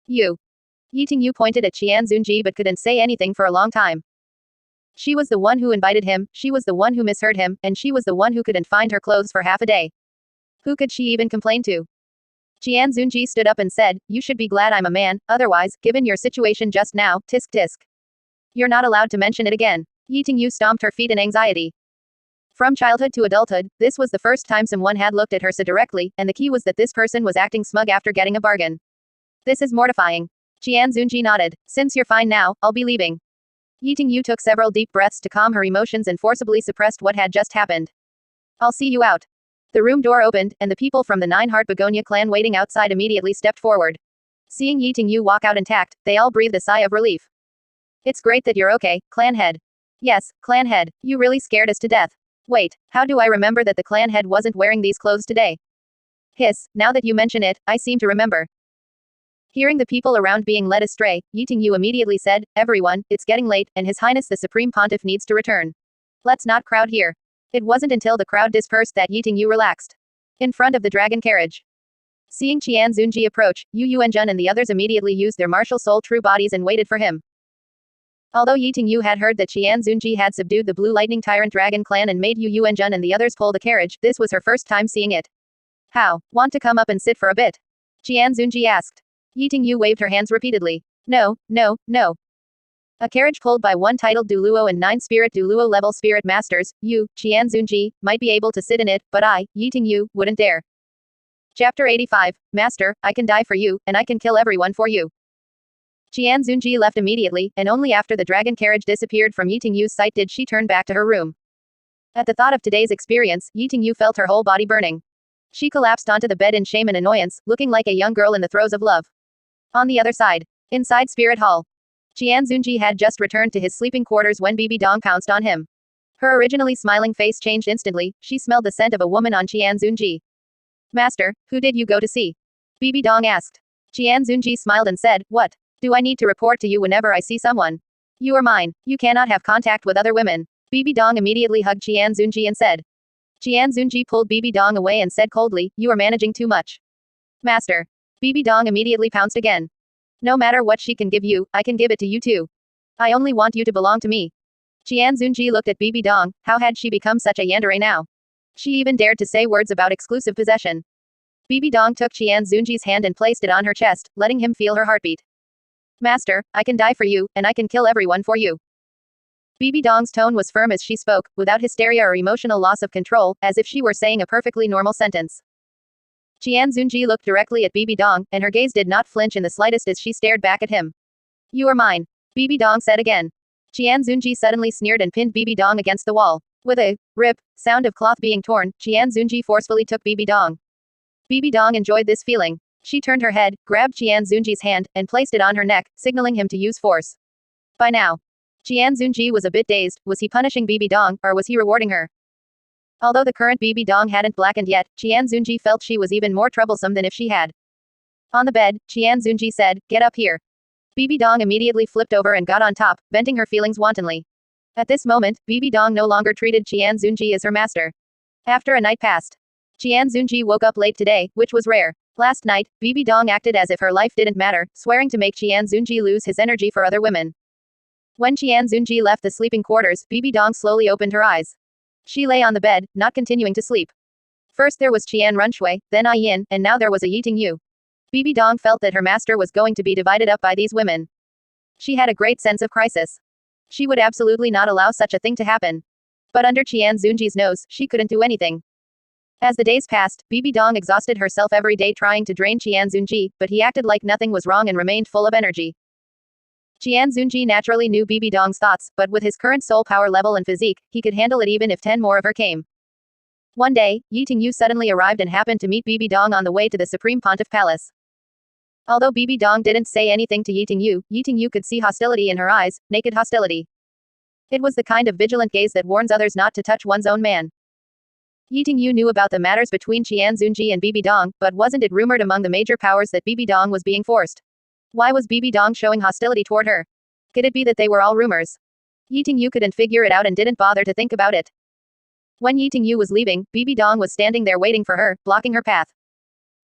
You. Yiting Yu pointed at Qian Zunji but couldn't say anything for a long time. She was the one who invited him, she was the one who misheard him, and she was the one who couldn't find her clothes for half a day. Who could she even complain to? Qian Zunji stood up and said, you should be glad I'm a man, otherwise, given your situation just now, tisk tisk. You're not allowed to mention it again. Yiting Yu stomped her feet in anxiety. From childhood to adulthood, this was the first time someone had looked at her so directly, and the key was that this person was acting smug after getting a bargain. This is mortifying. Qian Zunji nodded. Since you're fine now, I'll be leaving. Yiting Yu took several deep breaths to calm her emotions and forcibly suppressed what had just happened. I'll see you out. The room door opened, and the people from the Nine-Heart Begonia clan waiting outside immediately stepped forward. Seeing Yiting Yu walk out intact, they all breathed a sigh of relief. It's great that you're okay, clan head. Yes, clan head, you really scared us to death. Wait, how do I remember that the clan head wasn't wearing these clothes today? Hiss, now that you mention it, I seem to remember. Hearing the people around being led astray, Yiting Yu immediately said, everyone, it's getting late, and His Highness the Supreme Pontiff needs to return. Let's not crowd here. It wasn't until the crowd dispersed that Yiting Yu relaxed. In front of the dragon carriage. Seeing Qian Zunji approach, Yu Yuanjun and the others immediately used their martial soul true bodies and waited for him. Although Yiting Yu had heard that Qian Zunji had subdued the Blue Lightning Tyrant Dragon clan and made Yu Yuanjun and the others pull the carriage, this was her first time seeing it. How? Want to come up and sit for a bit? Qian Zunji asked. Yiting Yu waved her hands repeatedly. No, no, no. A carriage pulled by one titled Duluo and 9 spirit Duluo level spirit masters, Qian Zunji, might be able to sit in it, but I, Yiting Yu, wouldn't dare. Chapter 85. Master, I can die for you, and I can kill everyone for you. Qian Zunji left immediately, and only after the dragon carriage disappeared from Yiting Yu's sight did she turn back to her room. At the thought of today's experience, Yiting Yu felt her whole body burning. She collapsed onto the bed in shame and annoyance, looking like a young girl in the throes of love. On the other side, inside Spirit Hall, Qian Zunji had just returned to his sleeping quarters when Bibi Dong pounced on him. Her originally smiling face changed instantly. She smelled the scent of a woman on Qian Zunji. Master, who did you go to see? Bibi Dong asked. Qian Zunji smiled and said, what? Do I need to report to you whenever I see someone? You are mine. You cannot have contact with other women. Bibi Dong immediately hugged Qian Zunji and said. Qian Zunji pulled Bibi Dong away and said coldly, you are managing too much. Master. Bibi Dong immediately pounced again. No matter what she can give you, I can give it to you too. I only want you to belong to me. Qian Zunji looked at Bibi Dong. How had she become such a yandere now? She even dared to say words about exclusive possession. Bibi Dong took Qian Zunji's hand and placed it on her chest, letting him feel her heartbeat. Master, I can die for you, and I can kill everyone for you. Bibi Dong's tone was firm as she spoke, without hysteria or emotional loss of control, as if she were saying a perfectly normal sentence. Qian Zunji looked directly at Bibi Dong, and her gaze did not flinch in the slightest as she stared back at him. You are mine. Bibi Dong said again. Qian Zunji suddenly sneered and pinned Bibi Dong against the wall. With a rip sound of cloth being torn, Qian Zunji forcefully took Bibi Dong. Bibi Dong enjoyed this feeling. She turned her head, grabbed Qian Zunji's hand, and placed it on her neck, signaling him to use force. By now, Qian Zunji was a bit dazed. Was he punishing Bibi Dong, or was he rewarding her? Although the current Bibi Dong hadn't blackened yet, Qian Zunji felt she was even more troublesome than if she had. On the bed, Qian Zunji said, get up here. Bibi Dong immediately flipped over and got on top, venting her feelings wantonly. At this moment, Bibi Dong no longer treated Qian Zunji as her master. After a night passed, Qian Zunji woke up late today, which was rare. Last night, Bibi Dong acted as if her life didn't matter, swearing to make Qian Zunji lose his energy for other women. When Qian Zunji left the sleeping quarters, Bibi Dong slowly opened her eyes. She lay on the bed, not continuing to sleep. First there was Qian Runshui, then N.A.N, and now there was a Yiting. Bibi Dong felt that her master was going to be divided up by these women. She had a great sense of crisis. She would absolutely not allow such a thing to happen. But under Qian Zunji's nose, she couldn't do anything. As the days passed, Bibi Dong exhausted herself every day trying to drain Qian Zunji, but he acted like nothing was wrong and remained full of energy. Qian Zunji naturally knew Bibi Dong's thoughts, but with his current soul power level and physique, he could handle it even if 10 more of her came. One day, Yiting suddenly arrived and happened to meet Bibi Dong on the way to the Supreme Pontiff Palace. Although Bibi Dong didn't say anything to Yiting could see hostility in her eyes, naked hostility. It was the kind of vigilant gaze that warns others not to touch one's own man. Yiting knew about the matters between Qian Zunji and Bibi Dong, but wasn't it rumored among the major powers that Bibi Dong was being forced? Why was Bibi Dong showing hostility toward her? Could it be that they were all rumors? Yiting couldn't figure it out and didn't bother to think about it. When Yiting was leaving, Bibi Dong was standing there waiting for her, blocking her path.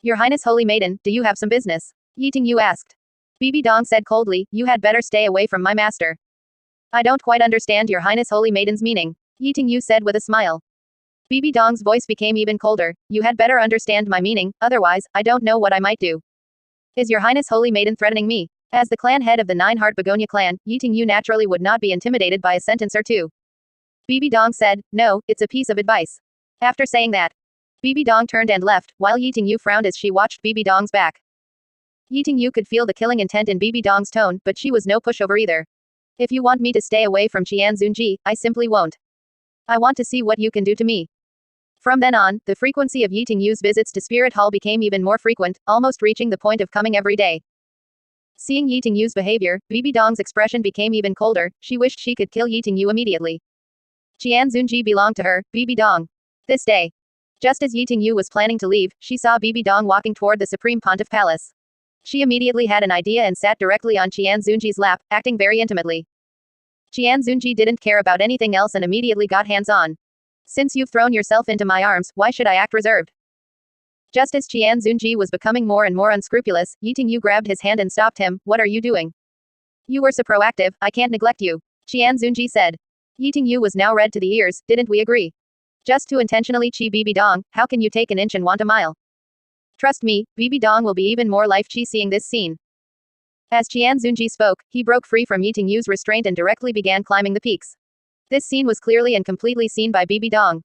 Your Highness Holy Maiden, do you have some business? Yiting asked. Bibi Dong said coldly, you had better stay away from my master. I don't quite understand your Highness Holy Maiden's meaning, Yiting said with a smile. Bibi Dong's voice became even colder. You had better understand my meaning, otherwise, I don't know what I might do. Is your Highness Holy Maiden threatening me? As the clan head of the Nine-Heart Begonia clan, Yiting naturally would not be intimidated by a sentence or two. Bibi Dong said, no, it's a piece of advice. After saying that, Bibi Dong turned and left, while Yiting frowned as she watched Bibi Dong's back. Yiting could feel the killing intent in Bibi Dong's tone, but she was no pushover either. If you want me to stay away from Qian Zunji, I simply won't. I want to see what you can do to me. From then on, the frequency of Yiting visits to Spirit Hall became even more frequent, almost reaching the point of coming every day. Seeing Yiting behavior, Bibi Dong's expression became even colder. She wished she could kill Yiting immediately. Qian Zunji belonged to her, Bibi Dong. This day, just as Yiting was planning to leave, she saw Bibi Dong walking toward the Supreme Pontiff Palace. She immediately had an idea and sat directly on Qian Zunji's lap, acting very intimately. Qian Zunji didn't care about anything else and immediately got hands-on. Since you've thrown yourself into my arms, why should I act reserved? Just as Qian Zunji was becoming more and more unscrupulous, Yiting grabbed his hand and stopped him. What are you doing? You were so proactive, I can't neglect you, Qian Zunji said. Yiting was now red to the ears. Didn't we agree? Just to intentionally cheat Bibi Dong, how can you take an inch and want a mile? Trust me, Bibi Dong will be even more life-chi seeing this scene. As Qian Zunji spoke, he broke free from Yiting restraint and directly began climbing the peaks. This scene was clearly and completely seen by Bibi Dong.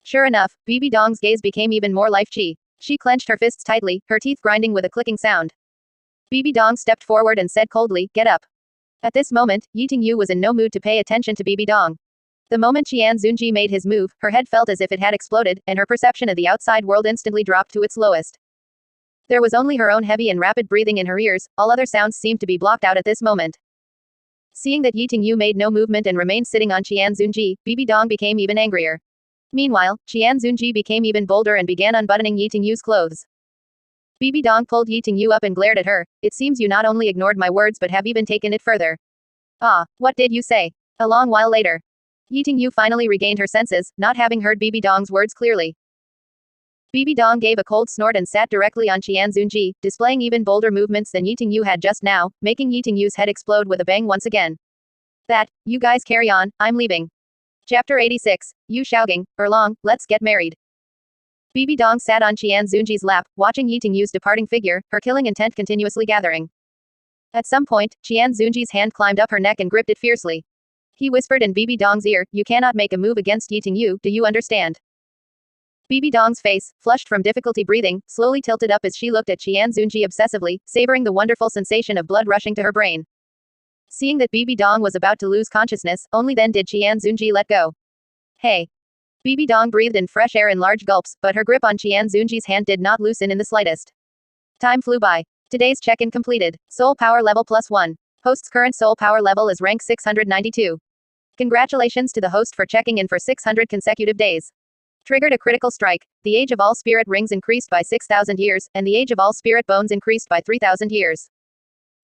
Sure enough, Bibi Dong's gaze became even more life-chi. She clenched her fists tightly, her teeth grinding with a clicking sound. Bibi Dong stepped forward and said coldly, get up. At this moment, Yiting was in no mood to pay attention to Bibi Dong. The moment Qian Zunji made his move, her head felt as if it had exploded, and her perception of the outside world instantly dropped to its lowest. There was only her own heavy and rapid breathing in her ears, all other sounds seemed to be blocked out at this moment. Seeing that Yi Tingyu made no movement and remained sitting on Qian Zunji, Bibi Dong became even angrier. Meanwhile, Qian Zunji became even bolder and began unbuttoning Yi Tingyu's clothes. Bibi Dong pulled Yi Tingyu up and glared at her. It seems you not only ignored my words but have even taken it further. Ah, what did you say? A long while later, Yi Tingyu finally regained her senses, not having heard Bibi Dong's words clearly. Bibi Dong gave a cold snort and sat directly on Qian Zunji, displaying even bolder movements than Yi Tingyu had just now, making Yi Tingyu's head explode with a bang once again. You guys carry on, I'm leaving. Chapter 86, Yu Xiaogang, Erlong, let's get married. Bibi Dong sat on Qian Zunji's lap, watching Yi Tingyu's departing figure, her killing intent continuously gathering. At some point, Qian Zunji's hand climbed up her neck and gripped it fiercely. He whispered in Bibi Dong's ear, you cannot make a move against Yi Tingyu, do you understand? Bibi Dong's face, flushed from difficulty breathing, slowly tilted up as she looked at Qian Zunji obsessively, savoring the wonderful sensation of blood rushing to her brain. Seeing that Bibi Dong was about to lose consciousness, only then did Qian Zunji let go. Hey. Bibi Dong breathed in fresh air in large gulps, but her grip on Qian Zunji's hand did not loosen in the slightest. Time flew by. Today's check-in completed. Soul power level +1. Host's current soul power level is rank 692. Congratulations to the host for checking in for 600 consecutive days. Triggered a critical strike. The age of all spirit rings increased by 6,000 years, and the age of all spirit bones increased by 3,000 years.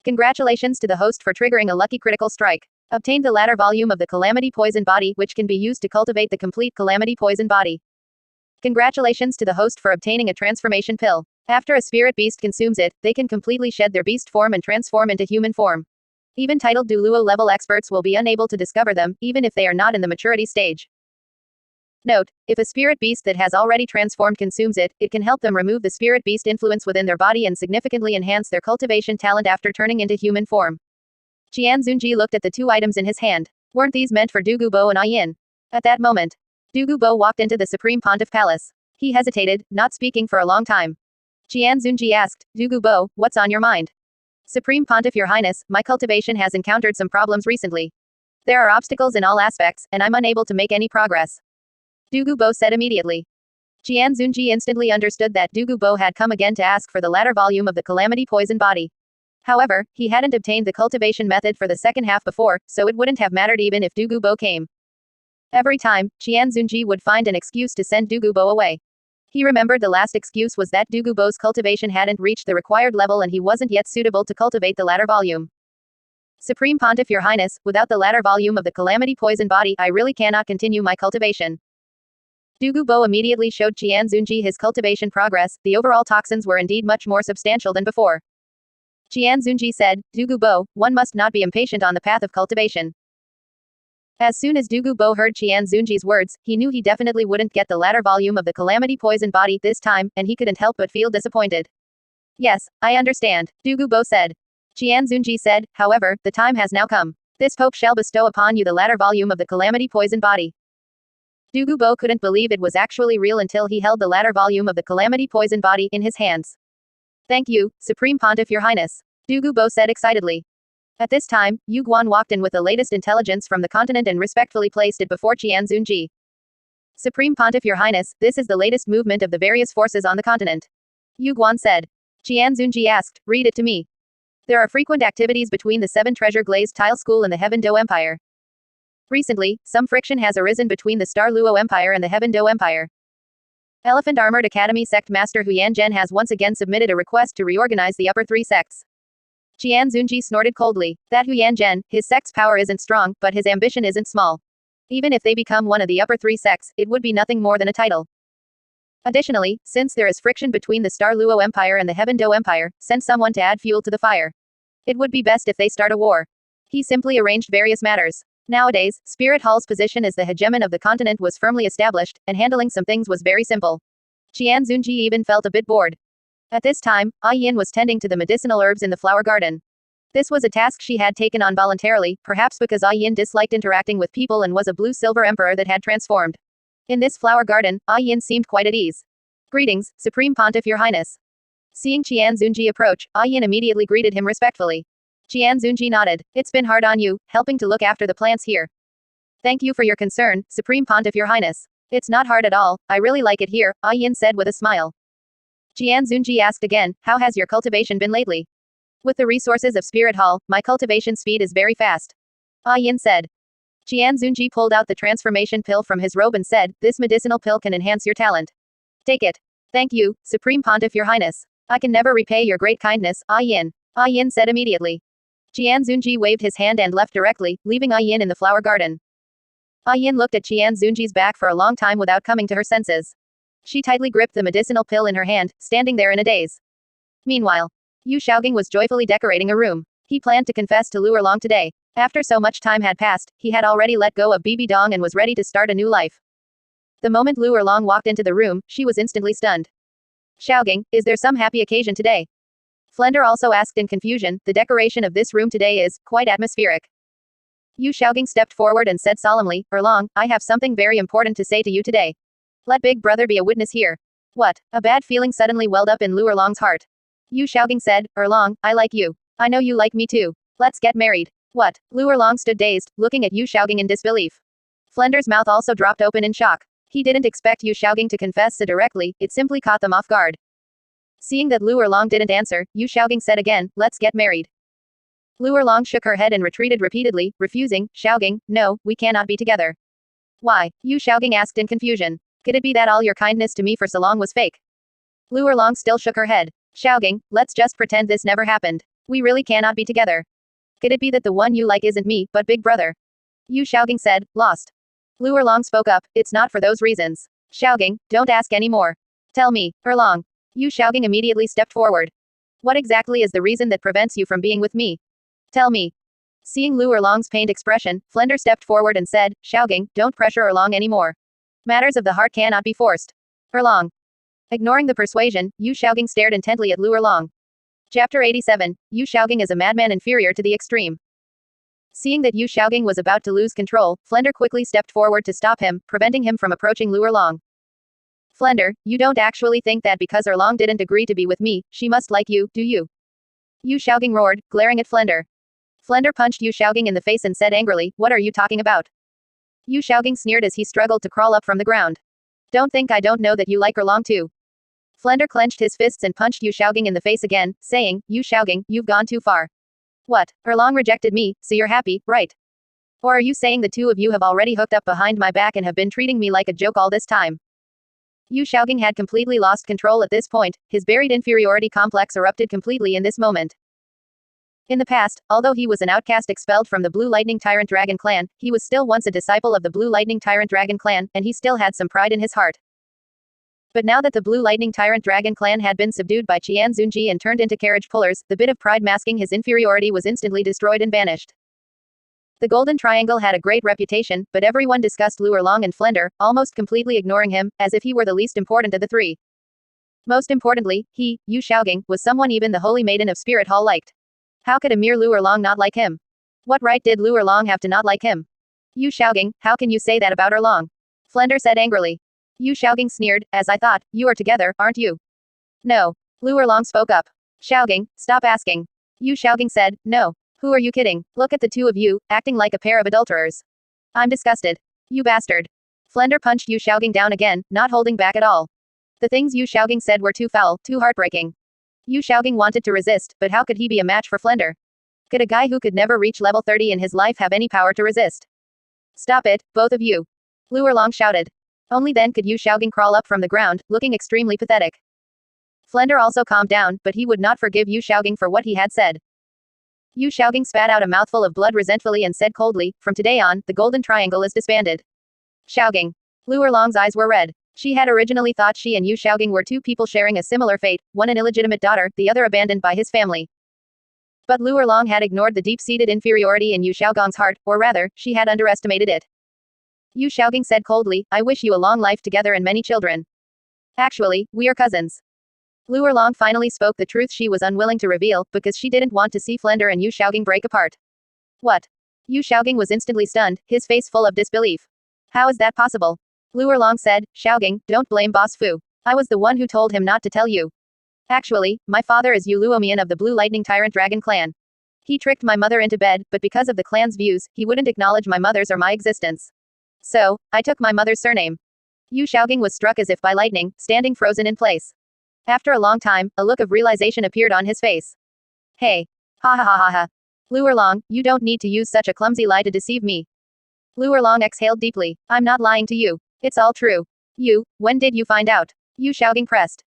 Congratulations to the host for triggering a lucky critical strike. Obtained the latter volume of the Calamity Poison Body, which can be used to cultivate the complete Calamity Poison Body. Congratulations to the host for obtaining a transformation pill. After a spirit beast consumes it, they can completely shed their beast form and transform into human form. Even titled Duluo level experts will be unable to discover them, even if they are not in the maturity stage. Note, if a spirit beast that has already transformed consumes it, it can help them remove the spirit beast influence within their body and significantly enhance their cultivation talent after turning into human form. Qian Zunji looked at the two items in his hand. Weren't these meant for Du Gubo and N.A.N? At that moment, Du Gubo walked into the Supreme Pontiff Palace. He hesitated, not speaking for a long time. Qian Zunji asked, Du Gubo, what's on your mind? Supreme Pontiff, Your Highness, my cultivation has encountered some problems recently. There are obstacles in all aspects, and I'm unable to make any progress. Du Gubo said immediately. Qian Zunji instantly understood that Du Gubo had come again to ask for the latter volume of the Calamity Poison Body. However, he hadn't obtained the cultivation method for the second half before, so it wouldn't have mattered even if Du Gubo came. Every time, Qian Zunji would find an excuse to send Du Gubo away. He remembered the last excuse was that Du Gubo's cultivation hadn't reached the required level and he wasn't yet suitable to cultivate the latter volume. Supreme Pontiff, Your Highness, without the latter volume of the Calamity Poison Body, I really cannot continue my cultivation. Du Gubo immediately showed Qian Zunji his cultivation progress. The overall toxins were indeed much more substantial than before. Qian Zunji said, Du Gubo, one must not be impatient on the path of cultivation. As soon as Du Gubo heard Qian Zunji's words, he knew he definitely wouldn't get the latter volume of the Calamity Poison Body this time, and he couldn't help but feel disappointed. Yes, I understand, Du Gubo said. Qian Zunji said, however, the time has now come. This Pope shall bestow upon you the latter volume of the Calamity Poison Body. Du Gubo couldn't believe it was actually real until he held the latter volume of the Calamity Poison Body in his hands. Thank you, Supreme Pontiff, Your Highness, Du Gubo said excitedly. At this time, Yu Guan walked in with the latest intelligence from the continent and respectfully placed it before Qian Zunji. Supreme Pontiff, Your Highness, this is the latest movement of the various forces on the continent. Yu Guan said. Qian Zunji asked, read it to me. There are frequent activities between the Seven Treasure Glazed Tile School and the Heaven Do Empire. Recently, some friction has arisen between the Star Luo Empire and the Heaven Do Empire. Elephant Armored Academy Sect Master Huyan has once again submitted a request to reorganize the upper three sects. Qian Zunji snorted coldly. That Huyan, his sect's power isn't strong, but his ambition isn't small. Even if they become one of the upper three sects, it would be nothing more than a title. Additionally, since there is friction between the Star Luo Empire and the Heaven Do Empire, send someone to add fuel to the fire. It would be best if they start a war. He simply arranged various matters. Nowadays, Spirit Hall's position as the hegemon of the continent was firmly established, and handling some things was very simple. Qian Zunji even felt a bit bored. At this time, N.A.N was tending to the medicinal herbs in the flower garden. This was a task she had taken on voluntarily, perhaps because N.A.N disliked interacting with people and was a blue-silver emperor that had transformed. In this flower garden, N.A.N seemed quite at ease. Greetings, Supreme Pontiff, Your Highness. Seeing Qian Zunji approach, N.A.N immediately greeted him respectfully. Qian Zunji nodded. It's been hard on you, helping to look after the plants here. Thank you for your concern, Supreme Pontiff Your Highness. It's not hard at all, I really like it here, Yin said with a smile. Jian Zunji asked again, how has your cultivation been lately? With the resources of Spirit Hall, my cultivation speed is very fast. Yin said. Jian Zunji pulled out the transformation pill from his robe and said, this medicinal pill can enhance your talent. Take it. Thank you, Supreme Pontiff Your Highness. I can never repay your great kindness, Yin. Yin said immediately. Jian Zunji waved his hand and left directly, leaving Yin in the flower garden. Yin looked at Jian Zunji's back for a long time without coming to her senses. She tightly gripped the medicinal pill in her hand, standing there in a daze. Meanwhile, Yu Xiaogang was joyfully decorating a room. He planned to confess to Lu Erlong today. After so much time had passed, he had already let go of Bibi Dong and was ready to start a new life. The moment Lu Erlong walked into the room, she was instantly stunned. Xiaogang, is there some happy occasion today? Flender also asked in confusion, the decoration of this room today is quite atmospheric. Yu Xiaogang stepped forward and said solemnly, Erlong, I have something very important to say to you today. Let Big Brother be a witness here. What? A bad feeling suddenly welled up in Lu Erlong's heart. Yu Xiaogang said, Erlong, I like you. I know you like me too. Let's get married. What? Lu Erlong stood dazed, looking at Yu Xiaogang in disbelief. Flender's mouth also dropped open in shock. He didn't expect Yu Xiaogang to confess so directly, it simply caught them off guard. Seeing that Lu Erlong didn't answer, Yu Xiaogang said again, let's get married. Lu Erlong shook her head and retreated repeatedly, refusing, Xiaogang, no, we cannot be together. Why? Yu Xiaogang asked in confusion. Could it be that all your kindness to me for so long was fake? Lu Erlong still shook her head. Xiaogang, let's just pretend this never happened. We really cannot be together. Could it be that the one you like isn't me, but Big Brother? Yu Xiaogang said, lost. Lu Erlong spoke up, it's not for those reasons. Xiaogang, don't ask any more. Tell me, Erlong. Yu Xiaogang immediately stepped forward. What exactly is the reason that prevents you from being with me? Tell me. Seeing Lu Erlong's pained expression, Flender stepped forward and said, Xiaogang, don't pressure Erlong anymore. Matters of the heart cannot be forced. Erlong. Ignoring the persuasion, Yu Xiaogang stared intently at Lu Erlong. Chapter 87, Yu Xiaogang is a madman inferior to the extreme. Seeing that Yu Xiaogang was about to lose control, Flender quickly stepped forward to stop him, preventing him from approaching Lu Erlong. Flender, you don't actually think that because Erlong didn't agree to be with me, she must like you, do you? Yu Xiaogang roared, glaring at Flender. Flender punched Yu Xiaogang in the face and said angrily, what are you talking about? Yu Xiaogang sneered as he struggled to crawl up from the ground. Don't think I don't know that you like Erlong too. Flender clenched his fists and punched Yu Xiaogang in the face again, saying, Yu Xiaogang, you've gone too far. What? Erlong rejected me, so you're happy, right? Or are you saying the two of you have already hooked up behind my back and have been treating me like a joke all this time? Yu Xiaogang had completely lost control at this point, his buried inferiority complex erupted completely in this moment. In the past, although he was an outcast expelled from the Blue Lightning Tyrant Dragon Clan, he was still once a disciple of the Blue Lightning Tyrant Dragon Clan, and he still had some pride in his heart. But now that the Blue Lightning Tyrant Dragon Clan had been subdued by Qian Zunji and turned into carriage pullers, the bit of pride masking his inferiority was instantly destroyed and vanished. The Golden Triangle had a great reputation, but everyone discussed Lu Erlong and Flender, almost completely ignoring him, as if he were the least important of the three. Most importantly, he, Yu Xiaogang, was someone even the Holy Maiden of Spirit Hall liked. How could a mere Lu Erlong not like him? What right did Lu Erlong have to not like him? Yu Xiaogang, how can you say that about Erlong? Flender said angrily. Yu Xiaogang sneered, as I thought, you are together, aren't you? No. Lu Erlong spoke up. Xiaogang, stop asking. Yu Xiaogang said, no. Who are you kidding? Look at the two of you, acting like a pair of adulterers. I'm disgusted. You bastard. Flender punched Yu Xiaogang down again, not holding back at all. The things Yu Xiaogang said were too foul, too heartbreaking. Yu Xiaogang wanted to resist, but how could he be a match for Flender? Could a guy who could never reach level 30 in his life have any power to resist? Stop it, both of you. Lu Erlong shouted. Only then could Yu Xiaogang crawl up from the ground, looking extremely pathetic. Flender also calmed down, but he would not forgive Yu Xiaogang for what he had said. Yu Xiaogang spat out a mouthful of blood resentfully and said coldly, from today on, the Golden Triangle is disbanded. Xiaogang. Lu Erlong's eyes were red. She had originally thought she and Yu Xiaogang were two people sharing a similar fate, one an illegitimate daughter, the other abandoned by his family. But Lu Erlong had ignored the deep-seated inferiority in Yu Xiaogang's heart, or rather, she had underestimated it. Yu Xiaogang said coldly, I wish you a long life together and many children. Actually, we are cousins. Lu Erlong finally spoke the truth she was unwilling to reveal, because she didn't want to see Flender and Yu Xiaogang break apart. What? Yu Xiaogang was instantly stunned, his face full of disbelief. How is that possible? Lu Erlong said, Xiaogang, don't blame Boss Fu. I was the one who told him not to tell you. Actually, my father is Yu Luomian of the Blue Lightning Tyrant Dragon Clan. He tricked my mother into bed, but because of the clan's views, he wouldn't acknowledge my mother's or my existence. So, I took my mother's surname. Yu Xiaogang was struck as if by lightning, standing frozen in place. After a long time, a look of realization appeared on his face. Hey. Ha ha ha ha ha. Lu Erlong, you don't need to use such a clumsy lie to deceive me. Lu Erlong exhaled deeply. I'm not lying to you. It's all true. You, when did you find out? Yu Xiaogang pressed.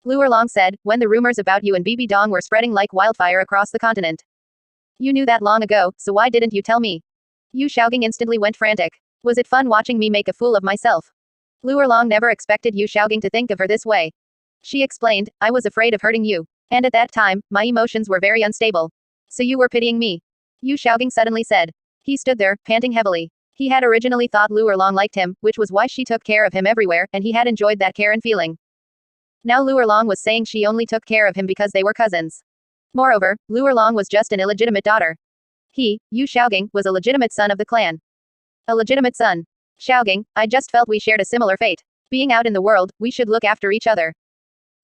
Lu Erlong said, when the rumors about you and Bibi Dong were spreading like wildfire across the continent. You knew that long ago, so why didn't you tell me? Yu Xiaogang instantly went frantic. Was it fun watching me make a fool of myself? Lu Erlong never expected Yu Xiaogang to think of her this way. She explained, I was afraid of hurting you. And at that time, my emotions were very unstable. So you were pitying me? Yu Xiaogang suddenly said. He stood there, panting heavily. He had originally thought Lu Erlong liked him, which was why she took care of him everywhere, and he had enjoyed that care and feeling. Now Lu Erlong was saying she only took care of him because they were cousins. Moreover, Lu Erlong was just an illegitimate daughter. He, Yu Xiaogang, was a legitimate son of the clan. A legitimate son. Xiaogang, I just felt we shared a similar fate. Being out in the world, we should look after each other.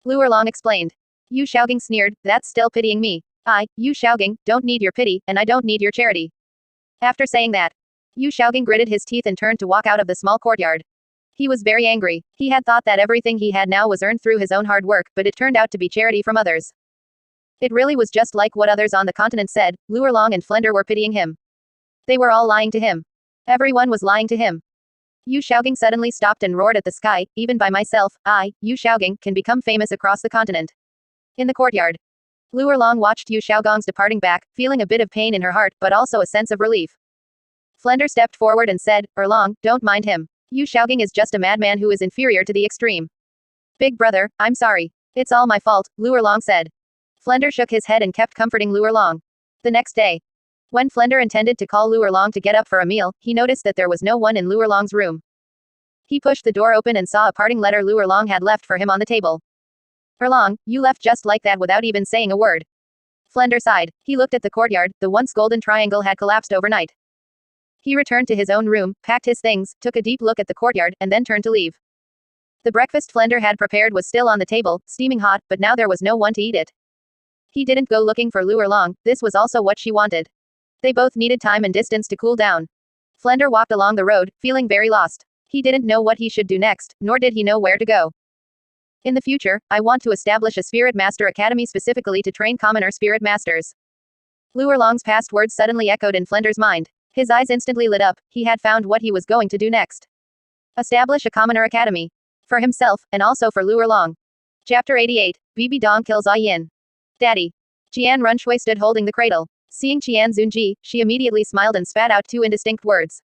Lu Erlong explained. Yu Xiaogang sneered, that's still pitying me. I, Yu Xiaogang, don't need your pity, and I don't need your charity. After saying that, Yu Xiaogang gritted his teeth and turned to walk out of the small courtyard. He was very angry. He had thought that everything he had now was earned through his own hard work, but it turned out to be charity from others. It really was just like what others on the continent said, Lu Erlong and Flender were pitying him. They were all lying to him. Everyone was lying to him. Yu Xiaogang suddenly stopped and roared at the sky, even by myself, I, Yu Xiaogang, can become famous across the continent. In the courtyard. Lu Erlong watched Yu Xiaogang's departing back, feeling a bit of pain in her heart, but also a sense of relief. Flender stepped forward and said, Erlong, don't mind him. Yu Xiaogang is just a madman who is inferior to the extreme. Big brother, I'm sorry. It's all my fault, Lu Erlong said. Flender shook his head and kept comforting Lu Erlong. The next day. When Flender intended to call Lu Erlong to get up for a meal, he noticed that there was no one in Lu Erlong's room. He pushed the door open and saw a parting letter Lu Erlong had left for him on the table. Erlong, you left just like that without even saying a word. Flender sighed. He looked at the courtyard, the once golden triangle had collapsed overnight. He returned to his own room, packed his things, took a deep look at the courtyard, and then turned to leave. The breakfast Flender had prepared was still on the table, steaming hot, but now there was no one to eat it. He didn't go looking for Lu Erlong, this was also what she wanted. They both needed time and distance to cool down. Flender walked along the road, feeling very lost. He didn't know what he should do next, nor did he know where to go. In the future, I want to establish a Spirit Master Academy specifically to train commoner Spirit Masters. Lu Erlong's past words suddenly echoed in Flender's mind. His eyes instantly lit up, he had found what he was going to do next. Establish a commoner academy. For himself, and also for Lu Erlong. Chapter 88, Bibi Dong kills Yin. Daddy. Qian Runshui stood holding the cradle. Seeing Qian Zunji, she immediately smiled and spat out two indistinct words.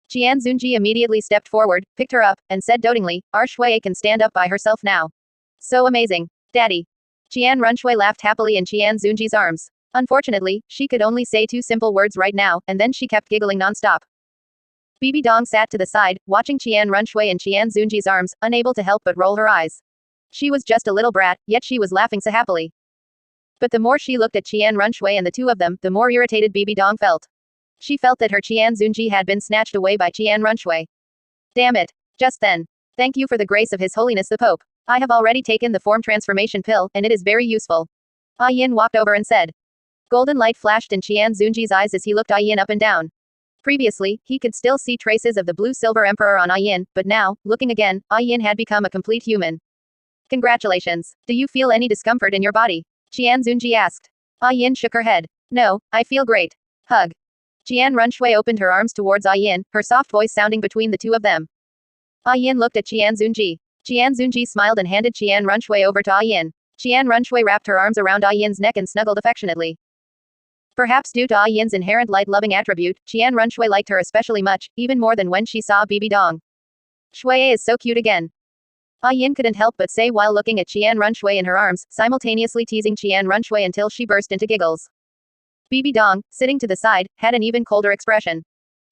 Qian Zunji immediately stepped forward, picked her up, and said dotingly, Our Shui can stand up by herself now. So amazing. Daddy. Qian Runshui laughed happily in Qian Zunji's arms. Unfortunately, she could only say two simple words right now, and then she kept giggling nonstop. Bibi Dong sat to the side, watching Qian Runshui in Qian Zunji's arms, unable to help but roll her eyes. She was just a little brat, yet she was laughing so happily. But the more she looked at Qian Runshui and the two of them, the more irritated Bibi Dong felt. She felt that her Qian Zunji had been snatched away by Qian Runshui. Damn it. Just then. Thank you for the grace of His Holiness the Pope. I have already taken the form transformation pill, and it is very useful. Yin walked over and said. Golden light flashed in Qian Zunji's eyes as he looked Yin up and down. Previously, he could still see traces of the blue-silver emperor on Yin, but now, looking again, Yin had become a complete human. Congratulations. Do you feel any discomfort in your body? Qian Zunji asked. Yin shook her head. No, I feel great. Hug. Qian Runshui opened her arms towards Yin, her soft voice sounding between the two of them. Yin looked at Qian Zunji. Qian Zunji smiled and handed Qian Runshui over to Yin. Qian Runshui wrapped her arms around Yin's neck and snuggled affectionately. Perhaps due to Yin's inherent light-loving attribute, Qian Runshui liked her especially much, even more than when she saw Bibi Dong. Shui is so cute again. Yin couldn't help but say while looking at Qian Runshui in her arms, simultaneously teasing Qian Runshui until she burst into giggles. Bibi Dong, sitting to the side, had an even colder expression.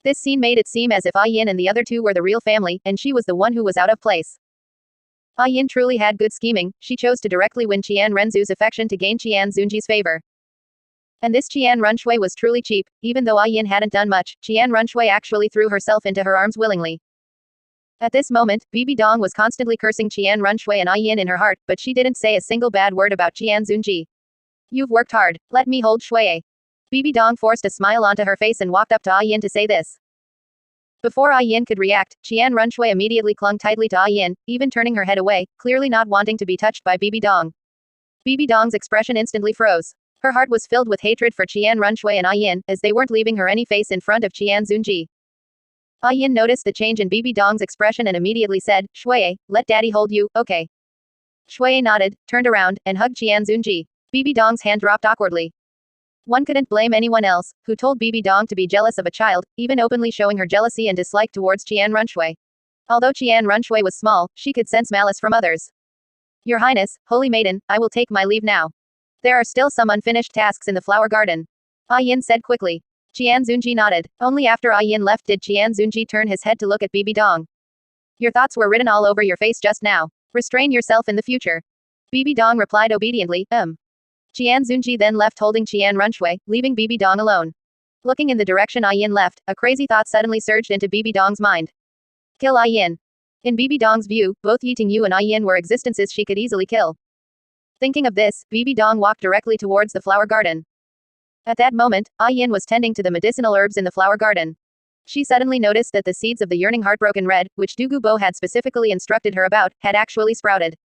This scene made it seem as if Yin and the other two were the real family, and she was the one who was out of place. Yin truly had good scheming, she chose to directly win Qian Renzu's affection to gain Qian Zunji's favor. And this Qian Runshui was truly cheap, even though Yin hadn't done much, Qian Runshui actually threw herself into her arms willingly. At this moment, Bibi Dong was constantly cursing Qian Runshui and Yin in her heart, but she didn't say a single bad word about Qian Zunji. You've worked hard, let me hold Shui. Bibi Dong forced a smile onto her face and walked up to Yin to say this. Before Yin could react, N.A.N immediately clung tightly to Yin, even turning her head away, clearly not wanting to be touched by Bibi Dong. Bibi Dong's expression instantly froze. Her heart was filled with hatred for Qian Runshui and Yin, as they weren't leaving her any face in front of Qian Zunji. Yin noticed the change in Bibi Dong's expression and immediately said, "Shuai, let daddy hold you, okay?" Shuai nodded, turned around, and hugged Qian Zunji. Bibi Dong's hand dropped awkwardly. One couldn't blame anyone else, who told Bibi Dong to be jealous of a child, even openly showing her jealousy and dislike towards Qian Runshui. Although Qian Runshui was small, she could sense malice from others. "Your Highness, Holy Maiden, I will take my leave now. There are still some unfinished tasks in the flower garden," Yin said quickly. Qian Zunji nodded. Only after Yin left did Qian Zunji turn his head to look at Bibi Dong. "Your thoughts were written all over your face just now. Restrain yourself in the future." Bibi Dong replied obediently, Qian Zunji then left holding Qian Runshui, leaving Bibi Dong alone. Looking in the direction Yin left, a crazy thought suddenly surged into Bibi Dong's mind. Kill Yin. In Bibi Dong's view, both Yi Tingyu and Yin were existences she could easily kill. Thinking of this, Bibi Dong walked directly towards the flower garden. At that moment, Yin was tending to the medicinal herbs in the flower garden. She suddenly noticed that the seeds of the yearning heartbroken red, which Dugu Bo had specifically instructed her about, had actually sprouted.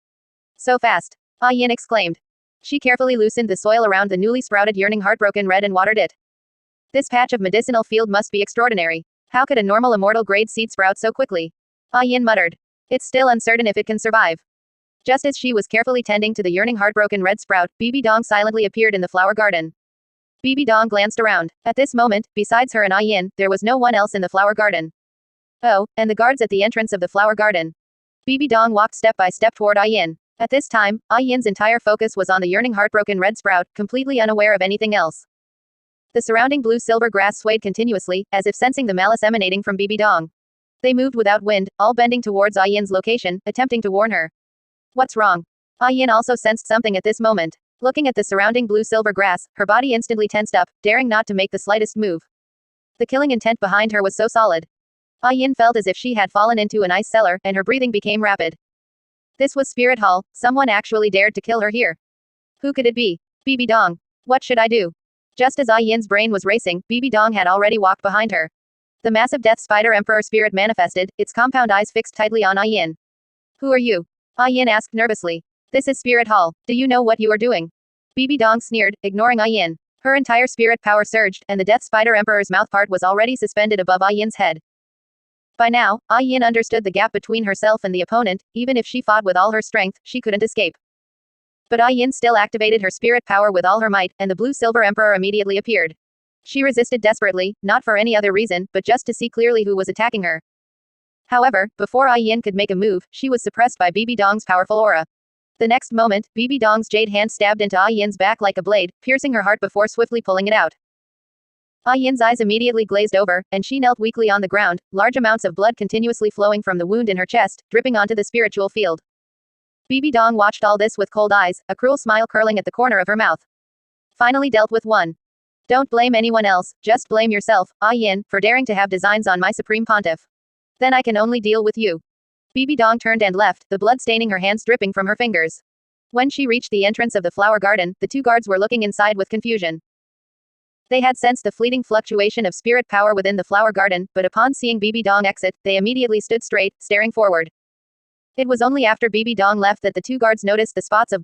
So fast! Yin exclaimed. She carefully loosened the soil around the newly sprouted yearning heartbroken red and watered it. This patch of medicinal field must be extraordinary. How could a normal immortal grade seed sprout so quickly? Yin muttered. It's still uncertain if it can survive. Just as she was carefully tending to the yearning heartbroken red sprout, Bibi Dong silently appeared in the flower garden. Bibi Dong glanced around. At this moment, besides her and Yin, there was no one else in the flower garden. Oh, and the guards at the entrance of the flower garden. Bibi Dong walked step by step toward Yin. At this time, Yin's entire focus was on the yearning heartbroken red sprout, completely unaware of anything else. The surrounding blue-silver grass swayed continuously, as if sensing the malice emanating from Bibi Dong. They moved without wind, all bending towards Yin's location, attempting to warn her. What's wrong? Yin also sensed something at this moment. Looking at the surrounding blue-silver grass, her body instantly tensed up, daring not to make the slightest move. The killing intent behind her was so solid. Yin felt as if she had fallen into an ice cellar, and her breathing became rapid. This was Spirit Hall, someone actually dared to kill her here. Who could it be? Bibi Dong. What should I do? Just as Yin's brain was racing, Bibi Dong had already walked behind her. The massive Death Spider Emperor spirit manifested, its compound eyes fixed tightly on Yin. Who are you? Yin asked nervously. This is Spirit Hall. Do you know what you are doing? Bibi Dong sneered, ignoring Yin. Her entire spirit power surged, and the Death Spider Emperor's mouthpart was already suspended above Yin's head. By now, Yin understood the gap between herself and the opponent. Even if she fought with all her strength, she couldn't escape. But Yin still activated her spirit power with all her might, and the blue-silver emperor immediately appeared. She resisted desperately, not for any other reason, but just to see clearly who was attacking her. However, before Yin could make a move, she was suppressed by Bibi Dong's powerful aura. The next moment, Bibi Dong's jade hand stabbed into Yin's back like a blade, piercing her heart before swiftly pulling it out. Yin's eyes immediately glazed over, and she knelt weakly on the ground, large amounts of blood continuously flowing from the wound in her chest, dripping onto the spiritual field. Bibi Dong watched all this with cold eyes, a cruel smile curling at the corner of her mouth. Finally dealt with one. Don't blame anyone else, just blame yourself, Yin, for daring to have designs on my supreme pontiff. Then I can only deal with you. Bibi Dong turned and left, the blood staining her hands dripping from her fingers. When she reached the entrance of the flower garden, the two guards were looking inside with confusion. They had sensed the fleeting fluctuation of spirit power within the flower garden, but upon seeing Bibi Dong exit, they immediately stood straight, staring forward. It was only after Bibi Dong left that the two guards noticed the spots of